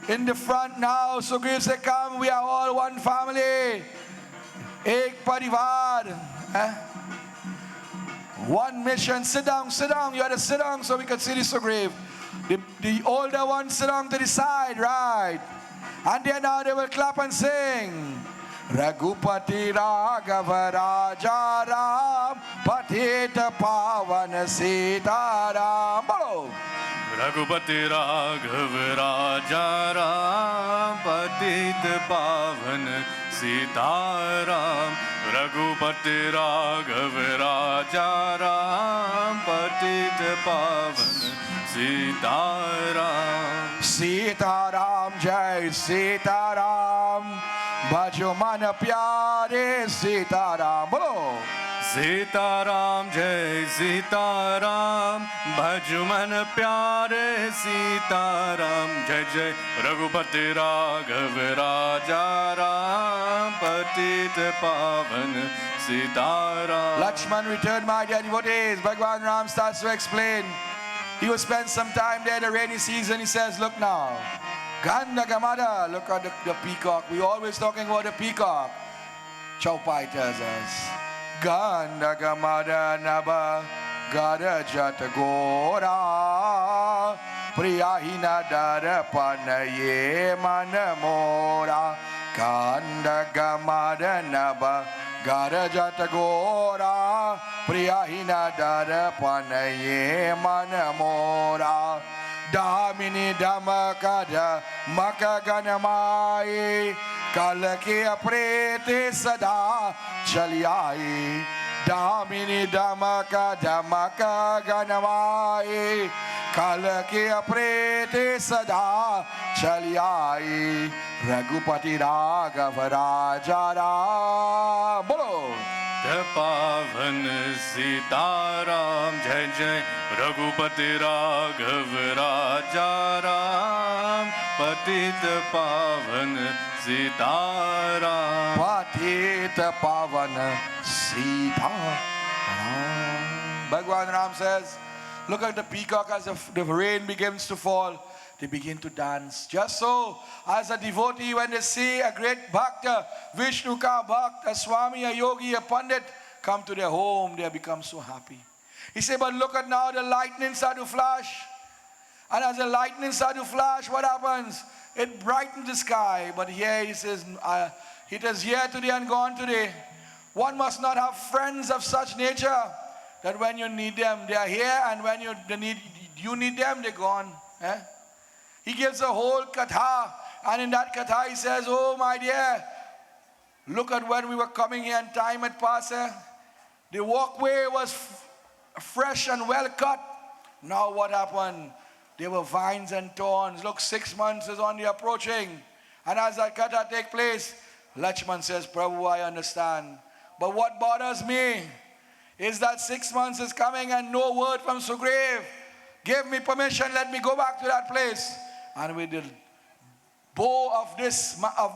In the front now, Sugriv said, come, we are all one family. Ek parivar. One mission. Sit down, sit down. You had to sit down so we could see the Sugriv. The older ones sit down to the side, right? And then now they will clap and sing. Raghupati Raghava Raja Ram Patita Pavana Sitaram. Bolo. Raghupati Raghava Raja Ram Patita Pavana Sitaram. Raghupati Raghava Raja Ram Patita Pavana Sitaram. Sitaram Jai Sitaram. Bhajo mana pyare Sitaram. Bolo. Sitaram Jai Sitaram. Bhajo mana pyare Sitaram. Jai Jai Raghupati Raghava Raja Ram Patita Pavan Sitaram. Lakshman returned, my dear devotees. Bhagwan Ram starts to explain. He will spend some time there in the rainy season. He says, look now, Ganda Gamada, look at the peacock. We always talking about the peacock. Chaupai tells us. Ganda Gamada Naba Gada Jatagora Priyahina Dara Panaye Manamora Ganda Gamada Naba Gada Jatagora Priyahina Dara Panaye Manamora Damini Damakada Makaganamai Kalaki Aprete Sada Chaliai Damini Damakada Makaganamai Kalaki Aprete Sada Chaliai Raghupati Raghavarajara Bolo पावन सीताराम जय जय रघुपति राघव राजा राम पतित पावन Sitaram Patit Pavan Sita Ram. Bhagwan Ram says, look at the peacock as the rain begins to fall. They begin to dance. Just so, as a devotee, when they see a great bhakta, Vishnu ka bhakt, a Swami, a yogi, a pandit, come to their home, they become so happy. He said, but look at now, the lightning start to flash. And as the lightning start to flash, what happens? It brightens the sky. But here he says, it is here today and gone today. One must not have friends of such nature that when you need them, they are here, and when you need them, they're gone. Eh? He gives a whole katha, and in that katha he says, oh my dear, look at when we were coming here and time had passed. The walkway was fresh and well cut. Now what happened? There were vines and thorns. Look, 6 months is on the approaching. And as that katha take place, Lakshman says, Prabhu, I understand. But what bothers me is that 6 months is coming and no word from Sugriv. Give me permission, let me go back to that place. And with the bow of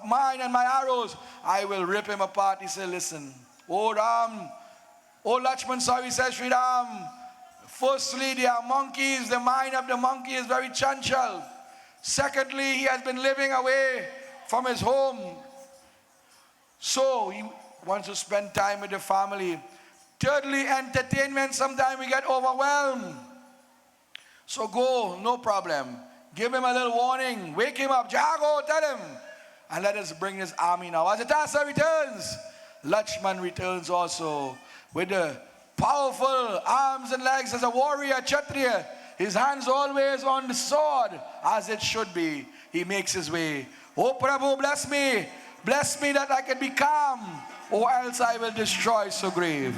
mine and my arrows, I will rip him apart. He said, listen, oh Ram, oh Lakshman, sorry, says Sri Ram. Firstly, they are monkeys. The mind of the monkey is very chanchal. Secondly, he has been living away from his home. So he wants to spend time with the family. Thirdly, entertainment. Sometimes we get overwhelmed. So go, no problem. Give him a little warning. Wake him up. Jago, tell him. And let us bring his army now. As Atasa returns, Lakshman returns also with the powerful arms and legs as a warrior, Kshatriya. His hands always on the sword, as it should be. He makes his way. Oh Prabhu, bless me. Bless me that I can be calm, or else I will destroy Sugriv.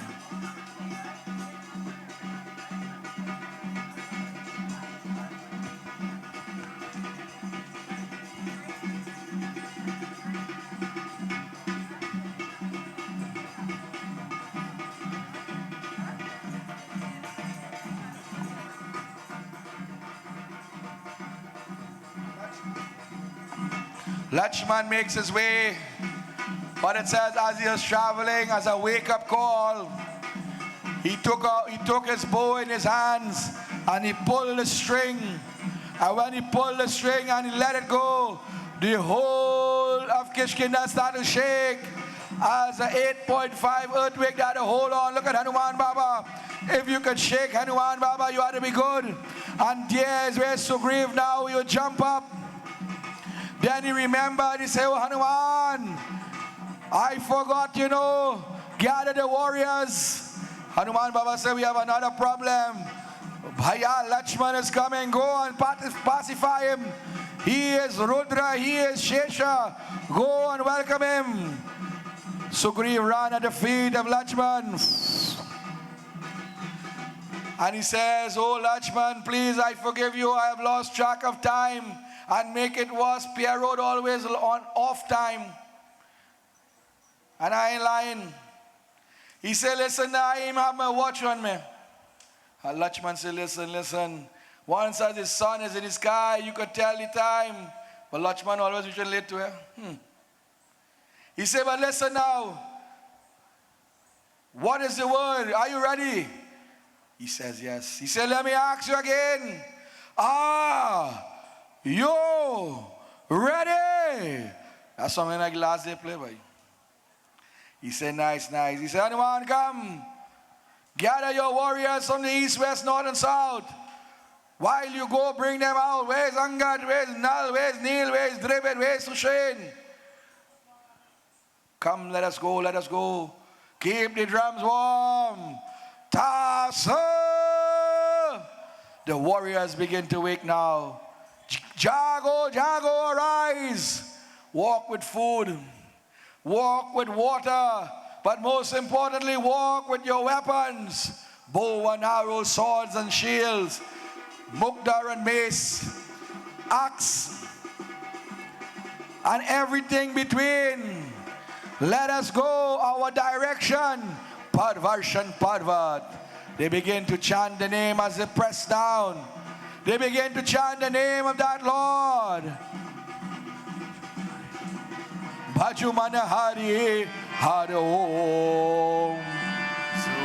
Lakshman makes his way, but it says as he was traveling, as a wake-up call, he took his bow in his hands and he pulled the string. And when he pulled the string and he let it go, the whole of Kishkinda started to shake as an 8.5 earthquake that had to hold on. Look at Hanuman Baba. If you could shake Hanuman Baba, you ought to be good. And there is where Sugriv now, you jump up. Then he remembered, he said, oh Hanuman, I forgot, gather the warriors. Hanuman Baba said, we have another problem. Bhaiya, Lakshman is coming, go and pacify him. He is Rudra, he is Shesha, go and welcome him. Sugriv ran at the feet of Lakshman. And he says, oh Lakshman, please, I forgive you, I have lost track of time. And make it worse, Pierre Road always on off time. And I ain't lying. He said, listen, I ain't have my watch on me. And Lakshman said, listen. Once as his sun is in the sky, you could tell the time. But Lakshman always usually late to him. He said, but listen now. What is the word? Are you ready? He says, yes. He said, let me ask you again. Ready? That's something like last day play, boy. He said, nice, nice. He said, anyone come? Gather your warriors from the east, west, north, and south. While you go, bring them out. Where's Angad? Where's Nal? Where's Neil? Where's Driven? Where's Sushain? Come, let us go, let us go. Keep the drums warm. Tassa! The warriors begin to wake now. Jago, Jago, arise. Walk with food. Walk with water. But most importantly, walk with your weapons. Bow and arrow, swords and shields. Mukdar and mace. Axe. And everything between. Let us go our direction. Padvarshan Padvat. They begin to chant the name as they press down. They begin to chant the name of that Lord. Bhajumana Hari Hari Om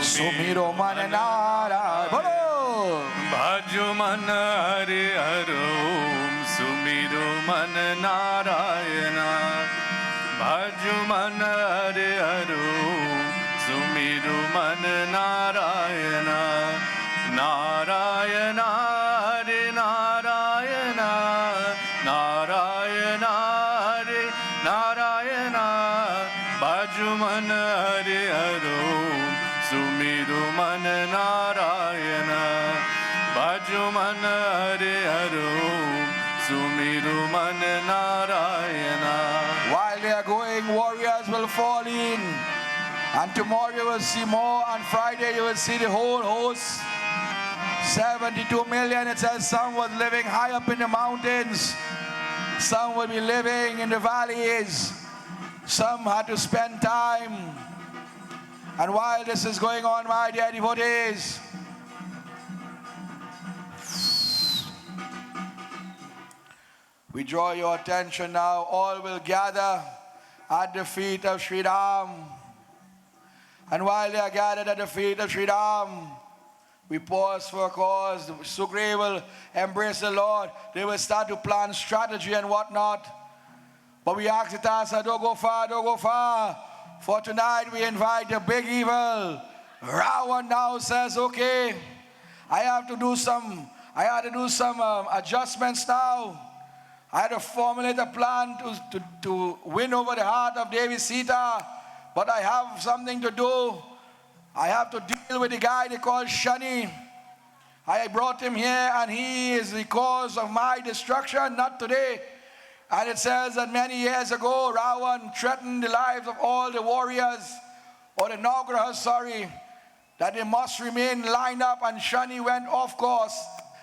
Sumiro Mananara Bolo Bhajumana Hari Hari Om Sumiro Mananarayana Bhajumana Hari Hari Om Sumiro Mananarayana Narayana Hari Narayana Narayana Hari Narayana Bhajumana Hari Hari Om Sumiro Mananarayana Bhajumana Hari Hari Om Sumiro Mananarayana. While they are going, warriors will fall in. And tomorrow you will see more. On Friday you will see the whole host. 72 million. It says some was living high up in the mountains. Some will be living in the valleys. Some had to spend time. And while this is going on, my dear devotees, we draw your attention now. All will gather at the feet of Sri Ram. And while they are gathered at the feet of Sri Ram, we pause for a cause. The Sugri will embrace the Lord. They will start to plan strategy and whatnot. But we ask it as don't go far, don't go far. For tonight we invite the big evil. Ravan now says, okay, I had to do some adjustments now. I had to formulate a plan to win over the heart of Devi Sita. But I have something to do. I have to deal with the guy they call Shani. I brought him here and he is the cause of my destruction, not today. And it says that many years ago, Ravan threatened the lives of all the warriors, or the Nagrahas, sorry, that they must remain lined up, and Shani went off course.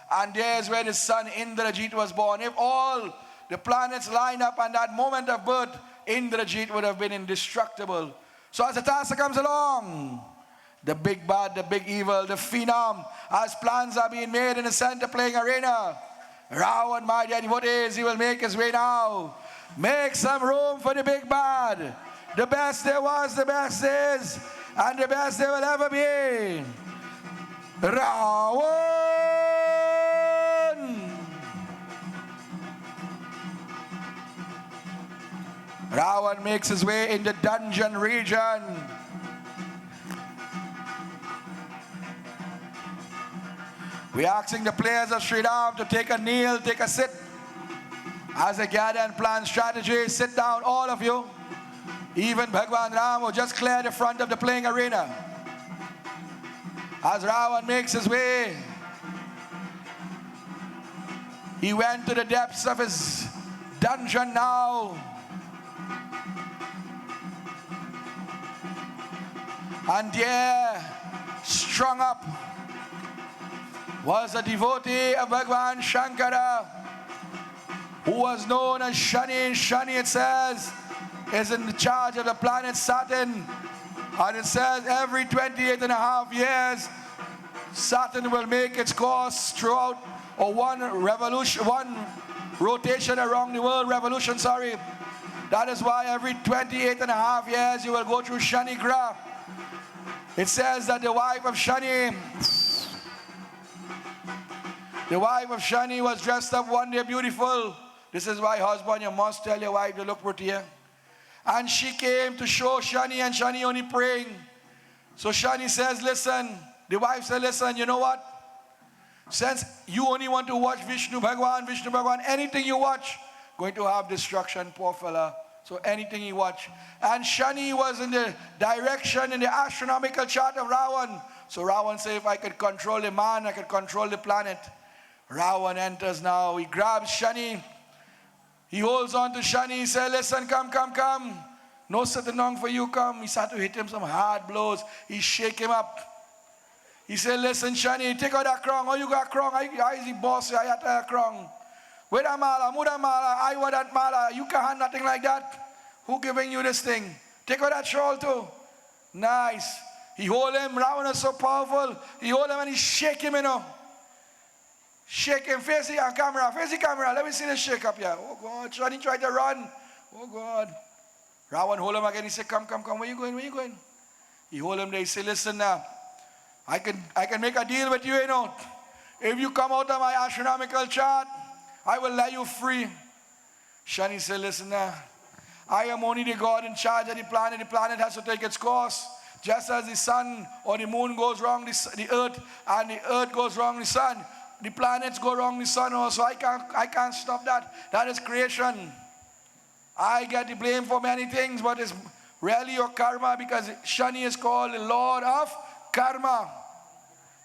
And there's where the son Indrajit was born. If all the planets line up on that moment of birth, Indrajit would have been indestructible. So as the Tassa comes along, the big bad, the big evil, the phenom, as plans are being made in the center playing arena, Ravan, my dear devotees, he will make his way now. Make some room for the big bad. The best there was, the best is, and the best there will ever be. Ravan! Ravan makes his way in the dungeon region. We're asking the players of Sri Ram to take a kneel, take a sit. As they gather and plan strategy, sit down, all of you. Even Bhagwan Ram will just clear the front of the playing arena. As Ravan makes his way, he went to the depths of his dungeon now. And there, strung up, was a devotee of Bhagwan Shankara, who was known as Shani. Shani, it says, is in charge of the planet Saturn. And it says every 28.5 years, Saturn will make its course throughout, or one rotation around the world, revolution, sorry. That is why every 28.5 years you will go through Shani Graph. It says that the wife of Shani was dressed up one day beautiful, This is why, husband, you must tell your wife to look prettier. And she came to show Shani, and Shani only praying. So Shani says, listen, the wife said, listen, you know what? Since you only want to watch Vishnu Bhagwan, anything you watch, going to have destruction, poor fella. So anything he watch. And Shani was in the direction, in the astronomical chart of Ravan. So Ravan said, if I could control the man, I could control the planet. Ravan enters now. He grabs Shani. He holds on to Shani. He said, listen, come. No sitting down for you, come. He started to hit him some hard blows. He shake him up. He said, listen, Shani, take out that crown. Oh, you got crown. I is the boss. I have that crown. Where that mala? Muda mala? I want that mala. You can't have nothing like that. Who giving you this thing? Take out that shawl too. Nice. He hold him. Ravan is so powerful. He hold him and he shake him, you know. Shake him. Face the camera. Face the camera. Let me see the shake up here. Oh, God. Shani tried to run. Oh, God. Ravan hold him again. He said, come. Where you going? He hold him there. He said, listen now. I can make a deal with you, you know. If you come out of my astronomical chart, I will let you free. Shani said, listen now. I am only the God in charge of the planet. The planet has to take its course. Just as the sun or the moon goes wrong, the earth, and the earth goes wrong, the sun. The planets go wrong, the sun also. I can't stop that. That is creation. I get the blame for many things, but it's really your karma, because Shani is called the Lord of Karma.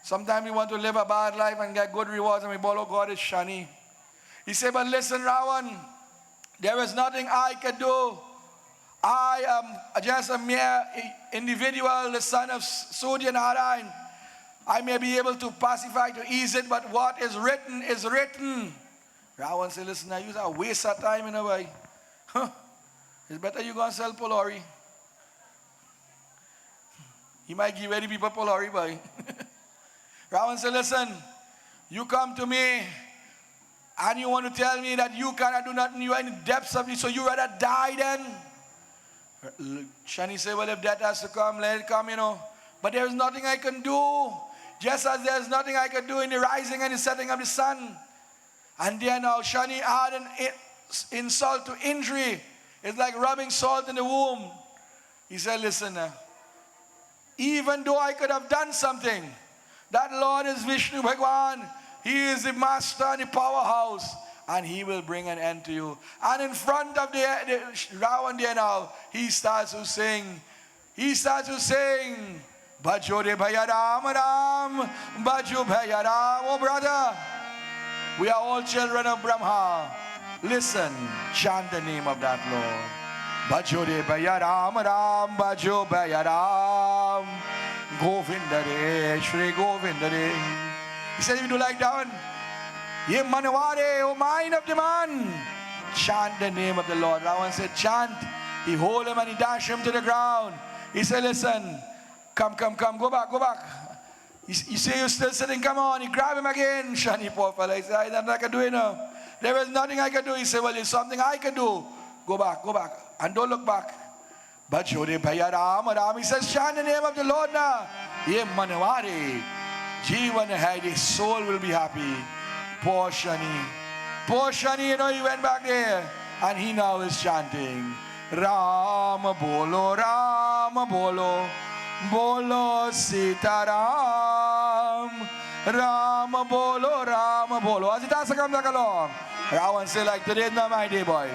Sometimes we want to live a bad life and get good rewards, and we follow God is Shani. He said, but listen, Ravan, there is nothing I can do. I am just a mere individual, the son of Surya Narayan. I may be able to pacify, to ease it, but what is written is written. Ravan said, listen, now you are a waste of time in a way. It's better you go and sell Polari. He might give any people Polari, boy. Ravan said, listen, you come to me and you want to tell me that you cannot do nothing, you are in the depths of it, so you rather die then? Shani said, well, if death has to come, let it come, you know. But there is nothing I can do. Just as there is nothing I can do in the rising and the setting of the sun. And then now Shani add an insult to injury. It's like rubbing salt in the womb. He said, listen, even though I could have done something, that Lord is Vishnu Bhagwan. He is the master and the powerhouse. And he will bring an end to you. And in front of the Ravan there now, he starts to sing. Bhajo de Bhaya Ram Ram, Bhajo Bhaya Ram. Oh brother, we are all children of Brahma. Listen, chant the name of that Lord. Bhajo de Bhaya Ram Ram, Bhajo Bhaya Ram. Govinda Re, Shri Govinda Re. He said, if you do like that one, Ye Manavare, O mind of the man. Chant the name of the Lord. Ravan said, chant. He hold him and he dash him to the ground. He said, listen, come, go back. You say you're still sitting, come on. He grab him again. Shani, poor fella. He said, I don't know what I can do, you know. There is nothing I can do. He said, well, there's something I can do. Go back. And don't look back. But Jode Bhaya Ram Ram. He says, chant the name of the Lord now. Ye Manavare. Jeevan hai, his soul will be happy. Poor Shani, you know, he went back there and he now is chanting Ram Bolo, Bolo Sita Ram, Ram Bolo. As it has to come back along, Ravan say, like, today is not my day, boy.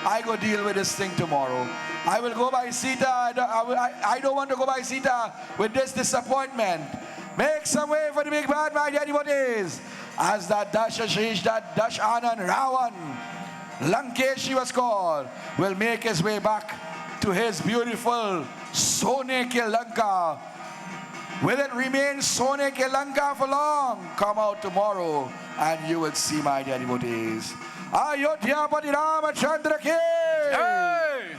I go deal with this thing tomorrow. I will go by Sita. I don't want to go by Sita with this disappointment. Make some way for the big bad, my daddy, what is? As that Dashash, that Dash Anand Ravan, Lankesh was called, will make his way back to his beautiful Soneke Lanka. Will it remain Soneke Lanka for long? Come out tomorrow and you will see, my daddy, what is. Ayodhya Pati Ramachandra Ke. Hey!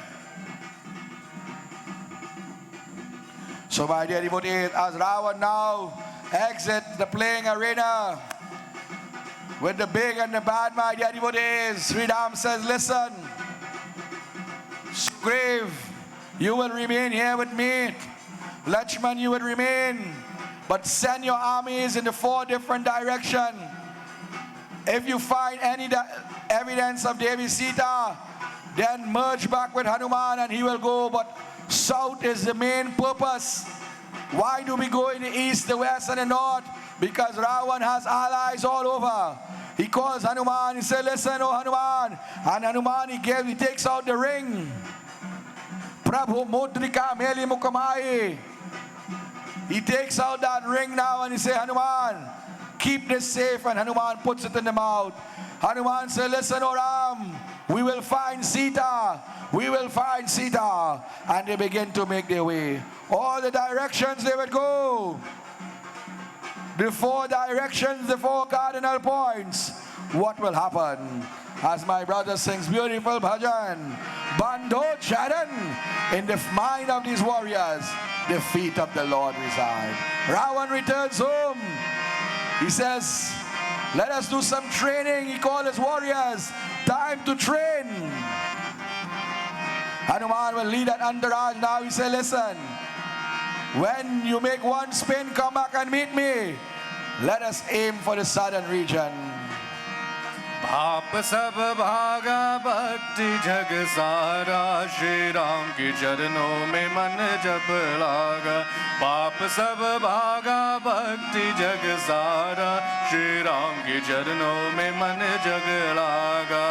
So, my dear devotees, as Ravan now exit the playing arena with the big and the bad, my dear devotees, Sri Ram says, listen, Sugriv, you will remain here with me. Lakshman, you will remain. But send your armies in the 4 different directions. If you find any evidence of Devi Sita, then merge back with Hanuman and he will go. But south is the main purpose. Why do we go in the east, the west, and the north? Because Ravan has allies all over. He calls Hanuman, he said, listen, oh Hanuman. And Hanuman, he takes out the ring. Prabhu Mudrika Meli Mukamai. He takes out that ring now and he says, Hanuman, keep this safe. And Hanuman puts it in the mouth. Hanuman said, listen, O Ram, we will find Sita. We will find Sita. And they begin to make their way. All the directions they would go. The 4 directions, the 4 cardinal points. What will happen? As my brother sings beautiful bhajan, Bando Charan, in the mind of these warriors, the feet of the Lord reside. Ravan returns home. He says, let us do some training. He called his warriors. Time to train. Hanuman will lead an entourage. Now he said, listen, when you make one spin, come back and meet me. Let us aim for the southern region. बाप सब भागा भक्ति जग सारा श्री राम के चरणों में मन जप लागा बाप सब भागा भक्ति जग सारा श्री राम के चरणों में मन जग लागा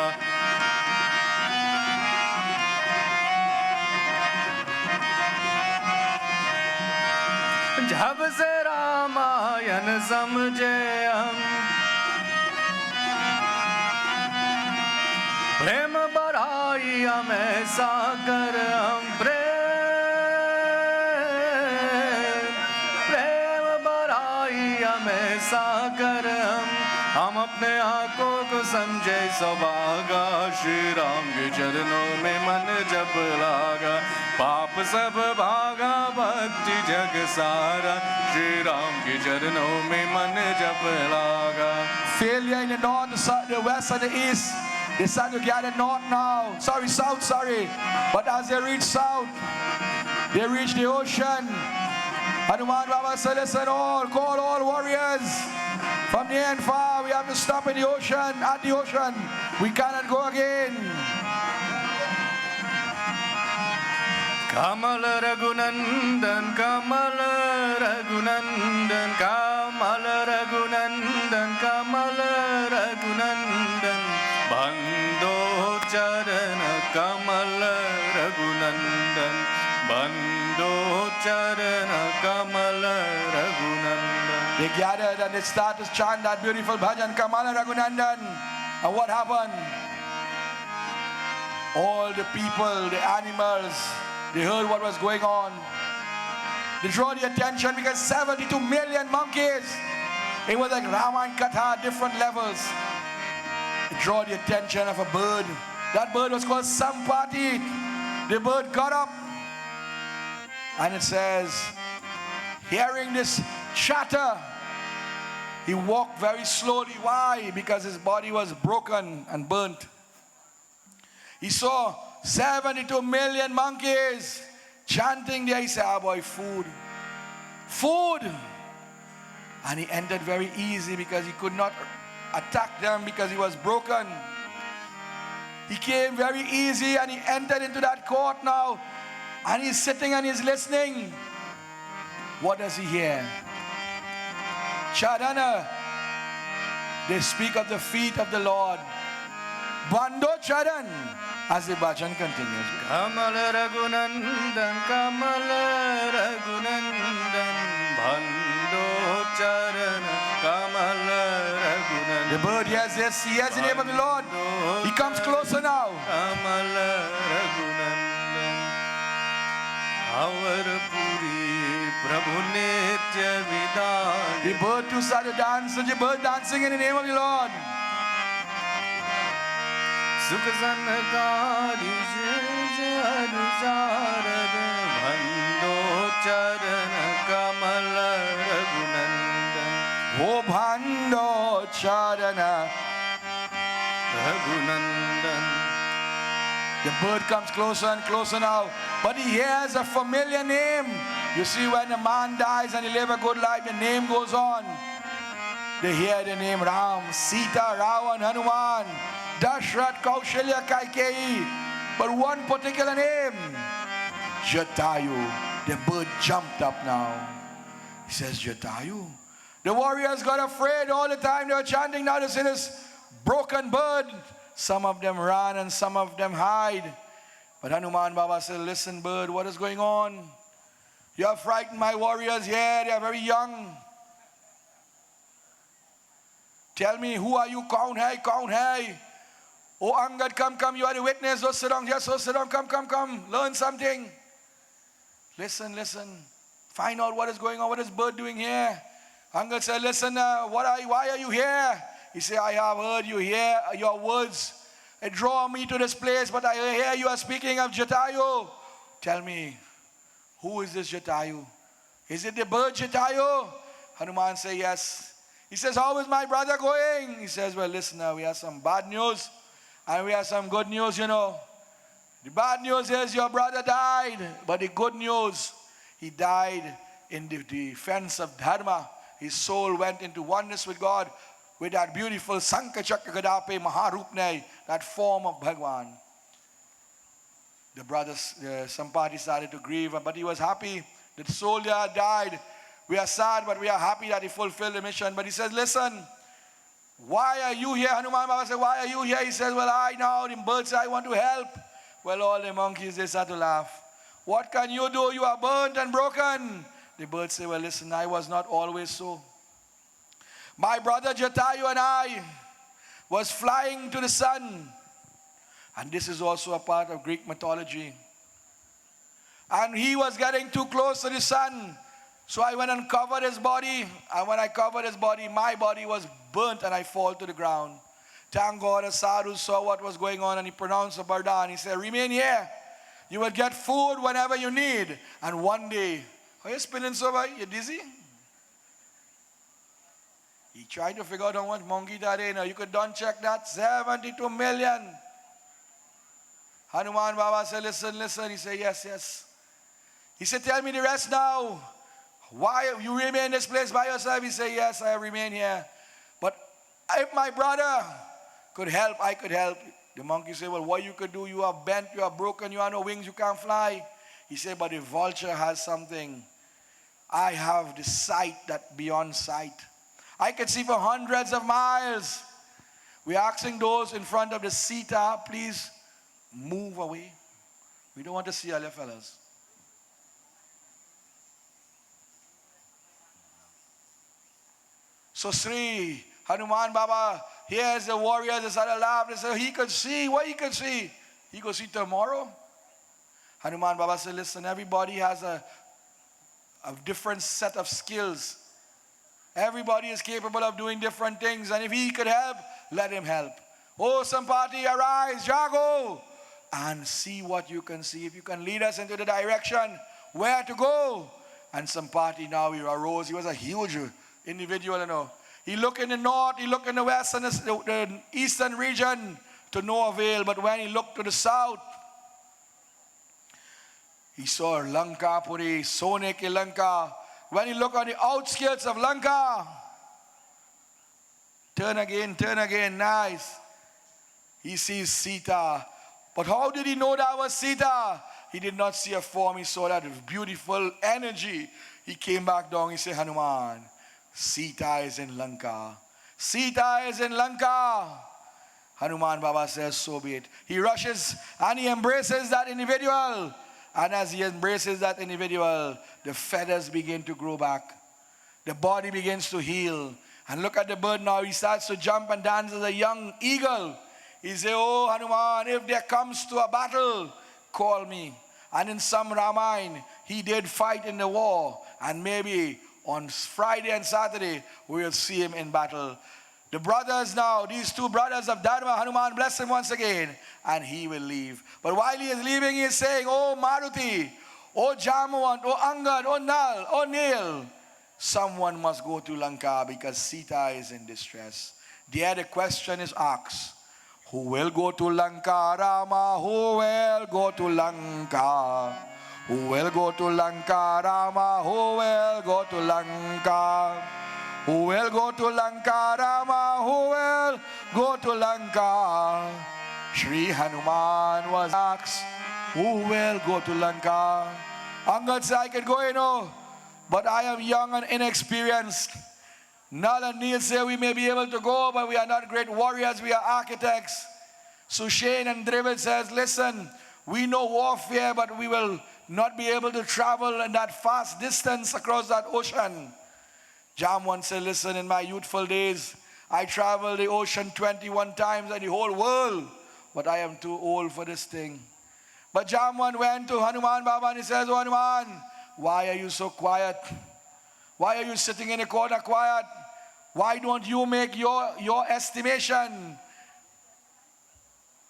जब से रामायण समझे हम प्रेम बढ़ाई हमें सागर हम प्रेम बढ़ाई हमें सागर हम अपने आंखों को समझे सौभागा श्री राम के चरणों में मन जप लागा पाप सब भागा भक्ति जग सारा श्री राम के चरणों में मन जप लागा. Failure in the north, the west, and the east. They start to gather north now. South. But as they reach south, they reach the ocean. Hanuman Baba said, listen all, call all warriors. From near and far, we have to stop in the ocean, at the ocean. We cannot go again. Kamal Raghunandan, Kamal Raghunandan, Kamal Raghunandan, Kamal Raghunandan, Bando Charana, Kamal Raghunandan, Bando Charana, Kamal Raghunandan. They gathered and they started to chant that beautiful bhajan, Kamala Raghunandan. And what happened? All the people, the animals, they heard what was going on. They drew the attention because 72 million monkeys. It was like Rama and Katha, different levels. It drew the attention of a bird. That bird was called Sampati. The bird got up and it says, hearing this chatter, he walked very slowly. Why? Because his body was broken and burnt. He saw 72 million monkeys chanting there. He said, ah boy, food. And he entered very easy because he could not attack them because he was broken. He came very easy and he entered into that court now. And he's sitting and he's listening. What does he hear? Charana. They speak of the feet of the Lord. Bando Charan. As the bhajan continues. Kamal Raghunandan, Kamal Raghunandan, Bando Charana, Kamal Raghunandan. The bird hears this, he hears the name of the Lord. He comes closer now. Kamal Raghunandan, Avar Puri, Prabhu Nitya Vidya. The bird too started dancing, the bird dancing in the name of the Lord. Sukhasanakari Jajarad Bhando Charana Kamal Raghunandan. Oh Bhando Charana Raghunandan. The bird comes closer and closer now. But he hears a familiar name. You see, when a man dies and he lives a good life, the name goes on. they hear the name Ram, Sita, Ravan, Hanuman, Dashrath, Kaushalya, Kaikeyi. But one particular name, Jatayu. The bird jumped up now. He says, Jatayu. The warriors got afraid all the time. They were chanting. Now they see this broken bird. Some of them ran and some of them hide. But Hanuman Baba said, listen, bird, what is going on? You have frightened my warriors here. They are very young. Tell me, who are you? Kaun hai, Kaun hai. Oh, Angad, come, you are the witness. Oh, sit down, yes, oh, sit down, come. Learn something. Listen. Find out what is going on. What is bird doing here? Angad said, listen, why are you here? He said, I have heard you hear your words. It draw me to this place, but I hear you are speaking of Jatayu. Tell me, who is this Jatayu? Is it the bird Jatayu? Hanuman said, yes. He says, how is my brother going? He says, well, listen now, we have some bad news and we have some good news, you know. The bad news is your brother died, but the good news, he died in the defense of Dharma. His soul went into oneness with God with that beautiful Sankachakra Gadape Maharupne, that form of Bhagwan. The brothers, Sampati started to grieve, but he was happy. The soldier died. We are sad, but we are happy that he fulfilled the mission. But he says, listen, why are you here? Hanuman Baba said, why are you here? He says, well, I know the birds, I want to help. Well, all the monkeys, they start to laugh. What can you do? You are burnt and broken. The birds say, well, listen, I was not always so. My brother Jatayu and I was flying to the sun. And this is also a part of Greek mythology. And he was getting too close to the sun. So I went and covered his body. And when I covered his body, my body was burnt and I fall to the ground. Thank God a sadhu saw what was going on and he pronounced a bardan. He said, remain here. You will get food whenever you need. And one day, are you spinning so much? You dizzy? He tried to figure out how much monkey that is. Now you could don't check that. 72 million. Hanuman Baba said, listen. He said, yes. He said, tell me the rest now. Why you remain in this place by yourself? He said, yes, I remain here. But if my brother could help, I could help. The monkey said, well, what you could do? You are bent, you are broken, you have no wings, you can't fly. He said, but the vulture has something. I have the sight that beyond sight. I can see for hundreds of miles. We're asking those in front of the Sita, please move away. We don't want to see all your fellas. So Sri Hanuman Baba, here's the warriors, they started laughing. They said, he could see. What he could see? He could see tomorrow. Hanuman Baba said, listen, everybody has a different set of skills. Everybody is capable of doing different things. And if he could help, let him help. Oh, Sampati, arise, Jago, and see what you can see. If you can lead us into the direction where to go. And Sampati now he arose. He was a huge individual, you know. He looked in the north, he looked in the west and the eastern region to no avail. But when he looked to the south, he saw Lanka Puri, Soneke Lanka. When he looked on the outskirts of Lanka, turn again, nice. He sees Sita. But how did he know that was Sita? He did not see a form, he saw that beautiful energy. He came back down, he said, Hanuman, Sita is in Lanka. Sita is in Lanka. Hanuman Baba says, so be it. He rushes and he embraces that individual. And as he embraces that individual, the feathers begin to grow back. The body begins to heal. And look at the bird now. He starts to jump and dance as a young eagle. He says, oh Hanuman, if there comes to a battle, call me. And in some Ramayana, he did fight in the war. And maybe on Friday and Saturday, we will see him in battle. The brothers now, these two brothers of Dharma, Hanuman bless him once again, and he will leave. But while he is leaving, he is saying, oh Maruti, oh Jamwant, oh Angad, oh Nal, oh Nil, someone must go to Lanka because Sita is in distress. There the question is asked, who will go to Lanka, Rama? Who will go to Lanka? Who will go to Lanka, Rama? Who will go to Lanka? Who will go to Lanka, Rama? Who will go to Lanka? Sri Hanuman was asked, who will go to Lanka? Angad said, I can go, you know, but I am young and inexperienced. Nal and Neil say we may be able to go, but we are not great warriors, we are architects. Sushane and Drivel says, listen, we know warfare, but we will not be able to travel in that fast distance across that ocean. Jamwan said, listen, in my youthful days, I traveled the ocean 21 times and the whole world, but I am too old for this thing. But Jamwan went to Hanuman Baba and he says, oh Hanuman, why are you so quiet? Why are you sitting in a corner quiet? Why don't you make your estimation?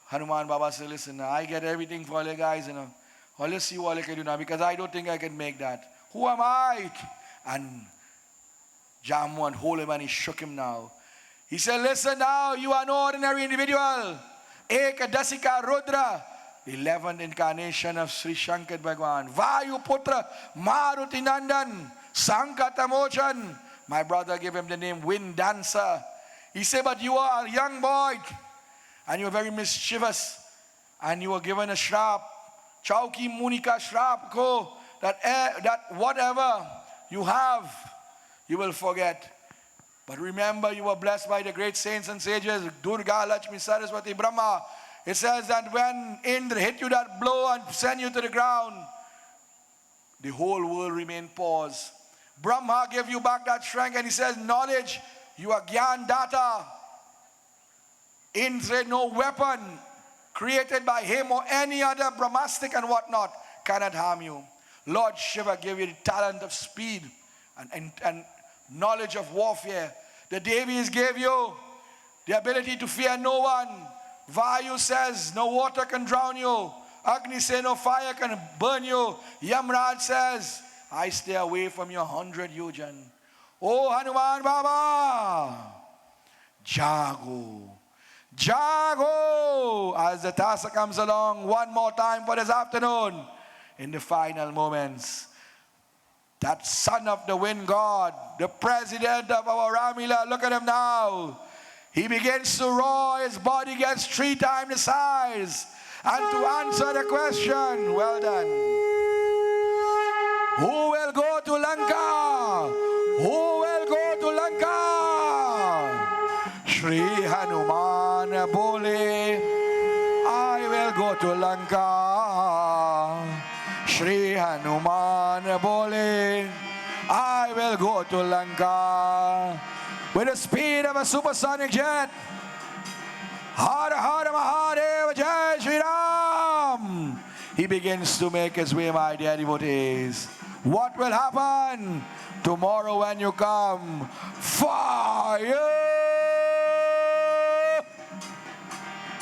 Hanuman Baba said, listen, I get everything for all you guys, you know. Well, let's see what I can do now, because I don't think I can make that. Who am I? And Jamwan hold him and he shook him now. He said, listen now, you are no ordinary individual. Eka Dasika Rudra, 11th incarnation of Sri Shankar Bhagwan. Vayu Putra Maruti Nandan, Sankatamochan. My brother gave him the name Wind Dancer. He said, but you are a young boy and you are very mischievous and you were given a shrap. Chauki Munika Shrap Ko, that whatever you have, you will forget. But remember, you were blessed by the great saints and sages, Durga, Lakshmi, Saraswati, Brahma. It says that when Indra hit you that blow and sent you to the ground, the whole world remained paused. Brahma gave you back that strength and he says, knowledge, you are Gyan Data. Indra said, no weapon created by him or any other Brahmastic and whatnot cannot harm you. Lord Shiva gave you the talent of speed and knowledge of warfare. The Devis gave you the ability to fear no one. Vayu says no water can drown you. Agni says no fire can burn you. Yamraj says, I stay away from your 100 yojan. Oh Hanuman Baba, Jago. Jago! As the tassa comes along one more time for this afternoon, in the final moments, that son of the wind god, the president of our Ramleela, look at him now. He begins to roar, his body gets 3 times the size. And to answer the question, well done. Who will go to Lanka? Who will go to Lanka? Sri Hanuman Bole, I will go to Lanka. Sri Hanuman Bole, I will go to Lanka. With the speed of a supersonic jet. Hara Hara Mahadeva Jai Shri Ram. He begins to make his way, my dear devotees. What will happen tomorrow when you come? Fire!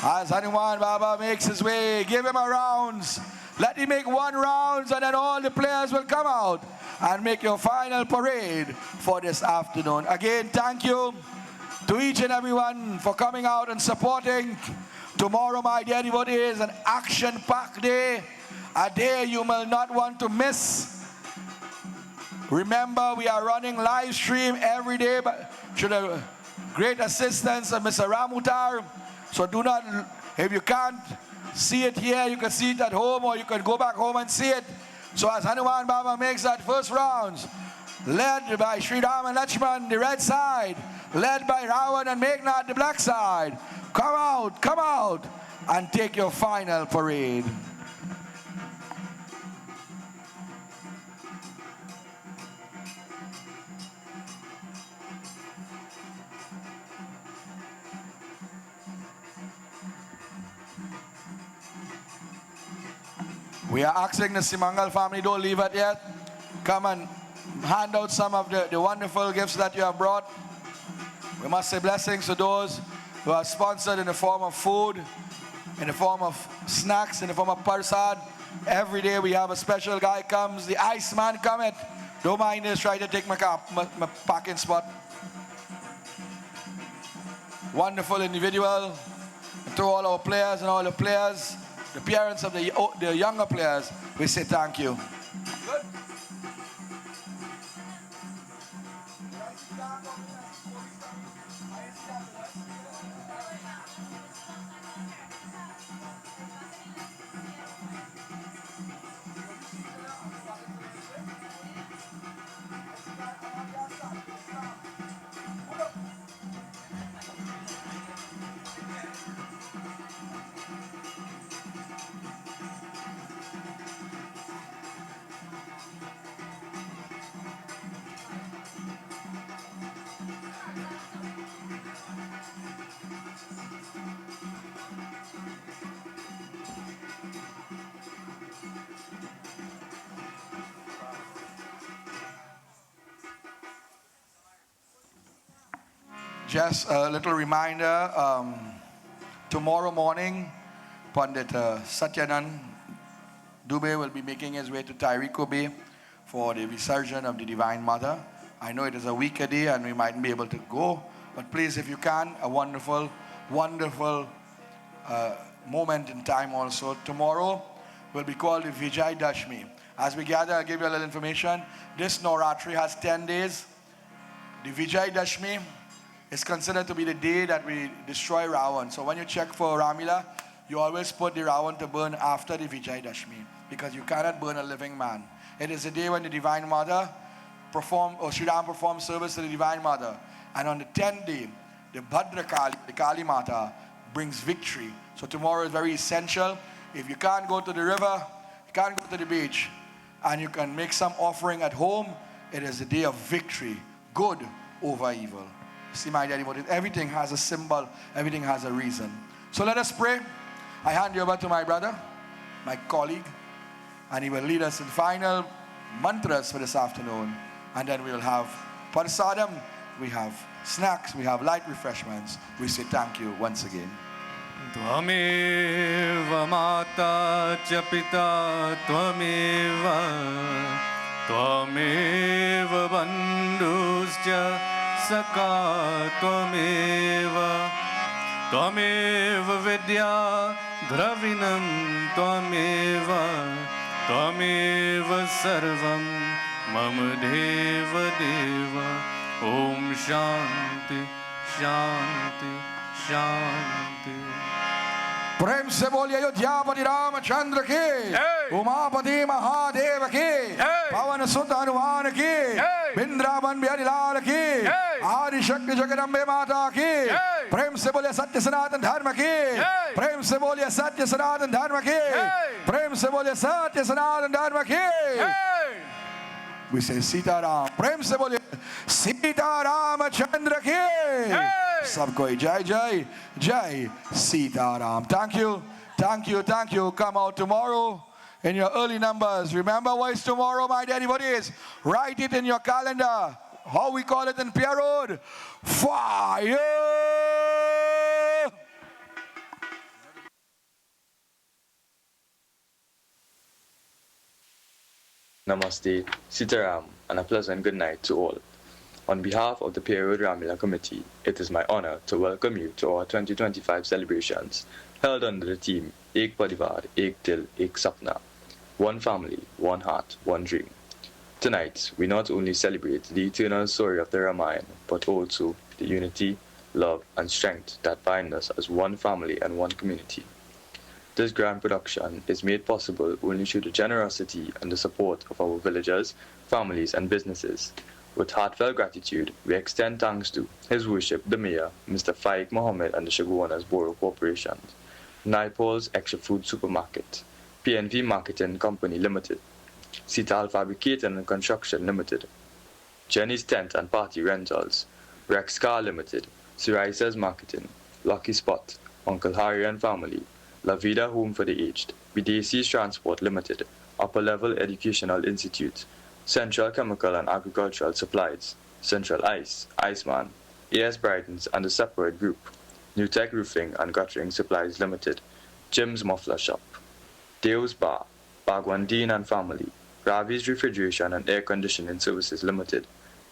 As Hanuman Baba makes his way, give him a rounds. Let him make 1 round and then all the players will come out and make your final parade for this afternoon. Again, thank you to each and everyone for coming out and supporting. Tomorrow, my dear devotees, is an action-packed day, a day you will not want to miss. Remember, we are running live stream every day through the great assistance of Mr. Ramutar. So do not, if you can't see it here, you can see it at home or you can go back home and see it. So as Hanuman Baba makes that first rounds, led by Sri Ram and Lakshman, the red side, led by Ravan and Meghnad, the black side, come out, and take your final parade. We are asking the Simangal family, don't leave it yet. Come and hand out some of the wonderful gifts that you have brought. We must say blessings to those who are sponsored in the form of food, in the form of snacks, in the form of parsad. Every day we have a special guy comes, the Iceman cometh. Don't mind this, try to take my parking spot. Wonderful individual. And to all our players and all the players, the parents of the younger players, we say thank you. Good. Just a little reminder, tomorrow morning, Pandit Satyanand Dubey will be making his way to Tairico Bay for the Visurgence of the Divine Mother. I know it is a weaker day and we mightn't be able to go, but please, if you can, a wonderful, wonderful moment in time also. Tomorrow will be called the Vijay Dashmi. As we gather, I'll give you a little information. This Navratri has 10 days. The Vijay Dashmi is considered to be the day that we destroy Ravan. So when you check for Ramila, you always put the Ravan to burn after the Vijay Dashmi, because you cannot burn a living man. It is the day when the Divine Mother Sri Ram performs service to the Divine Mother. And on the 10th day, the Bhadra Kali, the Kali Mata, brings victory. So tomorrow is very essential. If you can't go to the river, you can't go to the beach, and you can make some offering at home, it is the day of victory. Good over evil. See, my daddy, everything has a symbol, everything has a reason. So let us pray. I hand you over to my brother, my colleague, and he will lead us in final mantras for this afternoon. And then we'll have prasadam, we have snacks, we have light refreshments. We say thank you once again. Tvameva mata cha pita tvameva tvameva bandhuscha saka tvameva tvameva vidya dravinam tvameva tvameva sarvam mama deva deva. Om Shanti Shanti Shanti. प्रेम से बोलिए अयोध्यापति रामचंद्र की, उमापति महादेव की, पवन सुत हनुमान की, वृंदावन बिहारी लाल की, आदि शक्ति जगदम्बे माता की, प्रेम से बोलिए सत्य सनातन धर्म की, प्रेम से बोलिए सत्य सनातन धर्म की, प्रेम से बोलिए सत्य सनातन धर्म की. We say Sitaram. प्रेम से बोलिए सीतारामचंद्र की. सब कोई जय जय जय Sitaram. Thank you, thank you, thank you. Come out tomorrow in your early numbers. Remember what is tomorrow, my daddy? What is? Write it in your calendar. How we call it in Pierre Road? Fire! Namaste, Sitaram, and a pleasant good night to all. On behalf of the Pierre Road Ramleela Committee, it is my honor to welcome you to our 2025 celebrations, held under the theme Ek Parivar, Ek Dil, Ek Sapna. One family, one heart, one dream. Tonight, we not only celebrate the eternal story of the Ramayana, but also the unity, love, and strength that bind us as one family and one community. This grand production is made possible only through the generosity and the support of our villagers, families, and businesses. With heartfelt gratitude, we extend thanks to His Worship the Mayor, Mr. Faik Mohammed and the Sugarwanas Borough Corporation, Naipol's Extra Food Supermarket, PNV Marketing Company Limited, Sital Fabricating and Construction Limited, Jenny's Tent and Party Rentals, Rex Car Limited, Siraisa's Marketing, Lucky Spot, Uncle Harry and Family, La Vida Home for the Aged, BDC's Transport Limited, Upper Level Educational Institute, Central Chemical and Agricultural Supplies, Central Ice, Iceman, AS Brightons and the Separate Group, New Tech Roofing and Guttering Supplies Limited, Jim's Muffler Shop, Deo's Bar, Bagwandine and Family, Ravi's Refrigeration and Air Conditioning Services Limited,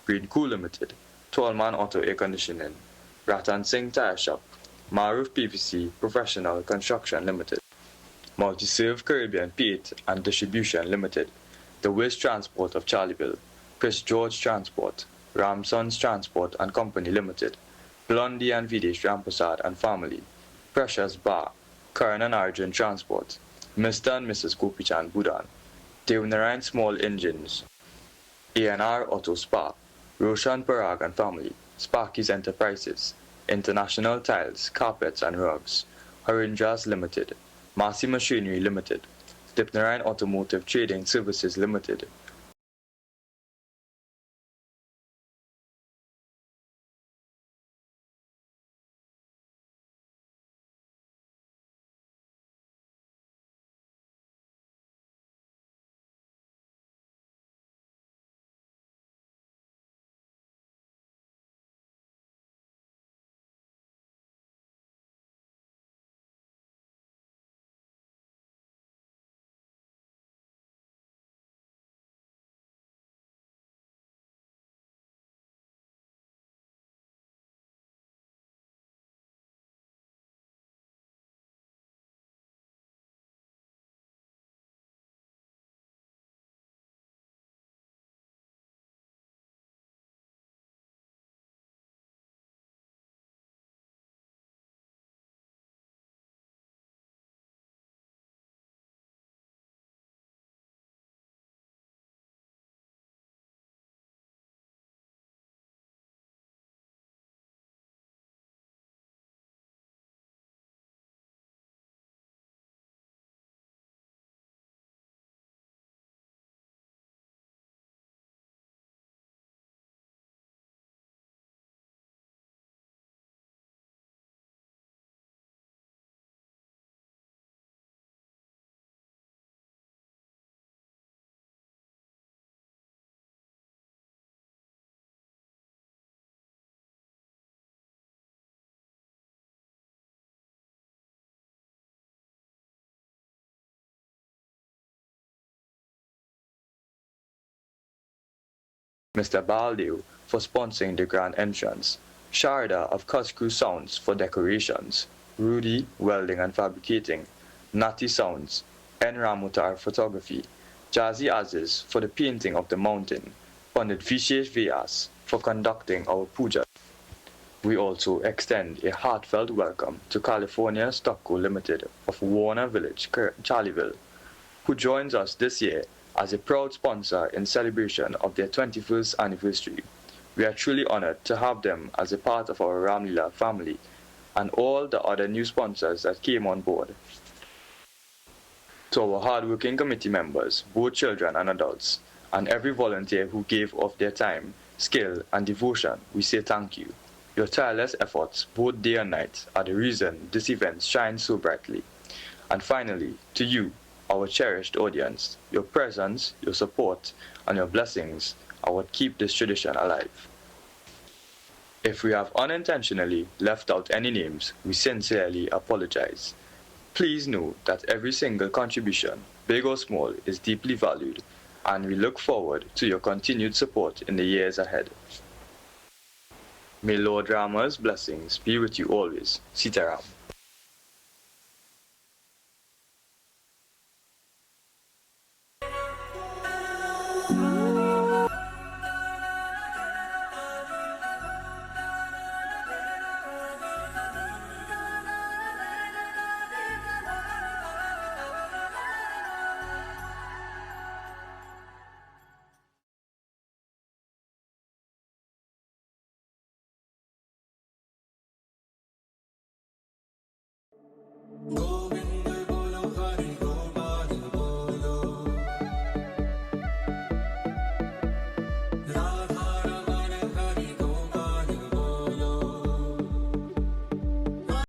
Green Cool Limited, Tallman Auto Air Conditioning, Ratan Singh Tire Shop, Maruf PVC Professional Construction Limited, Multi-Serve Caribbean Paint and Distribution Limited, The Wiz Transport of Charleville, Chris George Transport, Ramson's Transport and Company Limited, Blondie and Videsh Ramprasad and Family, Precious Bar, Karan and Arjun Transport, Mr. and Mrs. Gopichan Budan, Devnarayan Small Engines, A&R Auto Spa, Roshan Parag and Family, Sparky's Enterprises, International Tiles, Carpets and Rugs, Harinjas Limited, Massey Machinery Limited, Dipnarayan Automotive Trading Services Limited, Mr. Baldew for sponsoring the grand entrance, Sharda of Cuscrew Sounds for decorations, Rudy Welding and Fabricating, Natty Sounds, N. Ramutar Photography, Jazzy Aziz for the painting of the mountain, Pandit Vishesh Vyas for conducting our puja. We also extend a heartfelt welcome to California Stockco Limited of Warner Village, Charlieville, who joins us this year as a proud sponsor in celebration of their 21st anniversary. We are truly honored to have them as a part of our Ramleela family and all the other new sponsors that came on board. To our hardworking committee members, both children and adults, and every volunteer who gave of their time, skill, and devotion, we say thank you. Your tireless efforts, both day and night, are the reason this event shines so brightly. And finally, to you, our cherished audience, your presence, your support, and your blessings are what keep this tradition alive. If we have unintentionally left out any names, we sincerely apologize. Please know that every single contribution, big or small, is deeply valued, and we look forward to your continued support in the years ahead. May Lord Rama's blessings be with you always. Sitaram. Govind